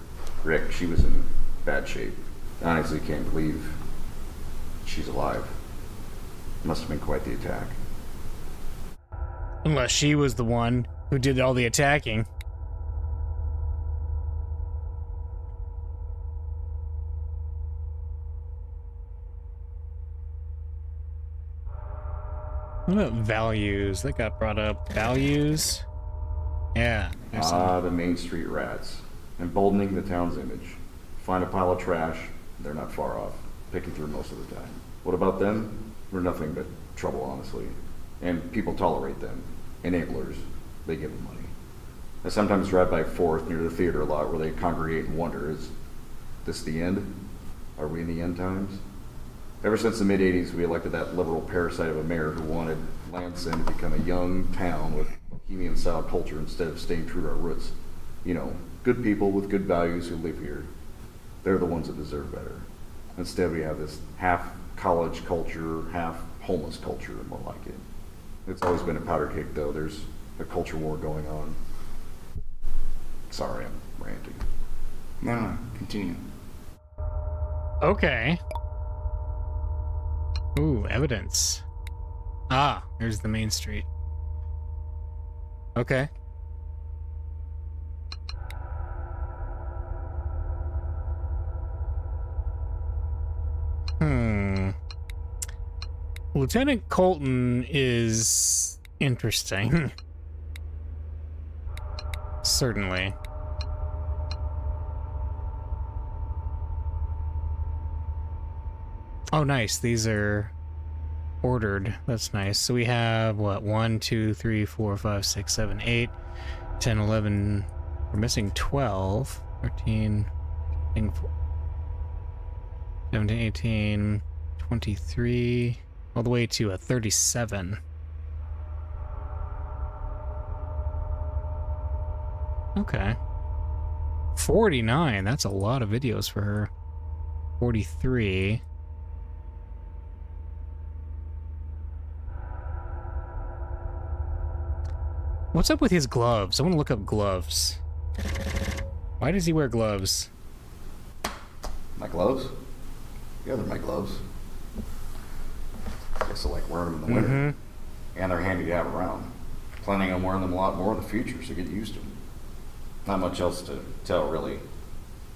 Rick, she was in bad shape. I honestly can't believe she's alive. Must have been quite the attack. Unless she was the one who did all the attacking. What about values? That got brought up. Values? Yeah. The Main Street rats. Emboldening the town's image. Find a pile of trash, they're not far off. Picking through most of the time. What about them? We're nothing but trouble, honestly. And people tolerate them. Enablers. They give them money. I sometimes drive by 4th near the theater a lot where they congregate and wonder, is this the end? Are we in the end times? Ever since the mid-'80s, we elected that liberal parasite of a mayor who wanted Landsend to become a young town with Bohemian-style culture instead of staying true to our roots. You know, good people with good values who live here. They're the ones that deserve better. Instead, we have this half-college culture, half-homeless culture, and more like it. It's always been a powder keg, though. There's a culture war going on. Sorry, I'm ranting. No, continue. Okay. Ooh, evidence. Ah, here's the main street. Okay. Lieutenant Colton is interesting. Certainly. Oh, nice. These are ordered. That's nice. So we have, what, 1, 2, 3, 4, 5, 6, 7, 8, 10, 11. We're missing 12. 13, 17, 18, 23, all the way to a 37. Okay. 49. That's a lot of videos for her. 43. What's up with his gloves? I want to look up gloves. Why does he wear gloves? My gloves? Yeah, they're my gloves. I guess I like wearing them in the winter. And they're handy to have around. Planning on wearing them a lot more in the future, so get used to them. Not much else to tell, really.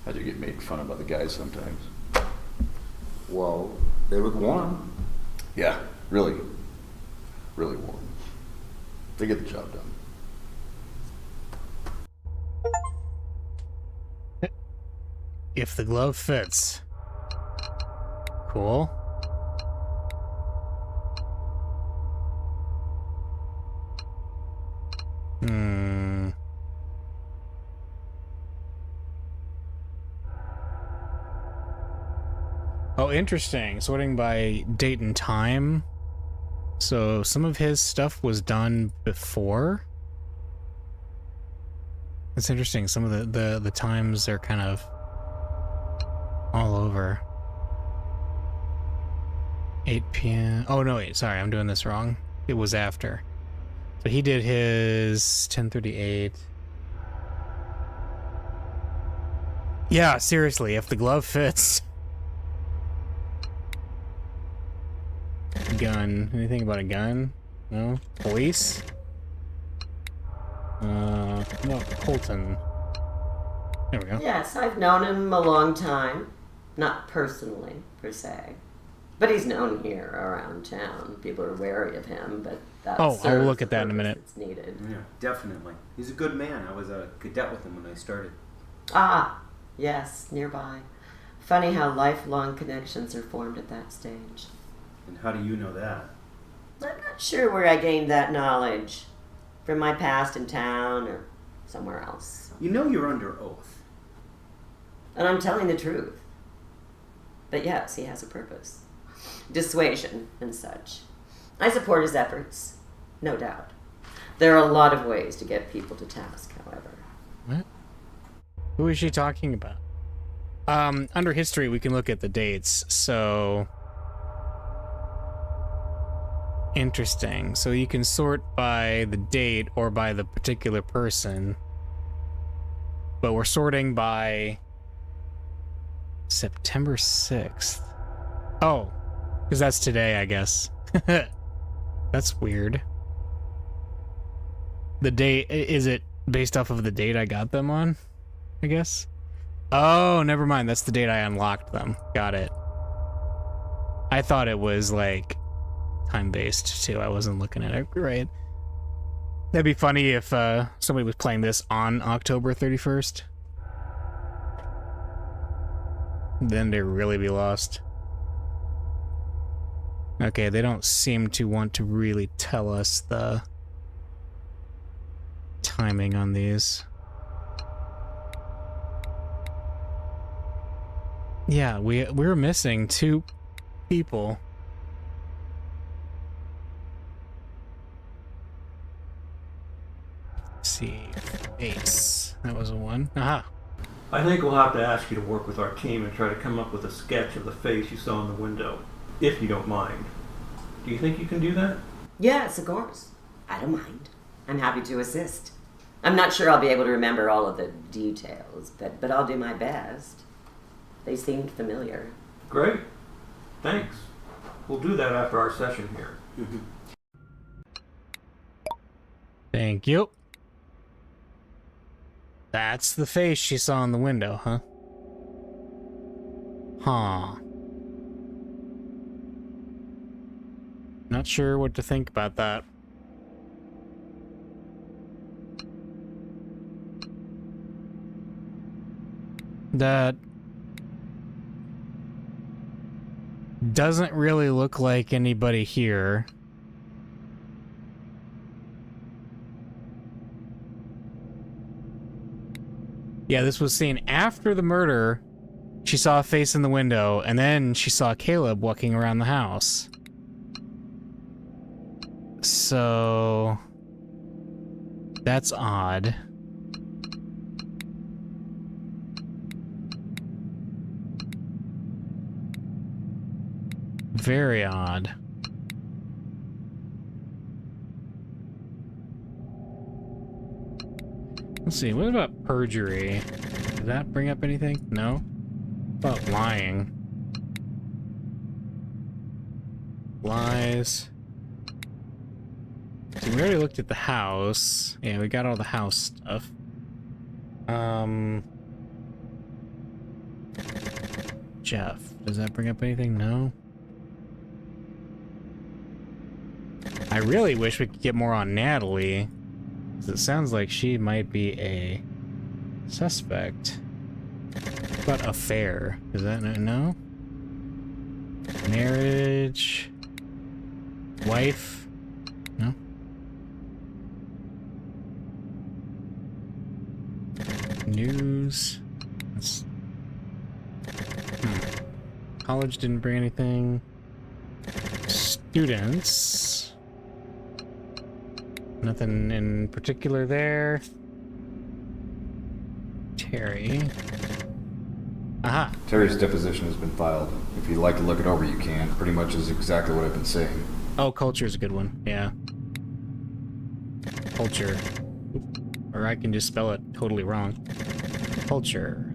I do get made fun of by the guys sometimes. Well, they look warm. Yeah, really warm. They get the job done. If the glove fits. Cool. Oh, interesting. Sorting by date and time. So some of his stuff was done before. It's interesting. Some of the times are kind of all over. 8 p.m. Oh, no, wait. Sorry, I'm doing this wrong. It was after. So he did his 10:38. Yeah, seriously, if the glove fits. Gun. Anything about a gun? No? Police? What about Colton? There we go. Yes, I've known him a long time. Not personally, per se. But he's known here around town. People are wary of him, but that's I'll look at that in a minute. It's needed. Yeah, definitely. He's a good man. I was a cadet with him when I started. Ah, yes, nearby. Funny how lifelong connections are formed at that stage. And how do you know that? I'm not sure where I gained that knowledge. From my past in town or somewhere else. You know you're under oath. And I'm telling the truth. But yes, he has a purpose. Dissuasion and such. I support his efforts, no doubt. There are a lot of ways to get people to task, however. What? Who is she talking about? Under history, we can look at the dates. So, interesting. So you can sort by the date or by the particular person. But we're sorting by September 6th. Oh, because that's today, I guess. That's weird. The date, is it based off of the date I got them on? I guess. Oh, never mind. That's the date I unlocked them. Got it. I thought it was like time-based too. I wasn't looking at it right. That'd be funny if somebody was playing this on October 31st. Then they'd really be lost. Okay, they don't seem to want to really tell us the timing on these. Yeah, we're missing 2 people. Let's see, Ace. That was a 1. Aha. I think we'll have to ask you to work with our team and try to come up with a sketch of the face you saw in the window, if you don't mind. Do you think you can do that? Yes, of course. I don't mind. I'm happy to assist. I'm not sure I'll be able to remember all of the details, but I'll do my best. They seemed familiar. Great. Thanks. We'll do that after our session here. Thank you. That's the face she saw in the window, huh? Huh. Not sure what to think about that. That doesn't really look like anybody here. Yeah, this was seen after the murder. She saw a face in the window, and then she saw Caleb walking around the house. So that's odd. Very odd. Let's see, what about perjury? Did that bring up anything? No? What about lying? Lies. See, we already looked at the house. Yeah, we got all the house stuff. Jeff. Does that bring up anything? No? I really wish we could get more on Natalie. Because it sounds like she might be a suspect. But affair. Is that no? Marriage. Wife. No? News. That's... College didn't bring anything. Students. Nothing in particular there. Terry. Aha. Terry's deposition has been filed. If you'd like to look it over, you can. Pretty much is exactly what I've been saying. Oh, culture is a good one. Yeah. Culture. Or I can just spell it totally wrong. Culture.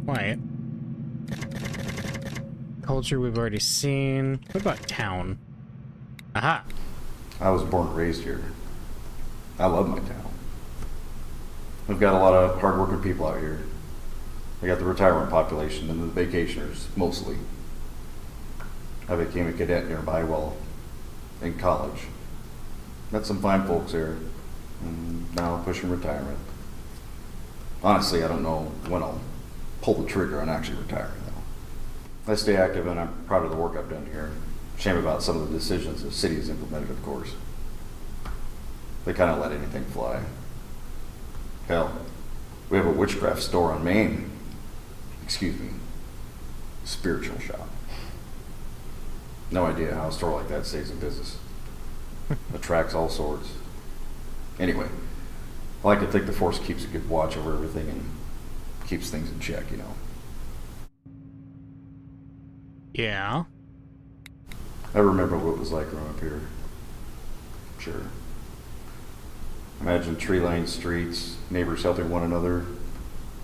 Quiet. Culture we've already seen. What about town? Aha. I was born and raised here. I love my town. We've got a lot of hard-working people out here. We got the retirement population and the vacationers, mostly. I became a cadet nearby while in college. Met some fine folks there, and now I'm pushing retirement. Honestly, I don't know when I'll pull the trigger on actually retiring, though. I stay active, and I'm proud of the work I've done here. Shame about some of the decisions the city has implemented, of course. They kind of let anything fly. Hell, we have a witchcraft store on Main. Excuse me, spiritual shop. No idea how a store like that stays in business. Attracts all sorts. Anyway, I like to think the Force keeps a good watch over everything and keeps things in check, you know. Yeah. I remember what it was like growing up here. Sure. Imagine tree-lined streets, neighbors helping one another,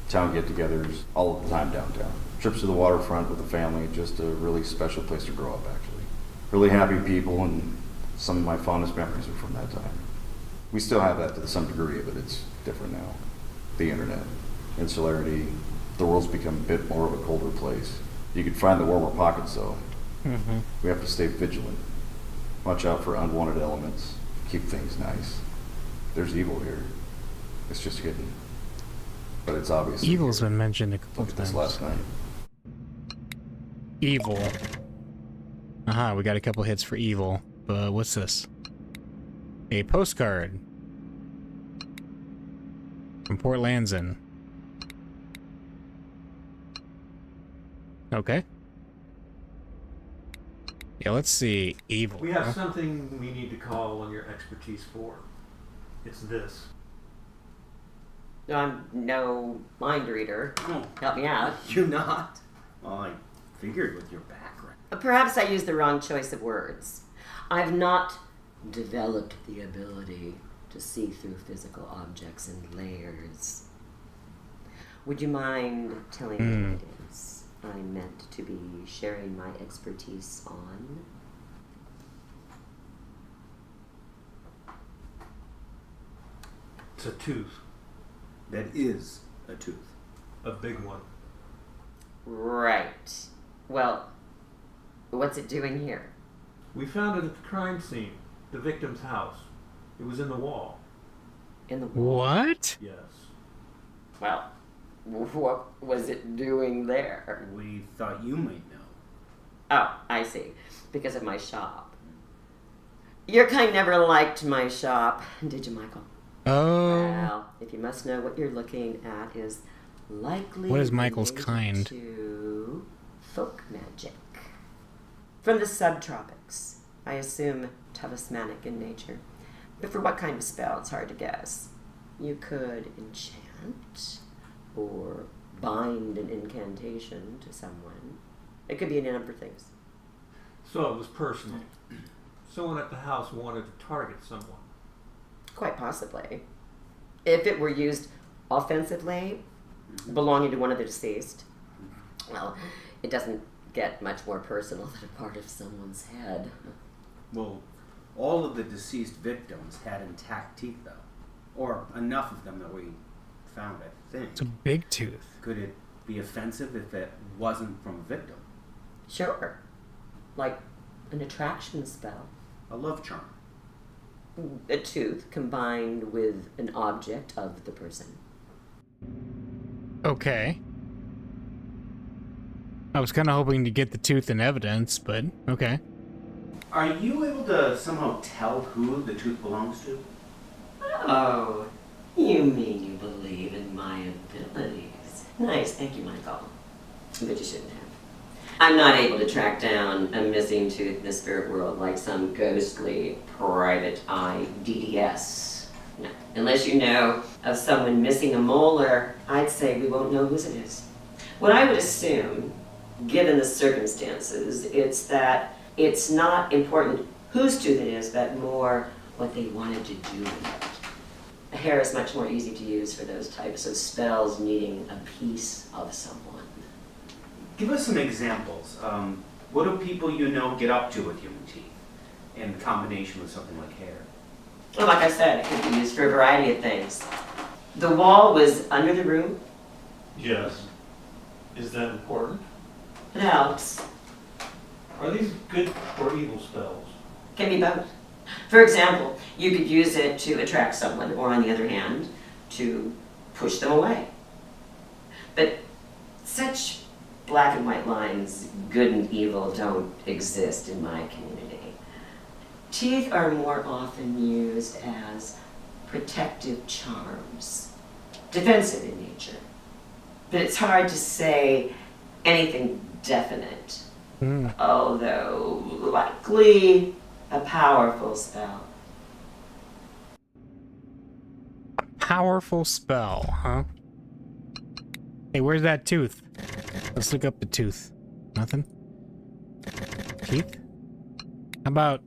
town get-togethers, all of the time downtown. Trips to the waterfront with the family, just a really special place to grow up, actually. Really happy people, and some of my fondest memories are from that time. We still have that to some degree, but it's different now. The internet, insularity, the world's become a bit more of a colder place. You can find the warmer pockets, though. Mm-hmm. We have to stay vigilant. Watch out for unwanted elements. Keep things nice. There's evil here. It's just hidden. But it's obvious. Evil's been mentioned a couple Look at times. this last night. Evil. Aha, we got a couple hits for evil. But what's this? A postcard. From Port Landsend. Okay. Yeah, let's see. Evil. We have something we need to call on your expertise for. It's this. I'm no mind reader. Oh. Help me out. You're not? Well, I figured with your background. Perhaps I used the wrong choice of words. I've not developed the ability to see through physical objects in layers. Would you mind telling me what it is I meant to be sharing my expertise on? It's a tooth. That is a tooth. A big one. Right. Well, what's it doing here? We found it at the crime scene, the victim's house. It was in the wall. In the wall? What? Yes. Well, what was it doing there? We thought you might know. Oh, I see. Because of my shop. Your kind never liked my shop, did you, Michael? Oh. Well, if you must know what you're looking at is likely What is Michael's related kind? to folk magic. From the subtropics. I assume talismanic in nature. But for what kind of spell, it's hard to guess. You could enchant or bind an incantation to someone. It could be any number of things. So it was personal. Someone at the house wanted to target someone. Quite possibly. If it were used offensively, belonging to one of the deceased, well, it doesn't get much more personal than a part of someone's head. Well, all of the deceased victims had intact teeth, though. Or enough of them that we found, I think. It's a big tooth. Could it be offensive if it wasn't from a victim? Sure. Like an attraction spell. A love charm. A tooth combined with an object of the person. Okay. I was kind of hoping to get the tooth in evidence, but okay. Are you able to somehow tell who the tooth belongs to? Oh, you mean you believe in my abilities? Nice, thank you, Michael. But you shouldn't have. I'm not able to track down a missing tooth in the spirit world like some ghostly private eye DDS. No. Unless you know of someone missing a molar, I'd say we won't know whose it is. What I would assume, given the circumstances, it's that it's not important whose tooth it is, but more what they wanted to do with it. A hair is much more easy to use for those types of spells needing a piece of someone. Give us some examples. What do people you know get up to with human teeth in combination with something like hair? Well, like I said, it could be used for a variety of things. The wall was under the room. Yes. Is that important? It helps. Are these good or evil spells? Can be both. For example, you could use it to attract someone, or on the other hand, to push them away. But such black and white lines, good and evil, don't exist in my community. Teeth are more often used as protective charms, defensive in nature. But it's hard to say anything definite, although likely a powerful spell. Powerful spell, huh? Hey, where's that tooth? Let's look up the tooth. Nothing? Teeth? How about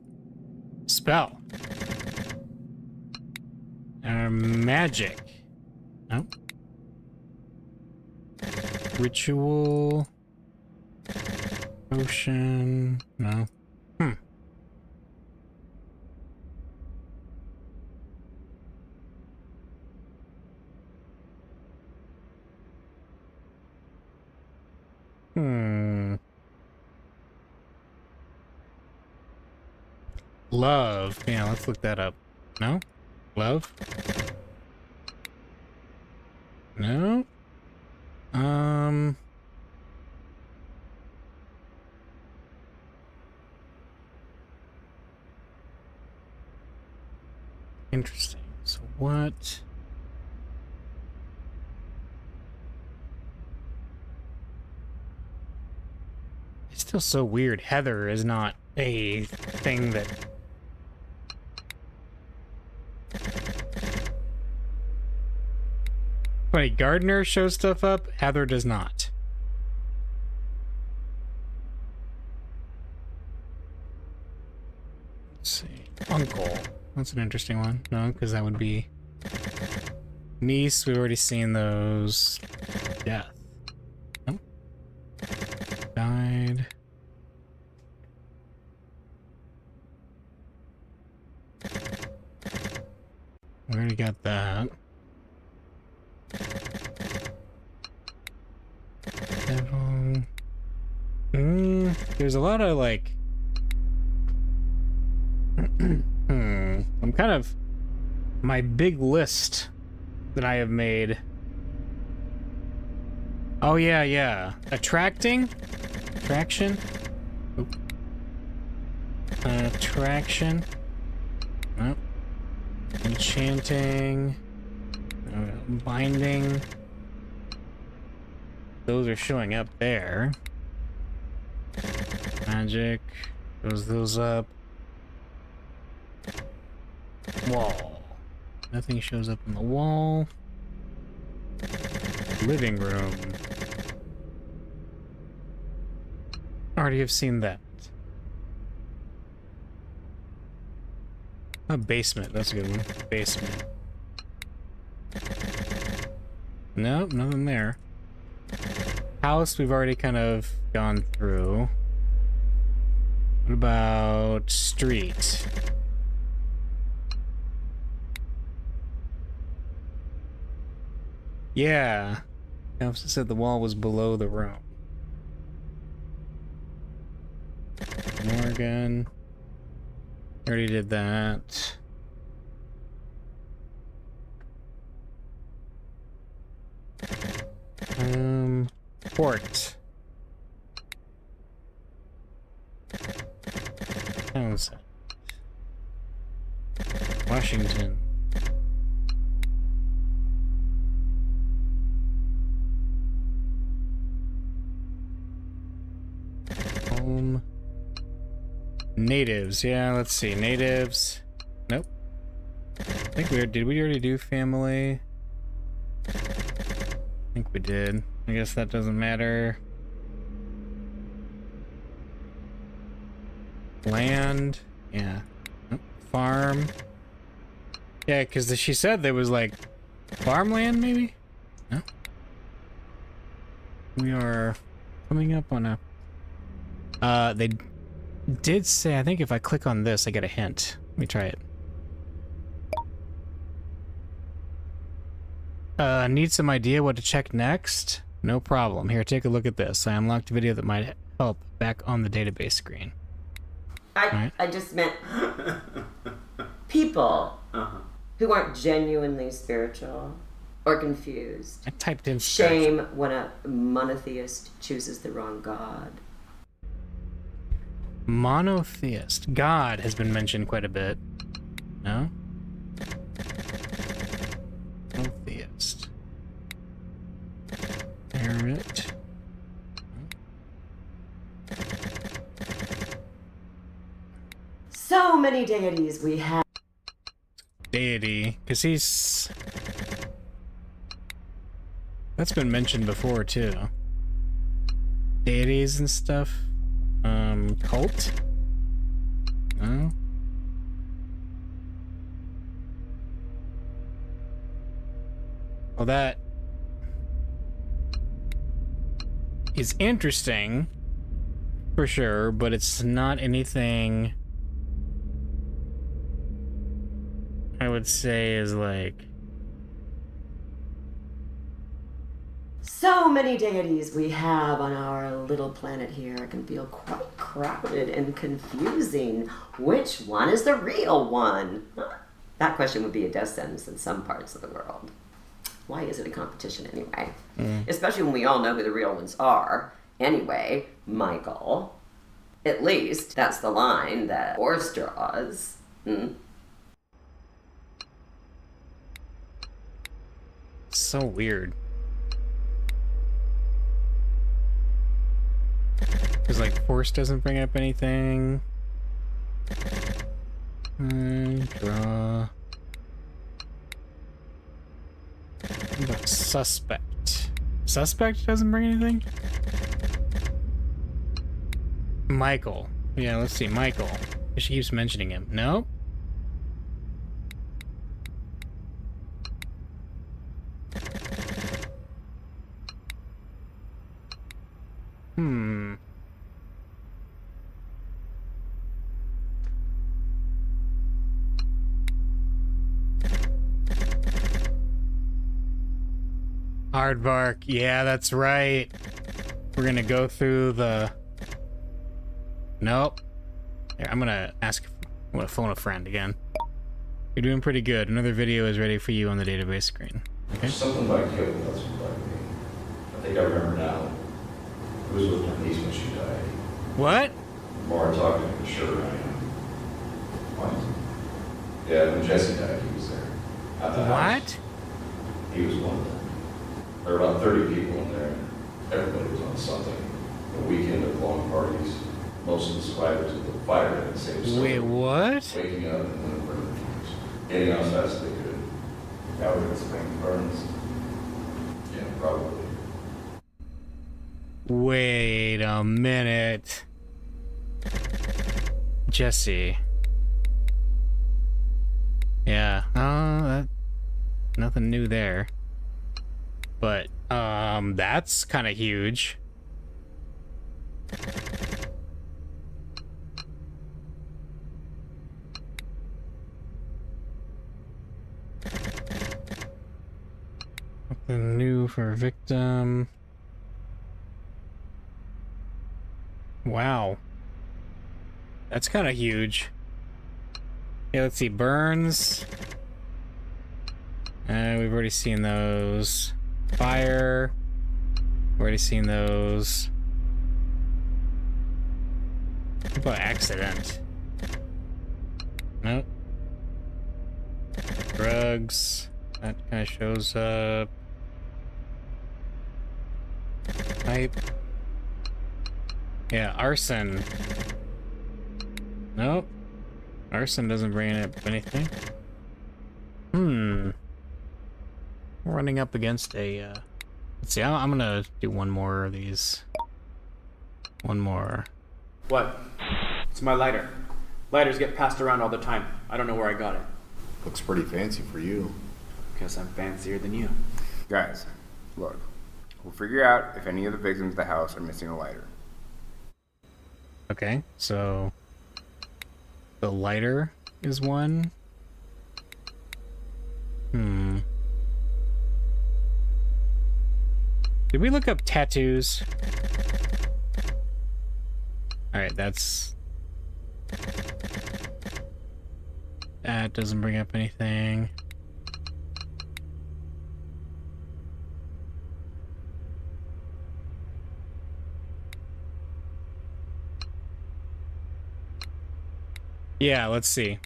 spell? Magic. No. Ritual. Potion. No. Love. Yeah, let's look that up. No? Love? No? Interesting. So what? It's still so weird. Heather is not a thing that... Funny, Gardner shows stuff up, Heather does not. Let's see. Uncle. That's an interesting one. No, because that would be... Niece, we've already seen those. Death. Nope. Died. We already got that. Devil. There's a lot of like... I'm kind of... My big list that I have made. Oh yeah. Attracting? Attraction? Oop. Attraction. Nope. Enchanting. Binding. Those are showing up there. Magic. Goes those up. Wall. Nothing shows up in the wall. Living room. Already have seen that. A basement. That's a good one. Basement. Nope, nothing there. House, we've already kind of gone through. What about street? Yeah. I also said the wall was below the room. Morgan. Already did that. Port. Landsend. Washington. Home. Natives. Yeah, let's see. Natives. Nope. I think did we already do family? I think we did. I guess that doesn't matter. Land. Yeah. Nope. Farm. Yeah, because she said there was like farmland, maybe? No. We are coming up on a... They did say, I think if I click on this, I get a hint. Let me try it. Need some idea what to check next? No problem. Here, take a look at this. I unlocked a video that might help back on the database screen. I just meant people who aren't genuinely spiritual or confused. I typed in shame when a monotheist chooses the wrong god. Monotheist. God has been mentioned quite a bit. No? Monotheist. Parrot. So many deities we have. Deity. Because he's... That's been mentioned before, too. Deities and stuff. Cult? No? Well, that is interesting, for sure, but it's not anything I would say is like... So many deities we have on our little planet here. It can feel quite crowded and confusing. Which one is the real one? That question would be a death sentence in some parts of the world. Why is it a competition anyway? Especially when we all know who the real ones are. Anyway, Michael. At least that's the line that Force draws. So weird. Because, like, Force doesn't bring up anything. Draw. But suspect. Suspect doesn't bring anything? Michael. Yeah, let's see. Michael. She keeps mentioning him. No? Aardvark. Yeah, that's right. We're gonna go through the... Nope. Here, I'm gonna phone a friend again. You're doing pretty good. Another video is ready for you on the database screen. Okay? Something about Kate that's like me. I think I remember now. Who was with my niece when she died? What? The more I talk to him, the surer I am. What? Yeah, when Jesse died, he was there. At the house. He was one of them. There were about 30 people in there. Everybody was on something. A weekend of long parties. Most of the survivors of the fire had the same story. Wait, what? Waking up and then burning flames. Getting out as fast as they could. Now we're explaining burns. Yeah, probably. Wait a minute. Jesse. Yeah. Nothing new there. But, that's kind of huge. Nothing new for victim. Wow. That's kind of huge. Yeah, let's see. Burns. We've already seen those. Fire. Already seen those. What about accident? Nope. Drugs. That kind of shows up. Pipe. Yeah, arson. Nope. Arson doesn't bring up anything. Running up against a, let's see, I'm gonna do one more of these. One more. What? It's my lighter. Lighters get passed around all the time. I don't know where I got it. Looks pretty fancy for you. Because I'm fancier than you. Guys, look. We'll figure out if any of the victims of the house are missing a lighter. Okay, so the lighter is one. Did we look up tattoos? Alright, that's... That doesn't bring up anything. Yeah, let's see.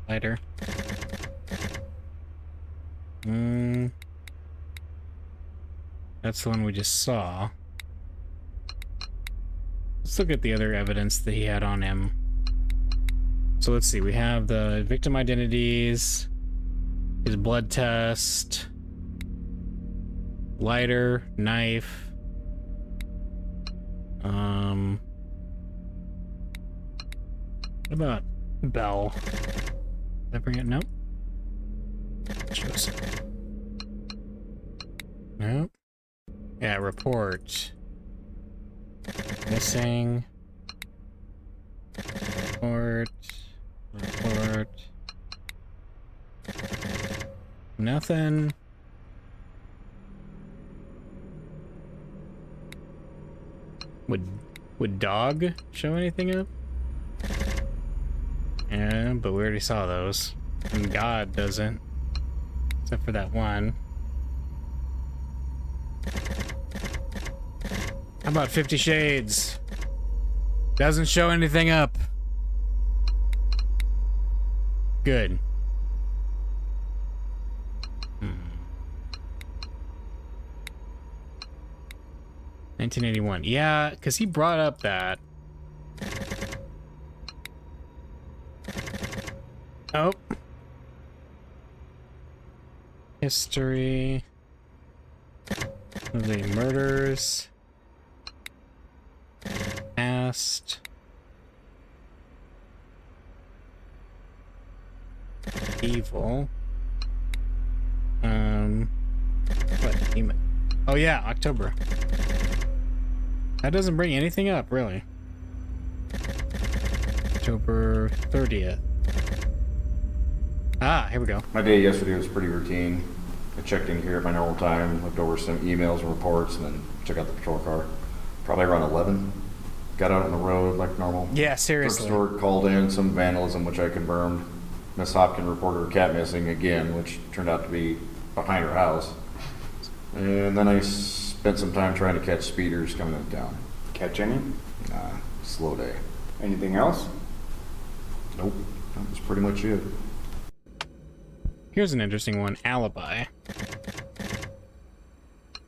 Lighter. That's the one we just saw. Let's look at the other evidence that he had on him. So let's see, we have the victim identities, his blood test, lighter, knife, what about Bell? Did I bring it? Nope. Shows. Nope. Yeah, report. Missing. Report. Report. Nothing. Would dog show anything up? Yeah, but we already saw those. And God doesn't. Except for that one. How about 50 Shades? Doesn't show anything up. Good. 1981. Yeah, because he brought up that. Oh. History. The murders. Past. Evil. What? Demon. Oh yeah, October. That doesn't bring anything up, really. October 30th. Ah, here we go. My day yesterday was pretty routine. I checked in here at my normal time, looked over some emails and reports, and then checked out the patrol car. Probably around 11. Got out on the road like normal. Yeah, seriously. Store called in some vandalism, which I confirmed. Miss Hopkins reported her cat missing again, which turned out to be behind her house. And then I spent some time trying to catch speeders coming into town. Catch any? Nah, slow day. Anything else? Nope, that was pretty much it. Here's an interesting one. Alibi.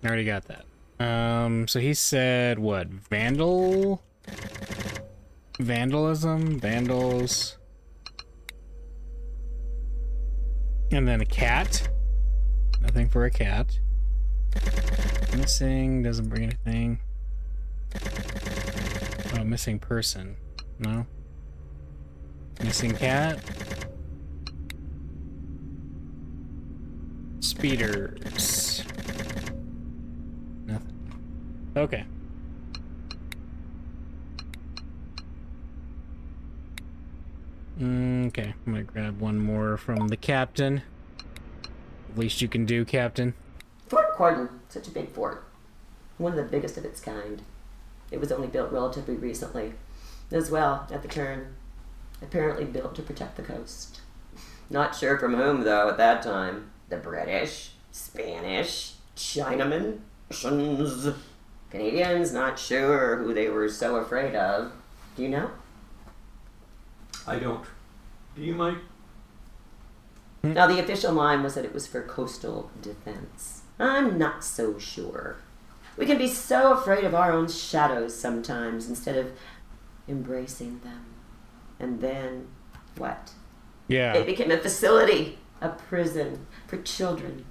I already got that. So he said what? Vandalism? Vandals. And then a cat. Nothing for a cat. Missing, doesn't bring anything. Oh, missing person. No. Missing cat. Speeders. Nothing. Okay. Okay, I'm gonna grab one more from the captain. Least you can do, Captain. Fort Cordon, such a big fort. One of the biggest of its kind. It was only built relatively recently. As well, at the turn. Apparently built to protect the coast. Not sure from whom, though, at that time. The British, Spanish, Chinamen, Russians, Canadians, not sure who they were so afraid of. Do you know? I don't. Do you, Mike? Now, the official line was that it was for coastal defense. I'm not so sure. We can be so afraid of our own shadows sometimes instead of embracing them. And then, what? Yeah. It became a facility, a prison for children.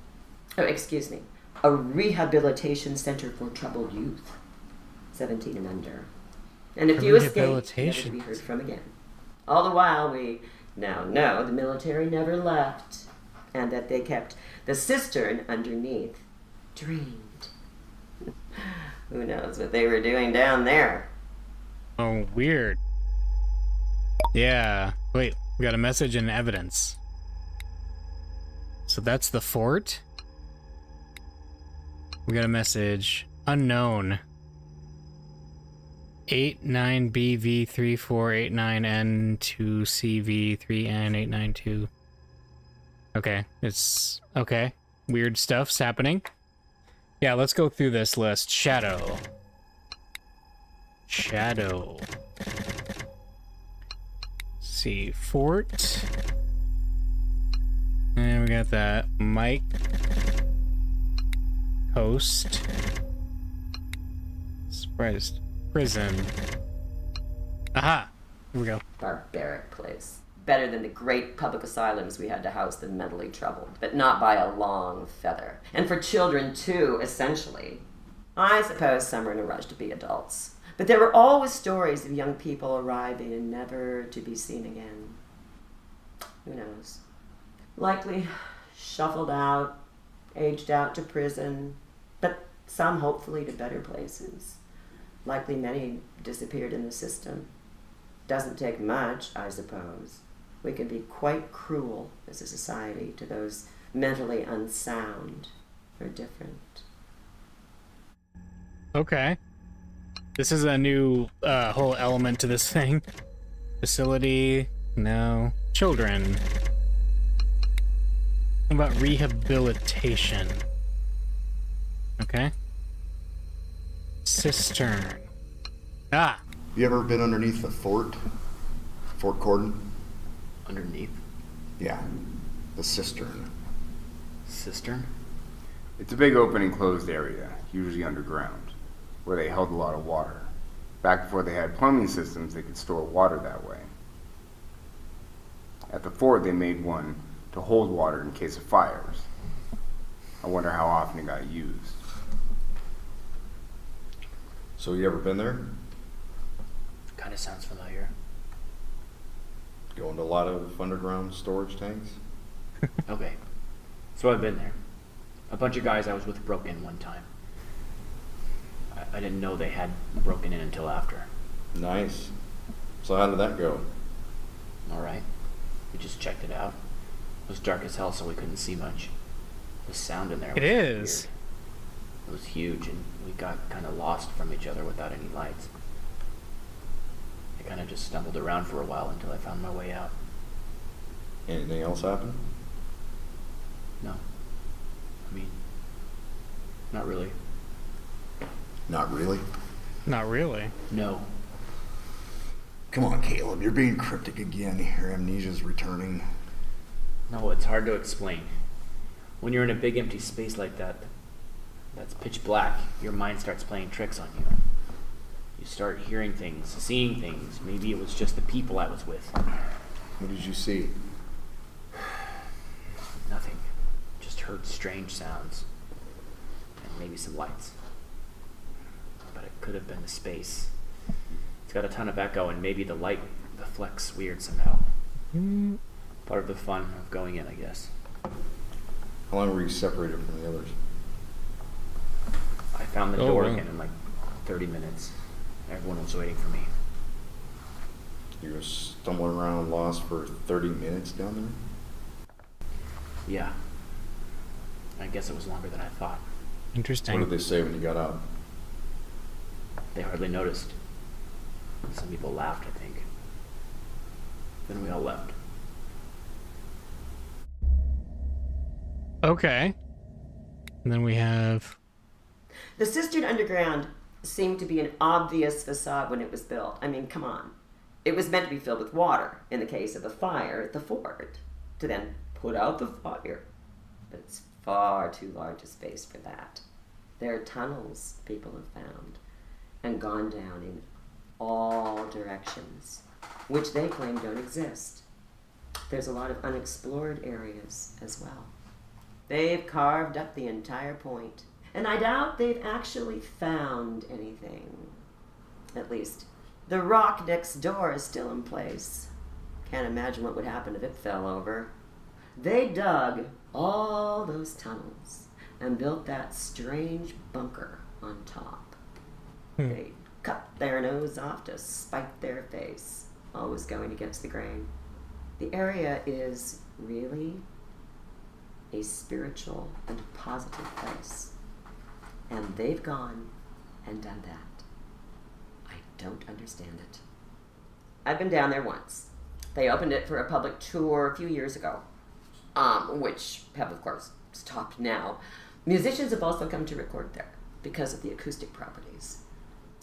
Oh, excuse me. A rehabilitation center for troubled youth. 17 and under. And if you escape, never to be heard from again. All the while, we now know the military never left, and that they kept the cistern underneath drained. Who knows what they were doing down there? Oh, weird. Yeah. Wait, we got a message and evidence. So that's the fort? We got a message. Unknown. 89BV3489N2CV3N892. Okay, it's okay. Weird stuff's happening. Yeah, let's go through this list. Shadow. See, Fort. And we got that. Mike. Host. Surprised. Prison. Aha! Here we go. Barbaric place. Better than the great public asylums we had to house the mentally troubled, but not by a long feather. And for children, too, essentially. I suppose some were in a rush to be adults. But there were always stories of young people arriving and never to be seen again. Who knows? Likely shuffled out, aged out to prison, but some hopefully to better places. Likely many disappeared in the system. Doesn't take much, I suppose. We can be quite cruel as a society to those mentally unsound or different. Okay. This is a new whole element to this thing. Facility, no. Children. What about rehabilitation? Okay. Cistern. Ah! You ever been underneath the fort? Fort Cordon? Underneath? Yeah. The cistern. Cistern? It's a big open enclosed area, usually underground, where they held a lot of water. Back before they had plumbing systems, they could store water that way. At the fort, they made one to hold water in case of fires. I wonder how often it got used. So you ever been there? Kind of sounds familiar. Going to a lot of underground storage tanks? Okay. So I've been there. A bunch of guys I was with broke in one time. I didn't know they had broken in until after. Nice. So how did that go? Alright. We just checked it out. It was dark as hell, so we couldn't see much. The sound in there was weird. It was huge, and we got kind of lost from each other without any lights. I kind of just stumbled around for a while until I found my way out. Anything else happen? No. I mean, not really. Not really? Not really. No. Come on, Caleb, you're being cryptic again. Your amnesia's returning. No, it's hard to explain. When you're in a big empty space like that, that's pitch black, your mind starts playing tricks on you. You start hearing things, seeing things. Maybe it was just the people I was with. What did you see? Nothing. Just heard strange sounds. And maybe some lights. But it could have been the space. It's got a ton of echo, and maybe the light deflects weird somehow. Part of the fun of going in, I guess. How long were you separated from the others? I found the door again in like 30 minutes. Everyone was waiting for me. You were stumbling around lost for 30 minutes down there? Yeah. I guess it was longer than I thought. Interesting. What did they say when you got out? They hardly noticed. Some people laughed, I think. Then we all left. Okay. And then we have... The cistern underground seemed to be an obvious facade when it was built. I mean, come on. It was meant to be filled with water in the case of a fire at the fort, to then put out the fire. But it's far too large a space for that. There are tunnels people have found and gone down in all directions, which they claim don't exist. There's a lot of unexplored areas as well. They've carved up the entire point, and I doubt they've actually found anything. At least, the rock next door is still in place. Can't imagine what would happen if it fell over. They dug all those tunnels and built that strange bunker on top. They cut their nose off to spite their face, always going against the grain. The area is really a spiritual and positive place. And they've gone and done that. I don't understand it. I've been down there once. They opened it for a public tour a few years ago, which have, of course, stopped now. Musicians have also come to record there because of the acoustic properties.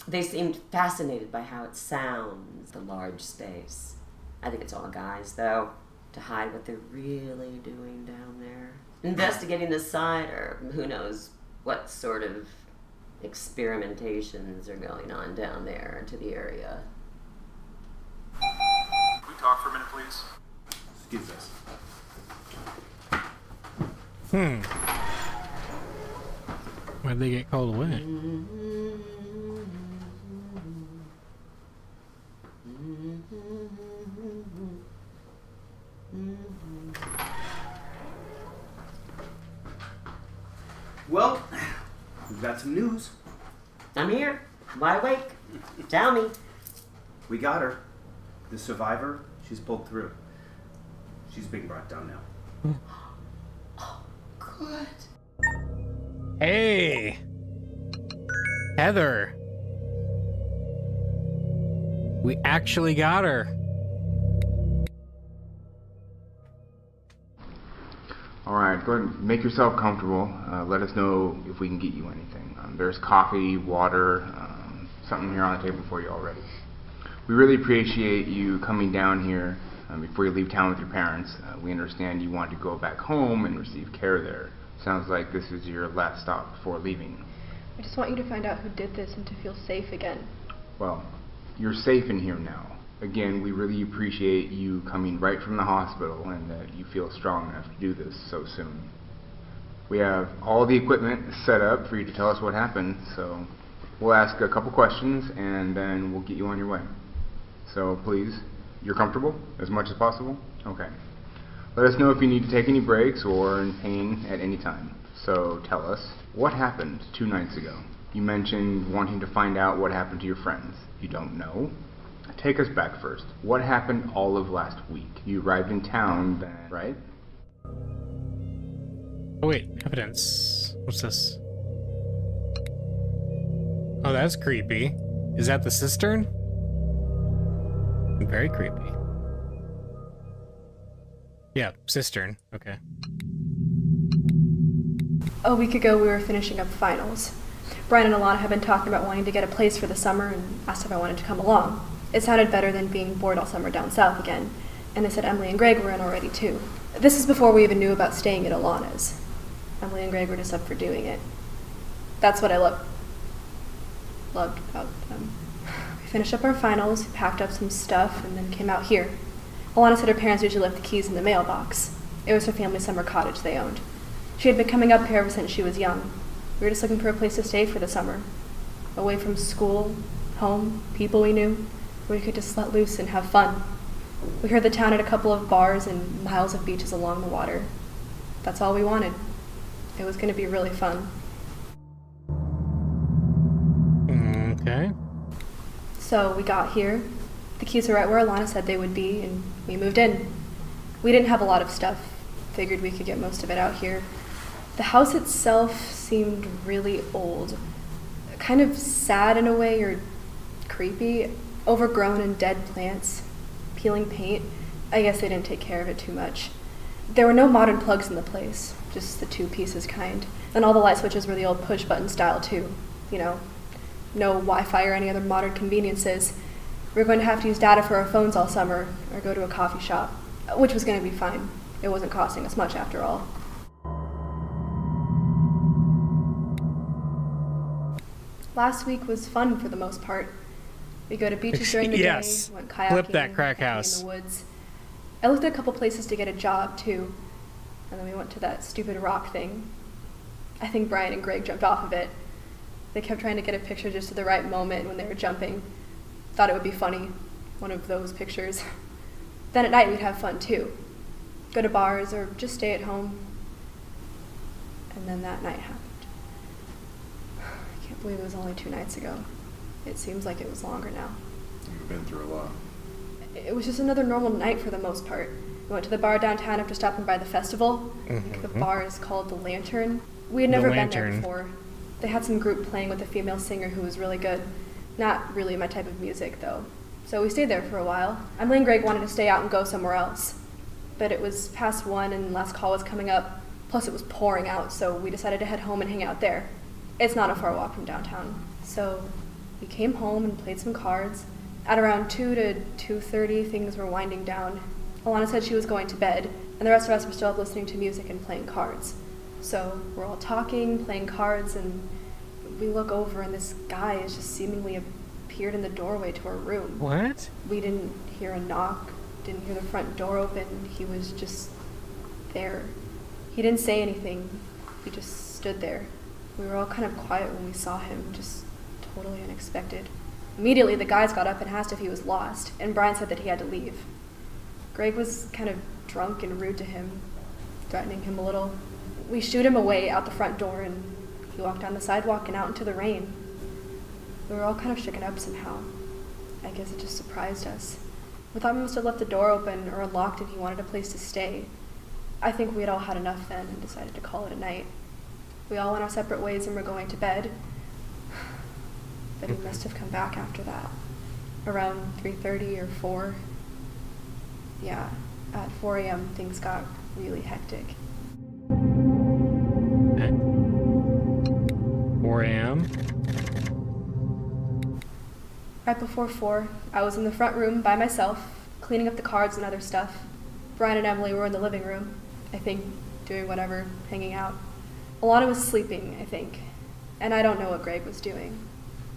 They seemed fascinated by how it sounds, the large space. I think it's all guys, though, to hide what they're really doing down there. Investigating the site, or who knows what sort of experimentations are going on down there into the area. Can we talk for a minute, please? Excuse us. Why'd they get called away? Well, we've got some news. I'm here. Wide awake. Tell me. We got her. The survivor, she's pulled through. She's being brought down now. Good. Hey! Heather! We actually got her. Alright, go ahead and make yourself comfortable. Let us know if we can get you anything. There's coffee, water, something here on the table for you already. We really appreciate you coming down here before you leave town with your parents. We understand you want to go back home and receive care there. Sounds like this is your last stop before leaving. I just want you to find out who did this and to feel safe again. Well, you're safe in here now. Again, we really appreciate you coming right from the hospital and that you feel strong enough to do this so soon. We have all the equipment set up for you to tell us what happened, so we'll ask a couple questions and then we'll get you on your way. So please, you're comfortable as much as possible? Okay. Let us know if you need to take any breaks or in pain at any time. So tell us, what happened 2 nights ago? You mentioned wanting to find out what happened to your friends. You don't know? Take us back first. What happened all of last week? You arrived in town then, right? Oh wait, evidence. What's this? Oh, that's creepy. Is that the cistern? Very creepy. Yeah, cistern. Okay. A week ago, we were finishing up finals. Brian and Alana have been talking about wanting to get a place for the summer and asked if I wanted to come along. It sounded better than being bored all summer down south again, and they said Emily and Greg were in already too. This is before we even knew about staying at Alana's. Emily and Greg were just up for doing it. That's what I loved about them. We finished up our finals, packed up some stuff, and then came out here. Alana said her parents usually left the keys in the mailbox. It was her family's summer cottage they owned. She had been coming up here ever since she was young. We were just looking for a place to stay for the summer. Away from school, home, people we knew, where we could just let loose and have fun. We heard the town had a couple of bars and miles of beaches along the water. That's all we wanted. It was going to be really fun. Okay. So we got here. The keys were right where Alana said they would be, and we moved in. We didn't have a lot of stuff. Figured we could get most of it out here. The house itself seemed really old. Kind of sad in a way, or creepy. Overgrown and dead plants. Peeling paint. I guess they didn't take care of it too much. There were no modern plugs in the place, just the 2-pieces kind. And all the light switches were the old push-button style too. You know, no Wi-Fi or any other modern conveniences. We were going to have to use data for our phones all summer, or go to a coffee shop, which was going to be fine. It wasn't costing us much after all. Last week was fun for the most part. We go to beaches during the Yes. day, went kayaking, Flip that crack hiking house. in the woods. I looked at a couple places to get a job too, and then we went to that stupid rock thing. I think Brian and Greg jumped off of it. They kept trying to get a picture just at the right moment when they were jumping. Thought it would be funny, one of those pictures. Then at night we'd have fun too. Go to bars or just stay at home. And then that night happened. I can't believe it was only 2 nights ago. It seems like it was longer now. You've been through a lot. It was just another normal night for the most part. We went to the bar downtown after stopping by the festival. I think the bar is called the Lantern. We had never been there before. They had some group playing with a female singer who was really good. Not really my type of music, though. So we stayed there for a while. Emily and Greg wanted to stay out and go somewhere else. But it was past 1 and last call was coming up. Plus it was pouring out, so we decided to head home and hang out there. It's not a far walk from downtown. So we came home and played some cards. At around 2 to 2:30, things were winding down. Alana said she was going to bed, and the rest of us were still up listening to music and playing cards. So we're all talking, playing cards, and we look over and this guy has just seemingly appeared in the doorway to our room. What? We didn't hear a knock, didn't hear the front door open. He was just there. He didn't say anything. He just stood there. We were all kind of quiet when we saw him, just totally unexpected. Immediately, the guys got up and asked if he was lost, and Brian said that he had to leave. Greg was kind of drunk and rude to him, threatening him a little. We shooed him away out the front door, and he walked down the sidewalk and out into the rain. We were all kind of shaken up somehow. I guess it just surprised us. We thought we must have left the door open or unlocked and he wanted a place to stay. I think we had all had enough then and decided to call it a night. We all went our separate ways and were going to bed. But he must have come back after that. Around 3:30 or 4. Yeah, at 4 a.m. things got really hectic. 4 a.m. Right before 4, I was in the front room by myself, cleaning up the cards and other stuff. Brian and Emily were in the living room, I think, doing whatever, hanging out. Alana was sleeping, I think, and I don't know what Greg was doing.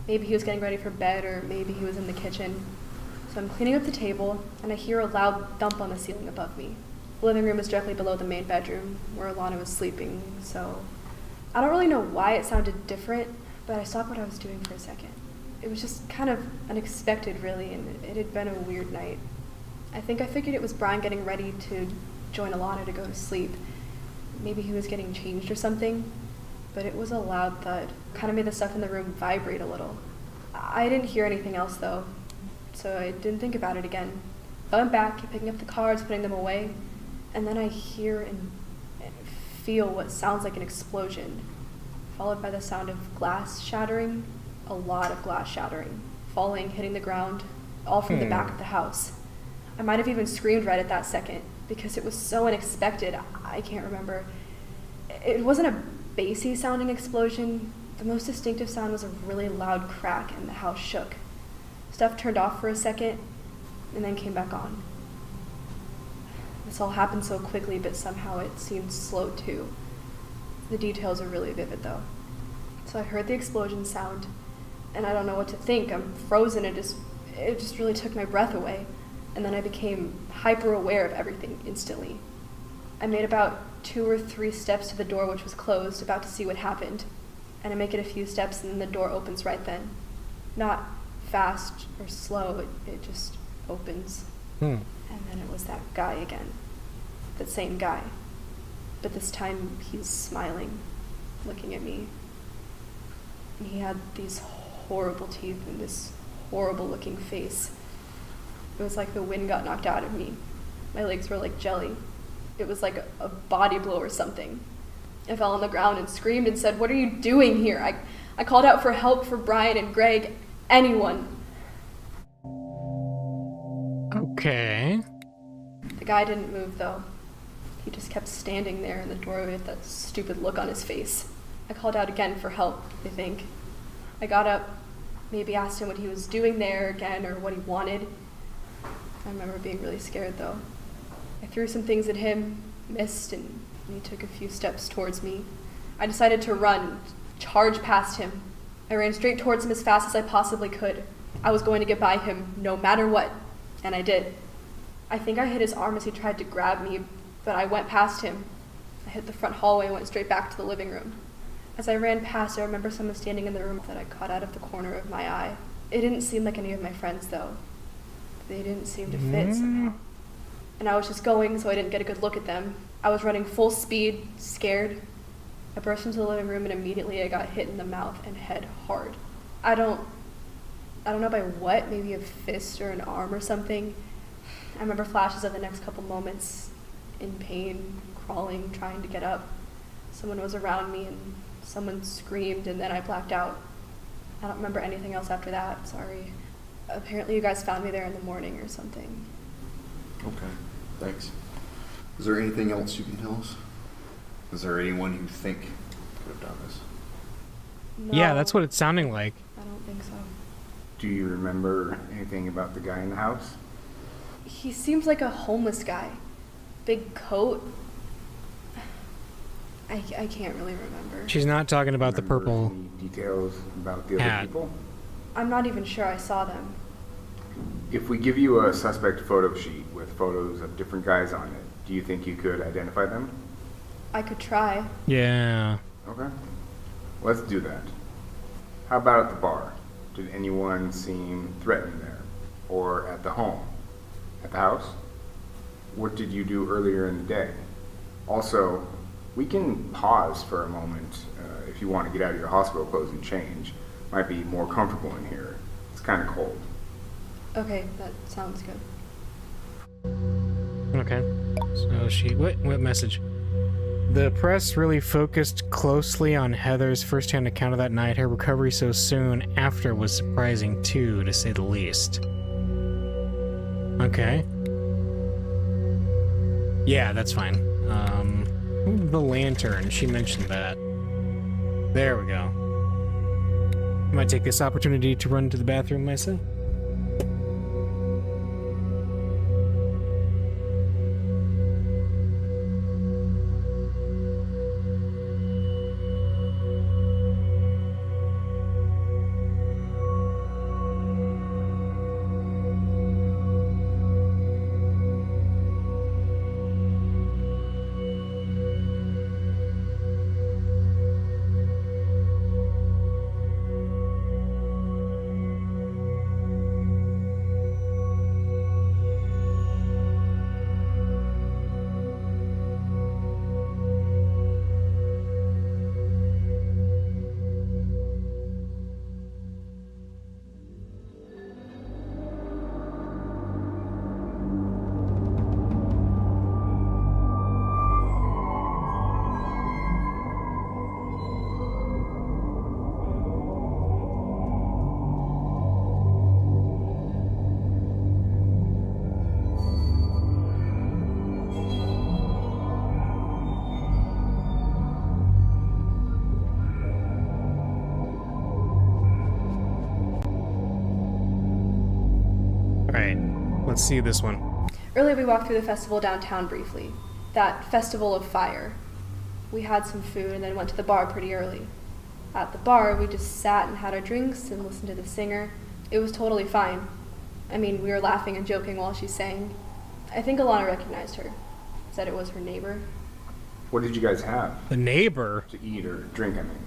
Maybe he was getting ready for bed, or maybe he was in the kitchen. So I'm cleaning up the table, and I hear a loud thump on the ceiling above me. The living room is directly below the main bedroom, where Alana was sleeping, so I don't really know why it sounded different, but I stopped what I was doing for a second. It was just kind of unexpected, really, and it had been a weird night. I think I figured it was Brian getting ready to join Alana to go to sleep. Maybe he was getting changed or something, but it was a loud thud. Kind of made the stuff in the room vibrate a little. I didn't hear anything else, though, so I didn't think about it again. I went back, picking up the cards, putting them away, and then I hear and feel what sounds like an explosion, followed by the sound of glass shattering, a lot of glass shattering, falling, hitting the ground, all from the back of the house. I might have even screamed right at that second, because it was so unexpected. I can't remember. It wasn't a bassy sounding explosion. The most distinctive sound was a really loud crack, and the house shook. Stuff turned off for a second, and then came back on. This all happened so quickly, but somehow it seemed slow too. The details are really vivid, though. So I heard the explosion sound, and I don't know what to think. I'm frozen. It just really took my breath away. And then I became hyper aware of everything instantly. I made about 2 or 3 steps to the door, which was closed, about to see what happened. And I make it a few steps, and then the door opens right then. Not fast or slow, it just opens. And then it was that guy again. That same guy. But this time he's smiling, looking at me. And he had these horrible teeth and this horrible looking face. It was like the wind got knocked out of me. My legs were like jelly. It was like a body blow or something. I fell on the ground and screamed and said, "What are you doing here?" I called out for help for Brian and Greg, anyone. Okay. The guy didn't move, though. He just kept standing there in the doorway with that stupid look on his face. I called out again for help, I think. I got up, maybe asked him what he was doing there again or what he wanted. I remember being really scared, though. I threw some things at him, missed, and he took a few steps towards me. I decided to run, charge past him. I ran straight towards him as fast as I possibly could. I was going to get by him no matter what, and I did. I think I hit his arm as he tried to grab me, but I went past him. I hit the front hallway and went straight back to the living room. As I ran past, I remember someone standing in the room that I caught out of the corner of my eye. It didn't seem like any of my friends, though. They didn't seem to fit somehow. And I was just going, so I didn't get a good look at them. I was running full speed, scared. I burst into the living room, and immediately I got hit in the mouth and head hard. I don't know by what, maybe a fist or an arm or something. I remember flashes of the next couple moments, in pain, crawling, trying to get up. Someone was around me and someone screamed and then I blacked out. I don't remember anything else after that, sorry. Apparently you guys found me there in the morning or something. Okay, thanks. Is there anything else you can tell us? Is there anyone you think could have done this? No, Yeah, that's what it's sounding like. I don't think so. Do you remember anything about the guy in the house? He seems like a homeless guy. Big coat. I can't really remember. She's not talking about the Remember purple any details about the other hat. people? I'm not even sure I saw them. If we give you a suspect photo sheet with photos of different guys on it, do you think you could identify them? I could try. Yeah. Okay. Let's do that. How about at the bar? Did anyone seem threatened there? Or at the home? At the house? What did you do earlier in the day? Also, we can pause for a moment if you want to get out of your hospital clothes and change. Might be more comfortable in here. It's kind of cold. Okay, that sounds good. Okay. So what message? The press really focused closely on Heather's first-hand account of that night. Her recovery so soon after was surprising too, to say the least. Okay. Yeah, that's fine. The lantern, she mentioned that. There we go. I might take this opportunity to run to the bathroom myself. Let's see this one. Earlier we walked through the festival downtown briefly. That Festival of Fire. We had some food and then went to the bar pretty early. At the bar, we just sat and had our drinks and listened to the singer. It was totally fine. I mean, we were laughing and joking while she sang. I think Alana recognized her. Said it was her neighbor. What did you guys have? The neighbor? To eat or drink, I mean.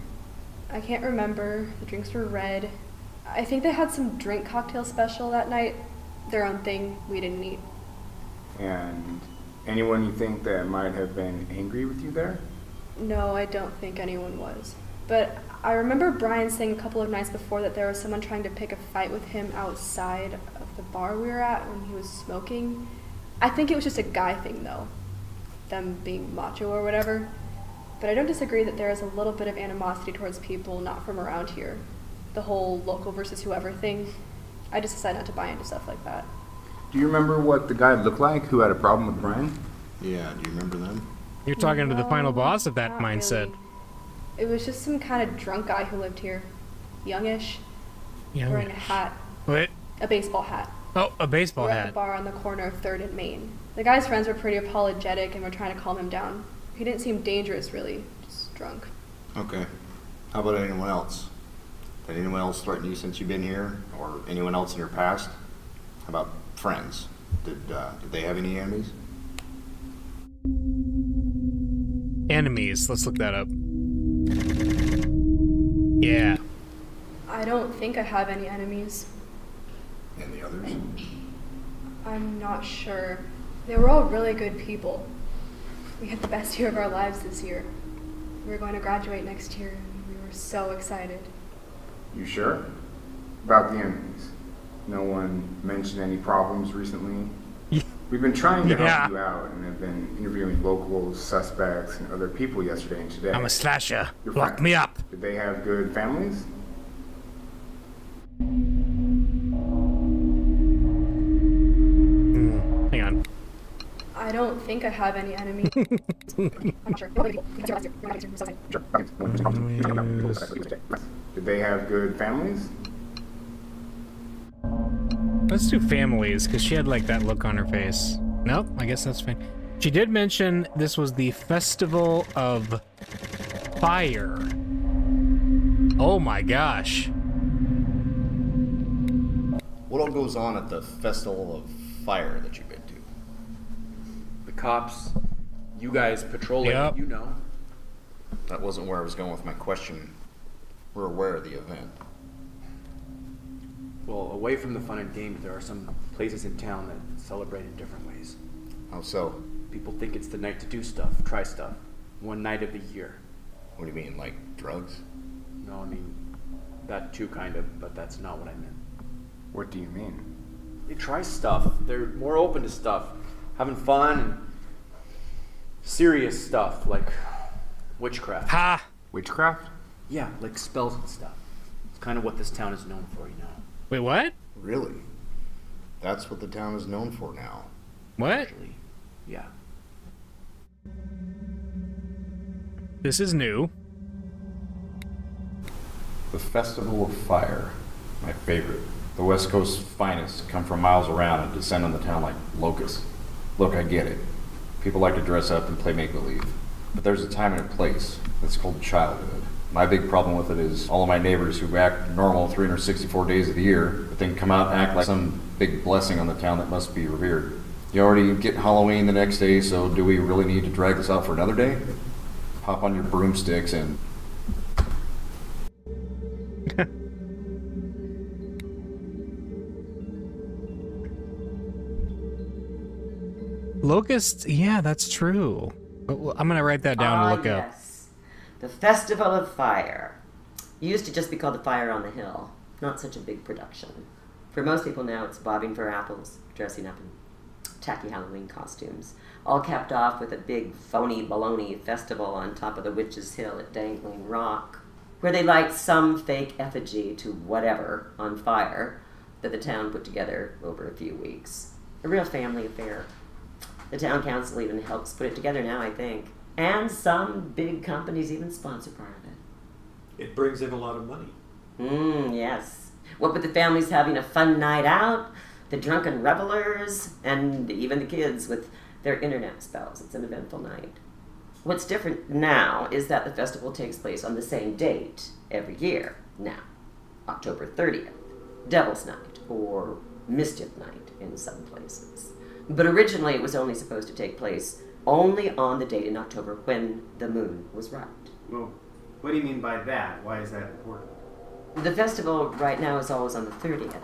I can't remember. The drinks were red. I think they had some drink cocktail special that night. Their own thing we didn't eat. And anyone you think that might have been angry with you there? No, I don't think anyone was. But I remember Brian saying a couple of nights before that there was someone trying to pick a fight with him outside of the bar we were at when he was smoking. I think it was just a guy thing though, them being macho or whatever. But I don't disagree that there is a little bit of animosity towards people not from around here. The whole local versus whoever thing. I just decided not to buy into stuff like that. Do you remember what the guy looked like who had a problem with Brian? Yeah, do you remember them? You're talking to the final boss of that mindset. Really. It was just some kind of drunk guy who lived here. Youngish. Wearing a hat. What? A baseball hat. Oh, a baseball We're hat. at the bar on the corner of 3rd and Main. The guy's friends were pretty apologetic and were trying to calm him down. He didn't seem dangerous, really. Just drunk. Okay. How about anyone else? Did anyone else threaten you since you've been here? Or anyone else in your past? How about friends? Did they have any enemies? Enemies. Let's look that up. Yeah. I don't think I have any enemies. And the others? I'm not sure. They were all really good people. We had the best year of our lives this year. We were going to graduate next year, and we were so excited. You sure? About the enemies? No one mentioned any problems recently? We've been trying to Yeah. help you out and have been interviewing local suspects and other people yesterday and today. I'm a slasher. Your Lock friends, me up. Did they have good families? Hang on. I don't think I have any enemies. I'm not sure. Did they have good families? Let's do families, because she had like that look on her face. Nope, I guess that's fine. She did mention this was the Festival of Fire. Oh my gosh. What all goes on at the Festival of Fire that you've been to? The cops, you guys patrolling, Yep. you know. That wasn't where I was going with my question. We're aware of the event. Well, away from the fun and games, there are some places in town that celebrate in different ways. How so? People think it's the night to do stuff, try stuff. One night of the year. What do you mean, like drugs? No, I mean, that too, kind of, but that's not what I meant. What do you mean? They try stuff. They're more open to stuff. Having fun and serious stuff, like witchcraft. Ha! Witchcraft? Yeah, like spells and stuff. It's kind of what this town is known for, you know. Wait, what? Really? That's what the town is known for now. What? Actually, yeah. This is new. The Festival of Fire, my favorite. The West Coast's finest come from miles around and descend on the town like locusts. Look, I get it. People like to dress up and play make-believe. But there's a time and a place. It's called childhood. My big problem with it is all of my neighbors who act normal 364 days of the year, but then come out and act like some big blessing on the town that must be revered. You already get Halloween the next day, so do we really need to drag this out for another day? Hop on your broomsticks and... Locusts? Yeah, that's true. I'm gonna write that down and look up. Yes. The Festival of Fire. Used to just be called the Fire on the Hill. Not such a big production. For most people now, it's bobbing for apples, dressing up in tacky Halloween costumes, all capped off with a big phony baloney festival on top of the Witch's Hill at Dangling Rock, where they light some fake effigy to whatever on fire that the town put together over a few weeks. A real family affair. The town council even helps put it together now, I think. And some big companies even sponsor part of it. It brings in a lot of money. Yes. What with the families having a fun night out, the drunken revelers, and even the kids with their internet spells. It's an eventful night. What's different now is that the festival takes place on the same date every year now. October 30th, Devil's Night, or Mischief Night in some places. But originally it was only supposed to take place only on the date in October when the moon was right. Well, what do you mean by that? Why is that important? The festival right now is always on the 30th,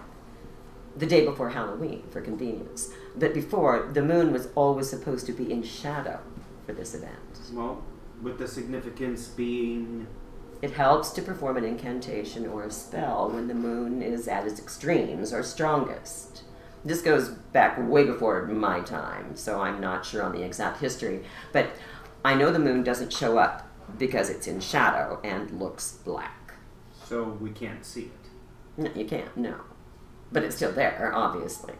the day before Halloween, for convenience. But before, the moon was always supposed to be in shadow for this event. Well, with the significance being... It helps to perform an incantation or a spell when the moon is at its extremes or strongest. This goes back way before my time, so I'm not sure on the exact history, but I know the moon doesn't show up because it's in shadow and looks black. So we can't see it? No, you can't, no. But it's still there, obviously.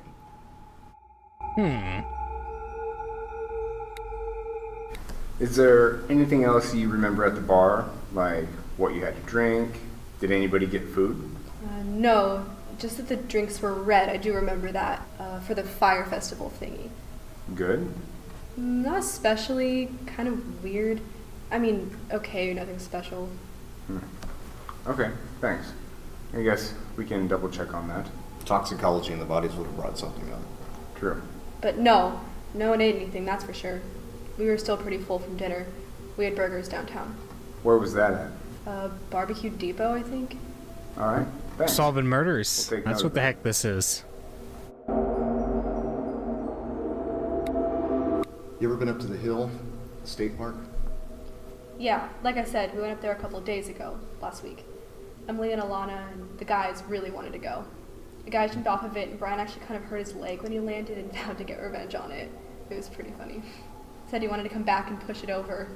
Is there anything else you remember at the bar? Like what you had to drink? Did anybody get food? No, just that the drinks were red. I do remember that for the fire festival thingy. Good? Not especially. Kind of weird. I mean, okay, nothing special. Okay, thanks. I guess we can double check on that. Toxicology in the bodies would have brought something up. True. But no one ate anything, that's for sure. We were still pretty full from dinner. We had burgers downtown. Where was that at? Barbecue Depot, I think. All right, thanks. Solving murders. We'll take That's note what of the that. heck this is. You ever been up to the Hill State Park? Yeah, like I said, we went up there a couple of days ago, last week. Emily and Alana and the guys really wanted to go. The guy jumped off of it, and Brian actually kind of hurt his leg when he landed and vowed to get revenge on it. It was pretty funny. Said he wanted to come back and push it over.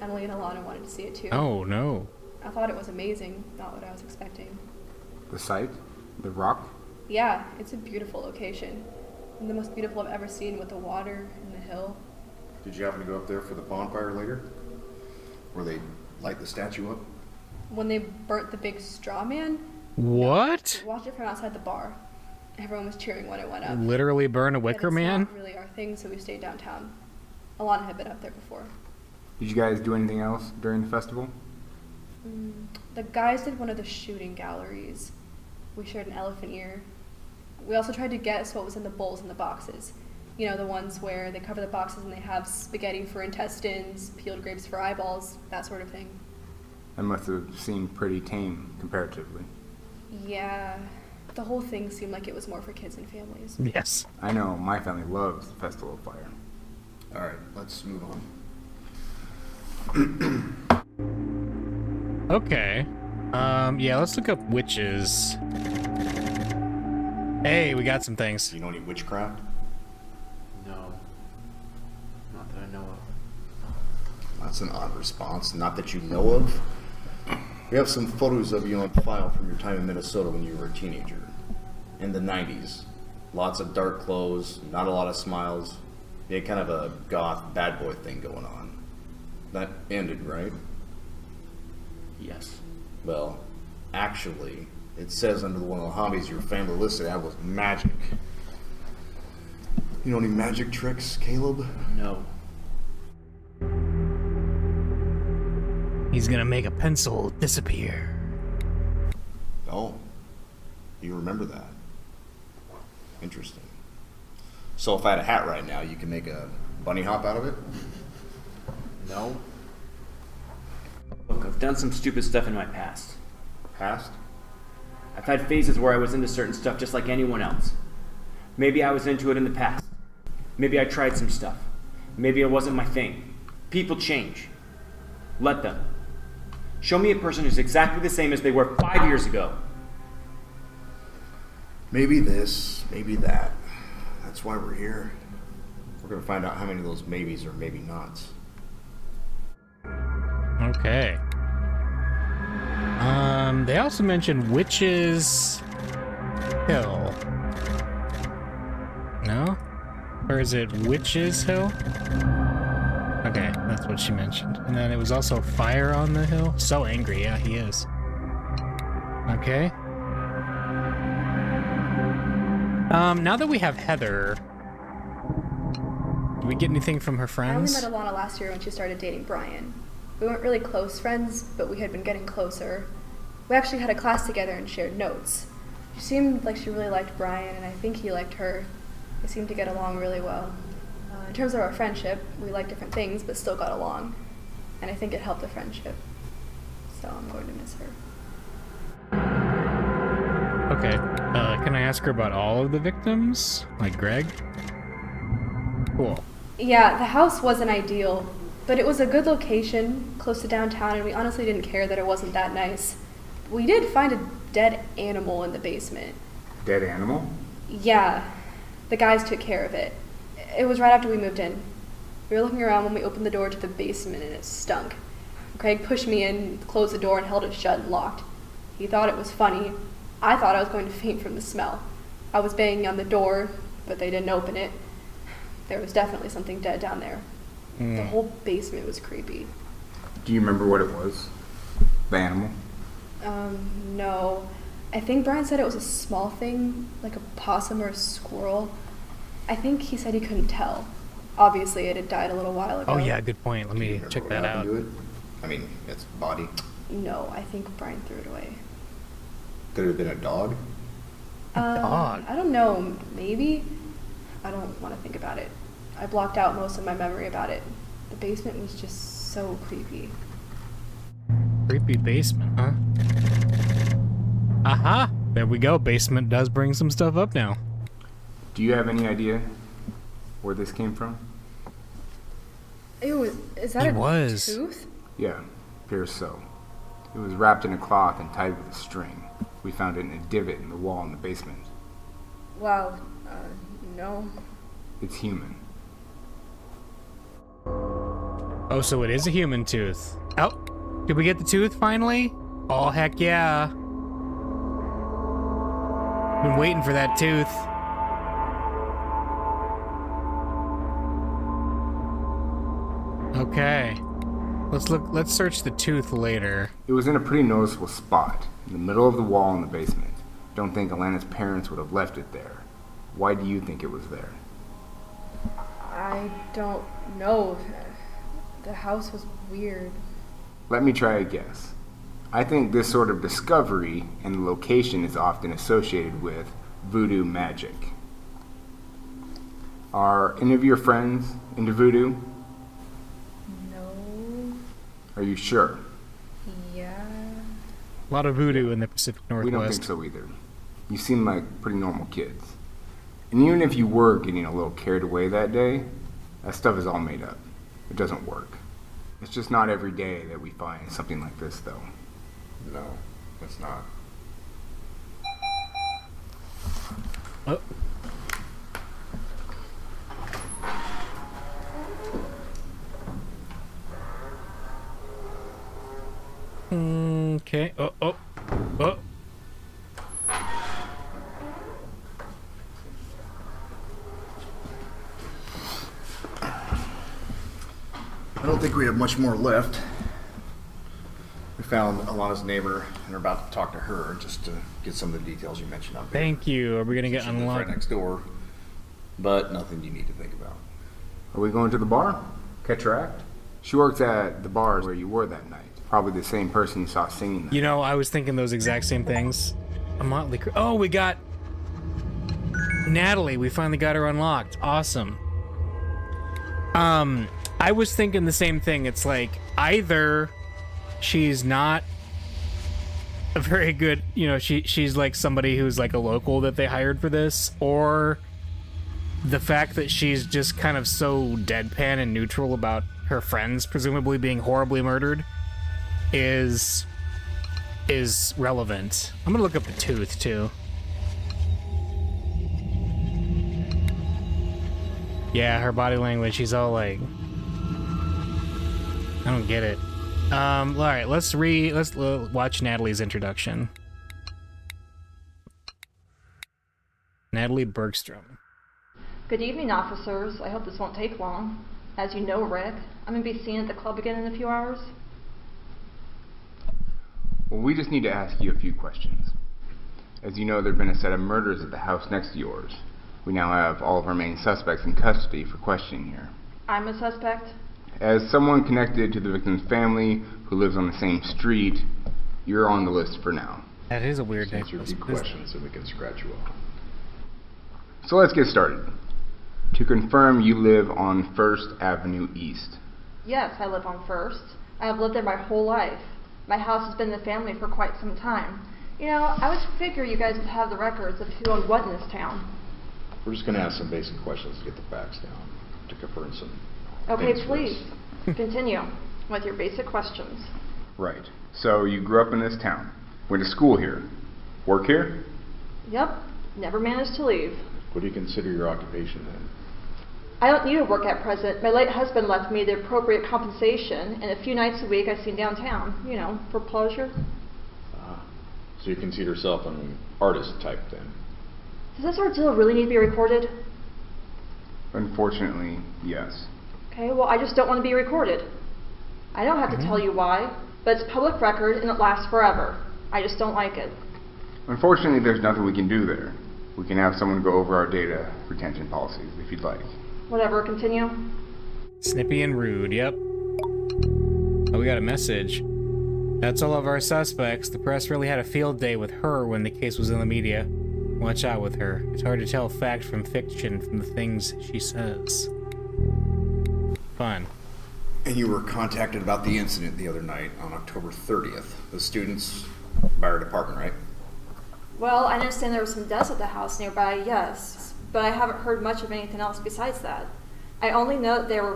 Emily and Alana wanted to see it too. Oh, no. I thought it was amazing, not what I was expecting. The site? The rock? Yeah, it's a beautiful location. And the most beautiful I've ever seen with the water and the hill. Did you happen to go up there for the bonfire later? Where they light the statue up? When they burnt the big straw man, What? we watched it from outside the bar. Everyone was cheering when it went up. Literally burn a But wicker it's man? not really our thing, so we stayed downtown. Alana had been up there before. Did you guys do anything else during the festival? The guys did one of the shooting galleries. We shared an elephant ear. We also tried to guess what was in the bowls and the boxes. You know, the ones where they cover the boxes and they have spaghetti for intestines, peeled grapes for eyeballs, that sort of thing. That must have seemed pretty tame comparatively. Yeah, the whole thing seemed like it was more for kids and families. Yes. I know, my family loves the Festival of Fire. Alright, let's move on. Okay. Yeah, let's look up witches. Hey, we got some things. Do you know any witchcraft? No. Not that I know of. That's an odd response. Not that you know of. We have some photos of you on file from your time in Minnesota when you were a teenager. In the 90s. Lots of dark clothes, not a lot of smiles. You had kind of a goth bad boy thing going on. That ended, right? Yes. Well, actually, it says under one of the hobbies your family listed that was magic. You know any magic tricks, Caleb? No. He's gonna make a pencil disappear. Oh, you remember that. Interesting. So if I had a hat right now, you can make a bunny hop out of it? No. Look, I've done some stupid stuff in my past. Past? I've had phases where I was into certain stuff just like anyone else. Maybe I was into it in the past. Maybe I tried some stuff. Maybe it wasn't my thing. People change. Let them. Show me a person who's exactly the same as they were 5 years ago. Maybe this, maybe that. That's why we're here. We're gonna find out how many of those maybes are maybe nots. Okay. They also mentioned Witches Hill. No? Or is it Witches Hill? Okay, that's what she mentioned. And then it was also fire on the hill. So angry, yeah, he is. Okay. Now that we have Heather, do we get anything from her I friends? only met Alana last year when she started dating Brian. We weren't really close friends, but we had been getting closer. We actually had a class together and shared notes. She seemed like she really liked Brian, and I think he liked her. They seemed to get along really well. In terms of our friendship, we liked different things, but still got along. And I think it helped the friendship. So I'm going to miss her. Okay. Can I ask her about all of the victims? Like Greg? Cool. Yeah, the house wasn't ideal, but it was a good location, close to downtown, and we honestly didn't care that it wasn't that nice. We did find a dead animal in the basement. Dead animal? Yeah, the guys took care of it. It was right after we moved in. We were looking around when we opened the door to the basement and it stunk. Craig pushed me in, closed the door, and held it shut and locked. He thought it was funny. I thought I was going to faint from the smell. I was banging on the door, but they didn't open it. There was definitely something dead down there. The whole basement was creepy. Do you remember what it was? The animal? No. I think Brian said it was a small thing, like a possum or a squirrel. I think he said he couldn't tell. Obviously, it had died a little while ago. Oh yeah, good point. Let me check that out. I mean, its body. No, I think Brian threw it away. Could it have been a dog? Dog? I don't know. Maybe. I don't want to think about it. I blocked out most of my memory about it. The basement was just so creepy. Creepy basement, huh? Aha! There we go. Basement does bring some stuff up now. Do you have any idea where this came from? Ew, is that tooth? Yeah, appears so. It was wrapped in a cloth and tied with a string. We found it in a divot in the wall in the basement. Well, no. It's human. Oh, so it is a human tooth. Oh, did we get the tooth finally? Oh, heck yeah. Been waiting for that tooth. Okay. Let's search the tooth later. It was in a pretty noticeable spot, in the middle of the wall in the basement. Don't think Alana's parents would have left it there. Why do you think it was there? I don't know. The house was weird. Let me try a guess. I think this sort of discovery and the location is often associated with voodoo magic. Are any of your friends into voodoo? No. Are you sure? Yeah. A lot of voodoo in the Pacific Northwest. We don't think so either. You seem like pretty normal kids. And even if you were getting a little carried away that day, that stuff is all made up. It doesn't work. It's just not every day that we find something like this, though. No, it's not. Oh. Okay. Oh. I don't think we have much more left. We found Alana's neighbor and are about to talk to her just to get some of the details you mentioned on paper. Thank you. Are we gonna get She lives unlocked? right next door, but nothing you need to think about. Are we going to the bar? Catch her act? She works at the bar where you were that night. Probably the same person you saw singing that. You know, I was thinking those exact same things. A motley crew. Oh, we got Natalie. We finally got her unlocked. Awesome. I was thinking the same thing. It's like either she's not a very good, she's like somebody who's like a local that they hired for this, or the fact that she's just kind of so deadpan and neutral about her friends presumably being horribly murdered is relevant. I'm gonna look up the tooth too. Yeah, her body language, she's all like, I don't get it. All right, let's watch Natalie's introduction. Natalie Bergstrom. Good evening, officers. I hope this won't take long. As you know, Rick, I'm going to be seen at the club again in a few hours. Well, we just need to ask you a few questions. As you know, there have been a set of murders at the house next to yours. We now have all of our main suspects in custody for questioning here. I'm a suspect? As someone connected to the victim's family who lives on the same street, you're on the list for now. That is a weird name. Answer a few questions so we can scratch you off. So let's get started. To confirm, you live on 1st Avenue East. Yes, I live on First. I have lived there my whole life. My house has been in the family for quite some time. You know, I would figure you guys would have the records of who owned what in this town. We're just going to ask some basic questions to get the facts down, to confirm some Okay, things for us. please, continue with your basic questions. Right. So you grew up in this town, went to school here, work here? Yep, never managed to leave. What do you consider your occupation then? I don't need to work at present. My late husband left me the appropriate compensation, and a few nights a week I seen downtown, for pleasure. So you consider yourself an artist type then? Does this ordeal really need to be recorded? Unfortunately, yes. Okay, well, I just don't want to be recorded. I don't have to tell you why, but it's public record and it lasts forever. I just don't like it. Unfortunately, there's nothing we can do there. We can have someone go over our data retention policies if you'd like. Whatever, continue. Snippy and rude, yep. Oh, we got a message. That's all of our suspects. The press really had a field day with her when the case was in the media. Watch out with her. It's hard to tell fact from fiction from the things she says. Fun. And you were contacted about the incident the other night on October 30th. The students by our department, right? Well, I understand there were some deaths at the house nearby, yes, but I haven't heard much of anything else besides that. I only know that they were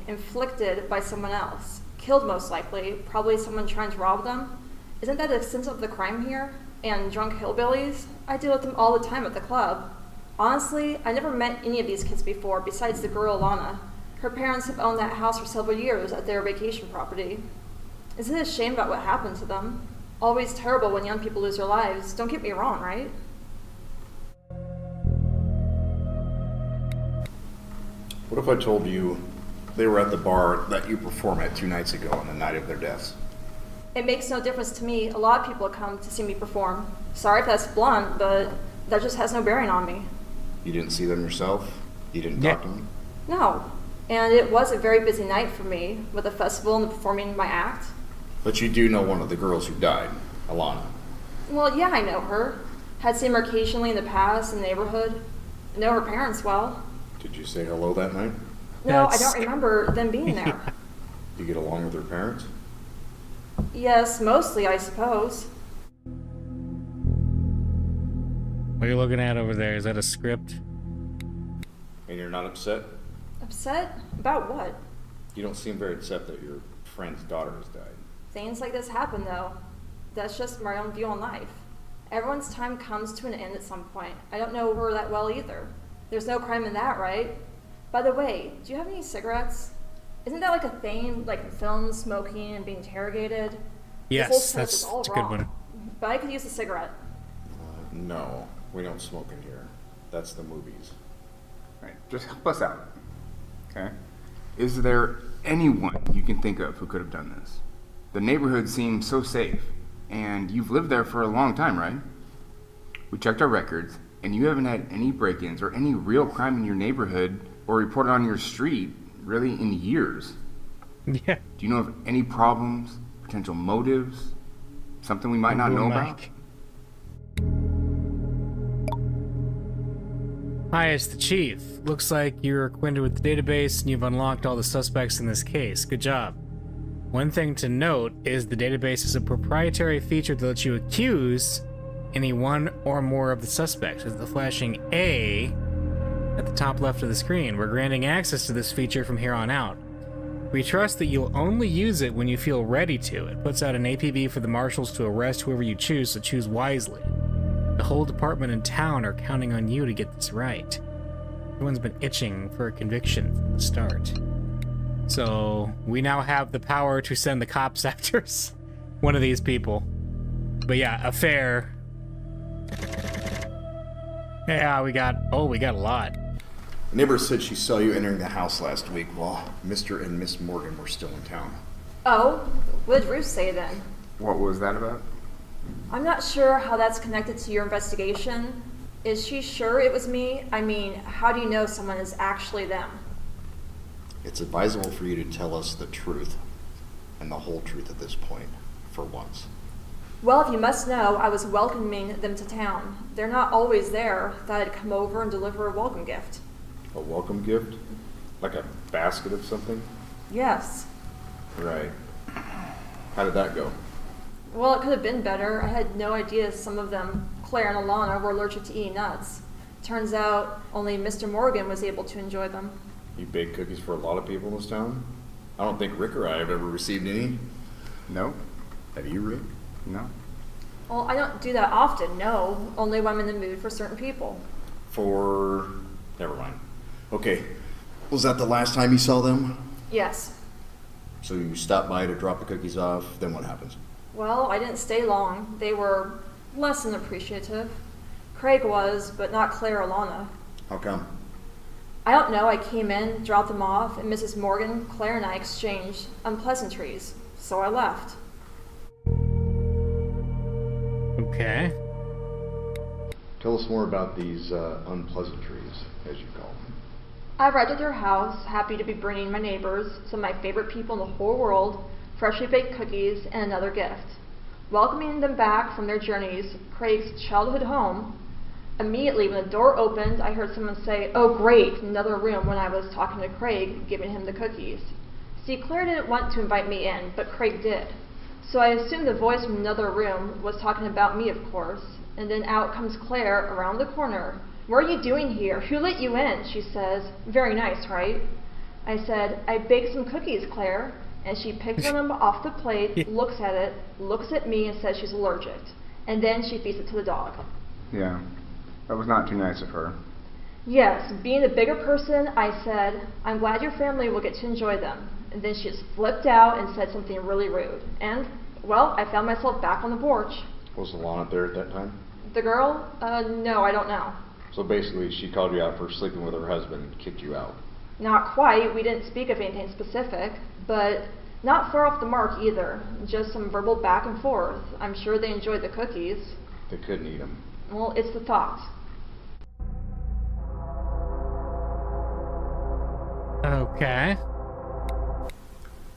inflicted by someone else. Killed most likely, probably someone trying to rob them. Isn't that the sense of the crime here? and drunk hillbillies. I deal with them all the time at the club. Honestly, I never met any of these kids before besides the girl Alana. Her parents have owned that house for several years at their vacation property. Isn't it a shame about what happened to them? Always terrible when young people lose their lives. Don't get me wrong, right? What if I told you they were at the bar that you performed at 2 nights ago on the night of their deaths? It makes no difference to me. A lot of people come to see me perform. Sorry if that's blunt, but that just has no bearing on me. You didn't see them yourself? You didn't talk to them? No. And it was a very busy night for me, with the festival and performing my act. But you do know one of the girls who died, Alana. Well, yeah, I know her. Had seen her occasionally in the past in the neighborhood. I know her parents well. Did you say hello that night? No, I don't remember them being there. Do you get along with her parents? Yes, mostly, I suppose. What are you looking at over there? Is that a script? And you're not upset? Upset? About what? You don't seem very upset that your friend's daughter has died. Things like this happen, though. That's just my own view on life. Everyone's time comes to an end at some point. I don't know her that well either. There's no crime in that, right? By the way, do you have any cigarettes? Isn't that like a thing, like in films, smoking and being interrogated? Yes, that's a good one. But I could use a cigarette. No, we don't smoke in here. That's the movies. Right, just help us out. Okay? Is there anyone you can think of who could have done this? The neighborhood seems so safe, and you've lived there for a long time, right? We checked our records, and you haven't had any break-ins or any real crime in your neighborhood or reported on your street really in years. Yeah. Do you know of any problems, potential motives, something we might not know about? Hi, it's the Chief. Looks like you're acquainted with the database and you've unlocked all the suspects in this case. Good job. One thing to note is the database is a proprietary feature that lets you accuse any one or more of the suspects. With the flashing A at the top left of the screen, we're granting access to this feature from here on out. We trust that you'll only use it when you feel ready to. It puts out an APB for the marshals to arrest whoever you choose, so choose wisely. The whole department in town are counting on you to get this right. Everyone's been itching for a conviction from the start. So, we now have the power to send the cops after one of these people. But yeah, affair. Yeah, we got a lot. The neighbor said she saw you entering the house last week while Mr. and Miss Morgan were still in town. Oh, what did Ruth say then? What was that about? I'm not sure how that's connected to your investigation. Is she sure it was me? I mean, how do you know someone is actually them? It's advisable for you to tell us the truth, and the whole truth at this point, for once. Well, if you must know, I was welcoming them to town. They're not always there. Thought I'd come over and deliver a welcome gift. A welcome gift? Like a basket of something? Yes. Right. How did that go? Well, it could have been better. I had no idea some of them, Claire and Alana, were allergic to eating nuts. Turns out only Mr. Morgan was able to enjoy them. You bake cookies for a lot of people in this town? I don't think Rick or I have ever received any. No. Have you, Rick? No. Well, I don't do that often, no. Only when I'm in the mood for certain people. Never mind. Okay. Was that the last time you saw them? Yes. So you stopped by to drop the cookies off, then what happens? Well, I didn't stay long. They were less than appreciative. Craig was, but not Claire or Alana. How come? I don't know. I came in, dropped them off, and Mrs. Morgan, Claire, and I exchanged unpleasantries. So I left. Okay. Tell us more about these unpleasantries, as you call them. I arrived at their house, happy to be bringing my neighbors, some of my favorite people in the whole world, freshly baked cookies, and another gift. Welcoming them back from their journeys, Craig's childhood home. Immediately, when the door opened, I heard someone say, "Oh, great," in another room when I was talking to Craig, giving him the cookies. See, Claire didn't want to invite me in, but Craig did. So I assumed the voice from another room was talking about me, of course. And then out comes Claire around the corner. "What are you doing here? Who let you in?" she says. "Very nice, right?" I said, "I baked some cookies, Claire." And she picks one off the plate, looks at it, looks at me, and says she's allergic. and then she feeds it to the dog. Yeah, that was not too nice of her. Yes, being the bigger person, I said, I'm glad your family will get to enjoy them. And then she just flipped out and said something really rude. And, well, I found myself back on the porch. Was Alana there at that time? The girl? No, I don't know. So basically, she called you out for sleeping with her husband and kicked you out. Not quite. We didn't speak of anything specific, but not far off the mark either. Just some verbal back and forth. I'm sure they enjoyed the cookies. They couldn't eat them. Well, it's the thought. Okay.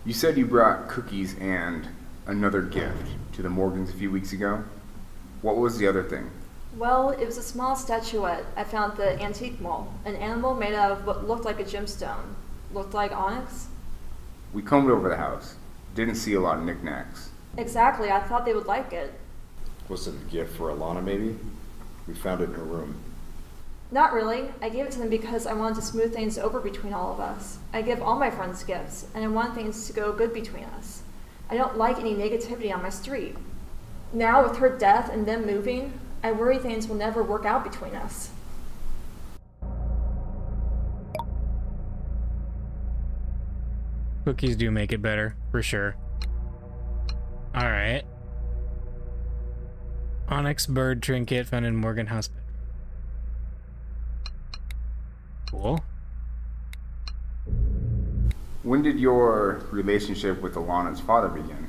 You said you brought cookies and another gift to the Morgans a few weeks ago. What was the other thing? Well, it was a small statuette I found at the antique mall. An animal made out of what looked like a gemstone. Looked like onyx? We combed over the house. Didn't see a lot of knickknacks. Exactly, I thought they would like it. Was it a gift for Alana, maybe? We found it in her room. Not really. I gave it to them because I wanted to smooth things over between all of us. I give all my friends gifts, and I want things to go good between us. I don't like any negativity on my street. Now, with her death and them moving, I worry things will never work out between us. Cookies do make it better, for sure. Alright. Onyx bird trinket found in Morgan House bedroom. Cool. When did your relationship with Alana's father begin?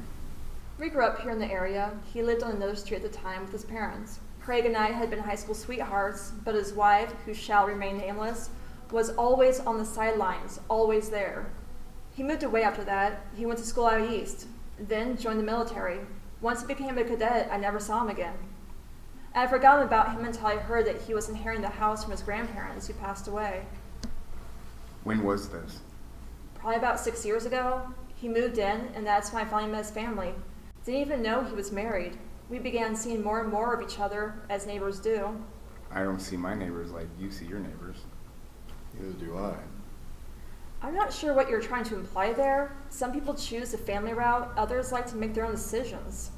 We grew up here in the area. He lived on another street at the time with his parents. Craig and I had been high school sweethearts, but his wife, who shall remain nameless, was always on the sidelines, always there. He moved away after that. He went to school out east, then joined the military. Once he became a cadet, I never saw him again. I had forgotten about him until I heard that he was inheriting the house from his grandparents who passed away. When was this? Probably about 6 years ago. He moved in, and that's when I finally met his family. Didn't even know he was married. We began seeing more and more of each other, as neighbors do. I don't see my neighbors like you see your neighbors. Neither do I. I'm not sure what you're trying to imply there. Some people choose the family route, others like to make their own decisions.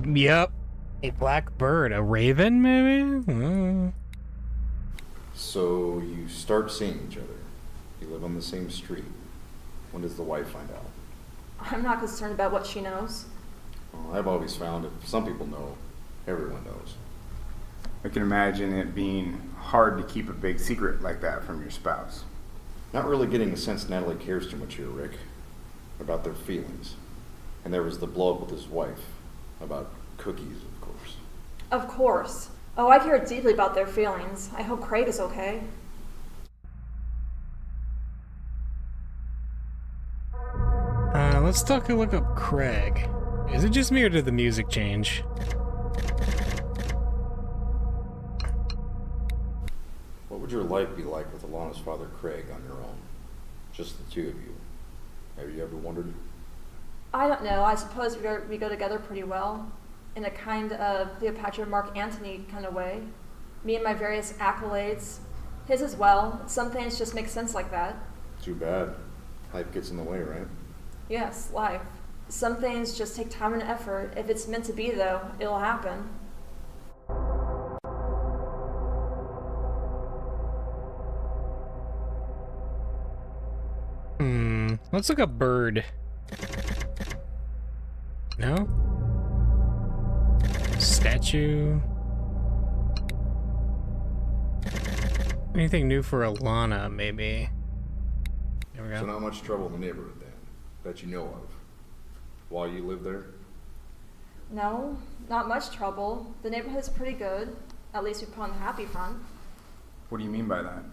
Yep. A black bird. A raven, maybe? So you start seeing each other. You live on the same street. When does the wife find out? I'm not concerned about what she knows. Well, I've always found if some people know, everyone knows. I can imagine it being hard to keep a big secret like that from your spouse. Not really getting the sense Natalie cares too much here, Rick. About their feelings. And there was the blow up with his wife. About cookies, of course. Of course. Oh, I care deeply about their feelings. I hope Craig is okay. Let's look up Craig. Is it just me or did the music change? What would your life be like with Alana's father, Craig, on your own? Just the two of you. Have you ever wondered? I don't know. I suppose we go together pretty well. In a kind of Cleopatra Mark Antony kind of way. Me and my various accolades. His as well. Some things just make sense like that. Too bad. Life gets in the way, right? Yes, life. Some things just take time and effort. If it's meant to be, though, it'll happen. Let's look up bird. No? Statue. Anything new for Alana, maybe? There we go. So not much trouble in the neighborhood then, that you know of, while you live there? No, not much trouble. The neighborhood's pretty good. At least we put on the happy front. What do you mean by that?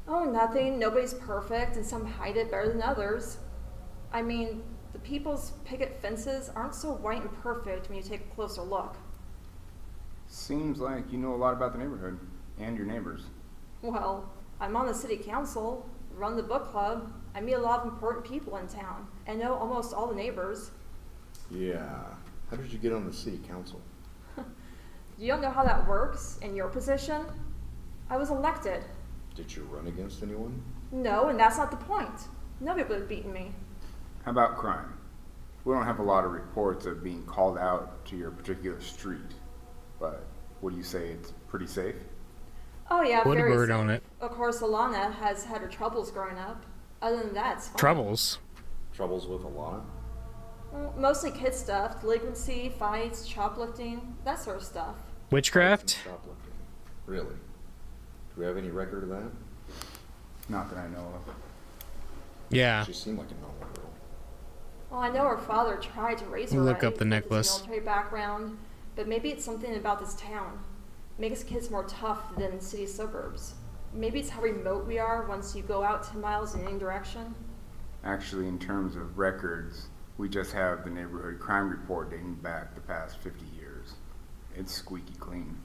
Oh, nothing. Nobody's perfect, and some hide it better than others. I mean, the people's picket fences aren't so white and perfect when you take a closer look. Seems like you know a lot about the neighborhood and your neighbors. Well, I'm on the city council, run the book club. I meet a lot of important people in town, and know almost all the neighbors. Yeah. How did you get on the city council? You don't know how that works in your position? I was elected. Did you run against anyone? No, and that's not the point. Nobody would have beaten me. How about crime? We don't have a lot of reports of being called out to your particular street, but would you say it's pretty safe? Oh yeah, Put a very bird safe. on it. Of course, Alana has had her troubles growing up. Other than that, it's fine. Troubles? Troubles with Alana? Well, mostly kid stuff, delinquency, fights, shoplifting, that sort of stuff. Witchcraft? Shoplifting. Really? Do we have any record of that? Not that I know of. Yeah. She seemed like a normal girl. Well, I know her father tried to raise her Look right up the with necklace. his military background, but maybe it's something about this town. Makes kids more tough than city suburbs. Maybe it's how remote we are once you go out 10 miles in any direction. Actually, in terms of records, we just have the neighborhood crime report dating back the past 50 years. It's squeaky clean.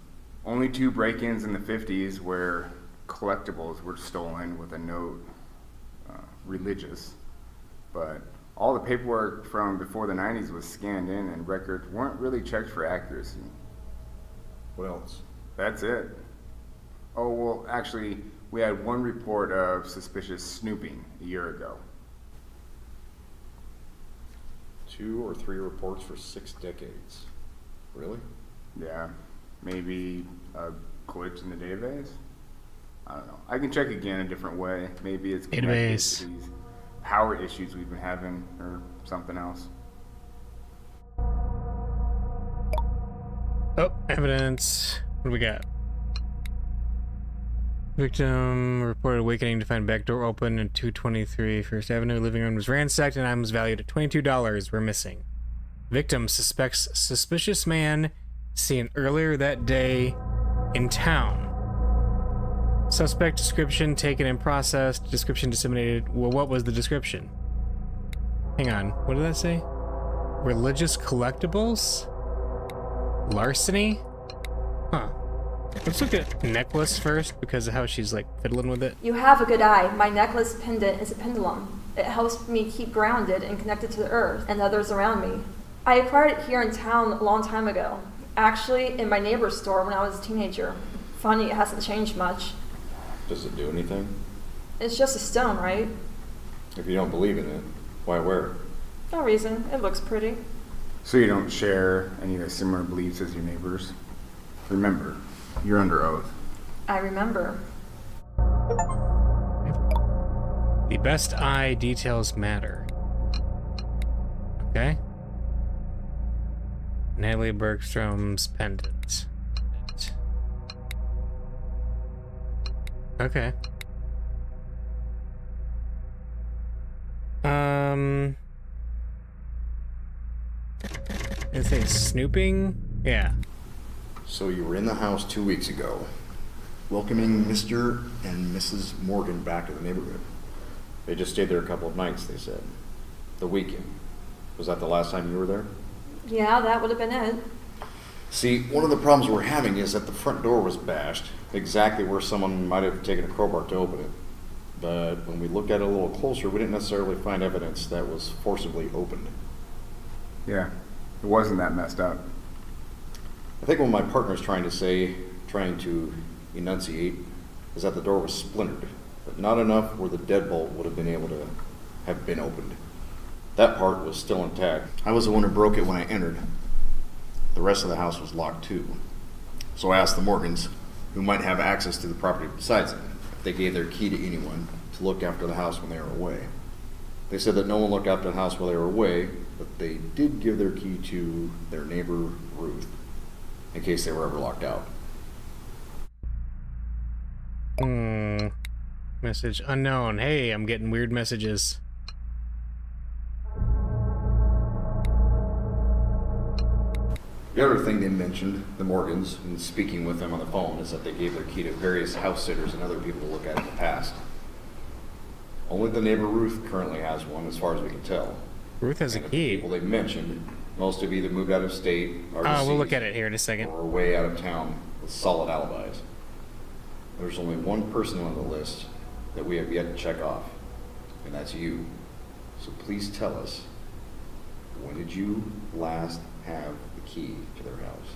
Only 2 break-ins in the 50s where collectibles were stolen with a note, religious, but all the paperwork from before the 90s was scanned in and records weren't really checked for accuracy. What else? That's it. Oh, well, actually, we had 1 report of suspicious snooping a year ago. 2 or 3 reports for 6 decades. Really? Yeah, maybe a glitch in the database? I don't know. I can check again a different way. Maybe it's connected Database. to these power issues we've been having or something else. Oh, evidence. What do we got? Victim reported awakening to find back door open in 223 First Avenue. Living room was ransacked and items valued at $22 were missing. Victim suspects suspicious man seen earlier that day in town. Suspect description taken and processed. Description disseminated. Well, what was the description? Hang on. What did that say? Religious collectibles? Larceny? Huh. Let's look at necklace first because of how she's like fiddling with it. You have a good eye. My necklace pendant is a pendulum. It helps me keep grounded and connected to the earth and others around me. I acquired it here in town a long time ago. Actually, in my neighbor's store when I was a teenager. Funny, it hasn't changed much. Does it do anything? It's just a stone, right? If you don't believe in it, why wear it? No reason. It looks pretty. So you don't share any of the similar beliefs as your neighbors? Remember, you're under oath. I remember. The best eye details matter. Okay. Natalie Bergstrom's pendant. Okay. Is it snooping? Yeah. So you were in the house 2 weeks ago, welcoming Mr. and Mrs. Morgan back to the neighborhood. They just stayed there a couple of nights, they said. The weekend. Was that the last time you were there? Yeah, that would have been it. See, one of the problems we're having is that the front door was bashed, exactly where someone might have taken a crowbar to open it. But when we looked at it a little closer, we didn't necessarily find evidence that was forcibly opened. Yeah, it wasn't that messed up. I think what my partner's trying to enunciate, is that the door was splintered, but not enough where the deadbolt would have been able to have been opened. That part was still intact. I was the one who broke it when I entered. The rest of the house was locked too. So I asked the Morgans, who might have access to the property besides them, if they gave their key to anyone to look after the house when they were away. They said that no one looked after the house while they were away, but they did give their key to their neighbor, Ruth, in case they were ever locked out. Message unknown. Hey, I'm getting weird messages. The other thing they mentioned, the Morgans, in speaking with them on the phone, is that they gave their key to various house sitters and other people to look at in the past. Only the neighbor Ruth currently has one, as far as we can tell. Ruth has a And key. The people they mentioned, most have either moved out of state, or We'll look at it here in a second. or way out of town with solid alibis. There's only one person on the list that we have yet to check off, and that's you. So please tell us, when did you last have the key to their house?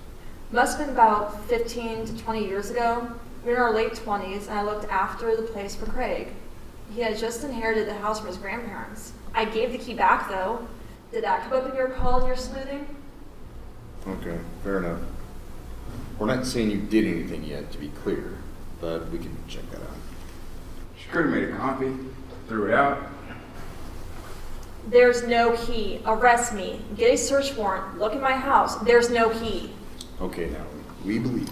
Must have been about 15 to 20 years ago. We were in our late 20s, and I looked after the place for Craig. He had just inherited the house from his grandparents. I gave the key back, though. Did that come up in your call and your sleuthing? Okay, fair enough. We're not saying you did anything yet, to be clear, but we can check that out. She could have made a copy, threw it out. There's no key. Arrest me. Get a search warrant. Look in my house. There's no key. Okay, now, we believe.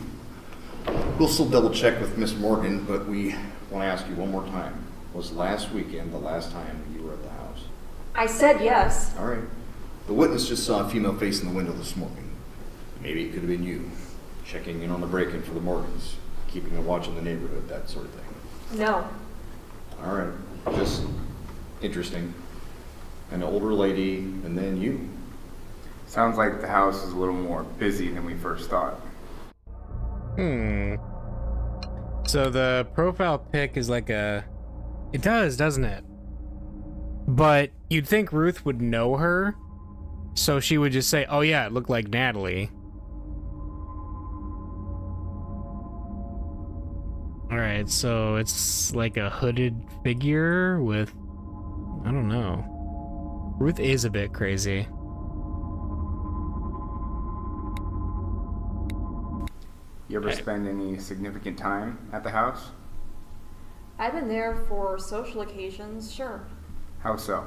We'll still double check with Miss Morgan, but we want to ask you one more time. Was last weekend the last time you were at the house? I said yes. All right. The witness just saw a female face in the window this morning. Maybe it could have been you, checking in on the break-in for the Morgans, keeping a watch in the neighborhood, that sort of thing. No. All right. Just interesting. An older lady, and then you. Sounds like the house is a little more busy than we first thought. So the profile pic is like a... It does, doesn't it? But you'd think Ruth would know her, so she would just say, oh yeah, it looked like Natalie. Alright, so it's like a hooded figure with... I don't know. Ruth is a bit crazy. You ever spend any significant time at the house? I've been there for social occasions, sure. How so?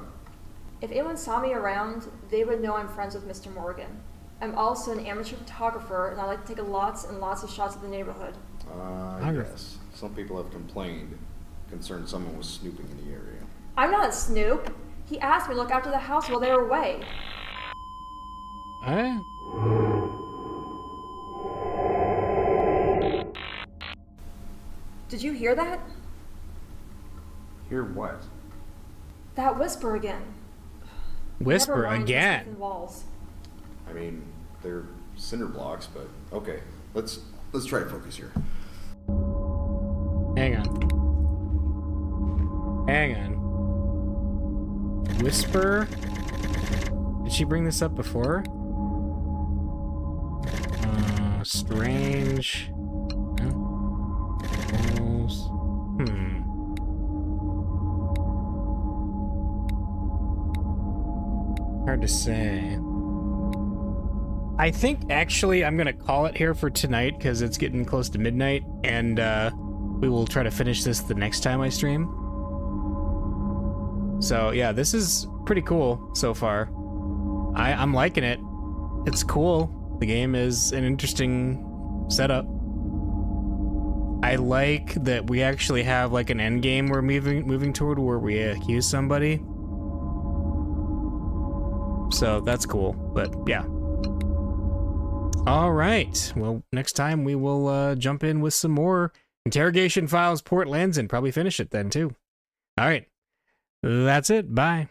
If anyone saw me around, they would know I'm friends with Mr. Morgan. I'm also an amateur photographer, and I like to take lots and lots of shots of the neighborhood. Yes. Some people have complained, concerned someone was snooping in the area. I'm not a snoop. He asked me to look after the house while they were away. Did you hear that? Hear what? That whisper again. Whisper Never mind, again? it's within walls. I mean, they're cinder blocks, but okay. Let's try to focus here. Hang on. Hang on. Whisper? Did she bring this up before? Strange. Hard to say. I think actually I'm gonna call it here for tonight because it's getting close to midnight, and we will try to finish this the next time I stream. So yeah, this is pretty cool so far. I'm liking it. It's cool. The game is an interesting setup. I like that we actually have like an end game we're moving toward where we accuse somebody. So that's cool, but yeah. All right. Well, next time we will jump in with some more Interrogation Files Port Landsend, probably finish it then too. All right. That's it. Bye.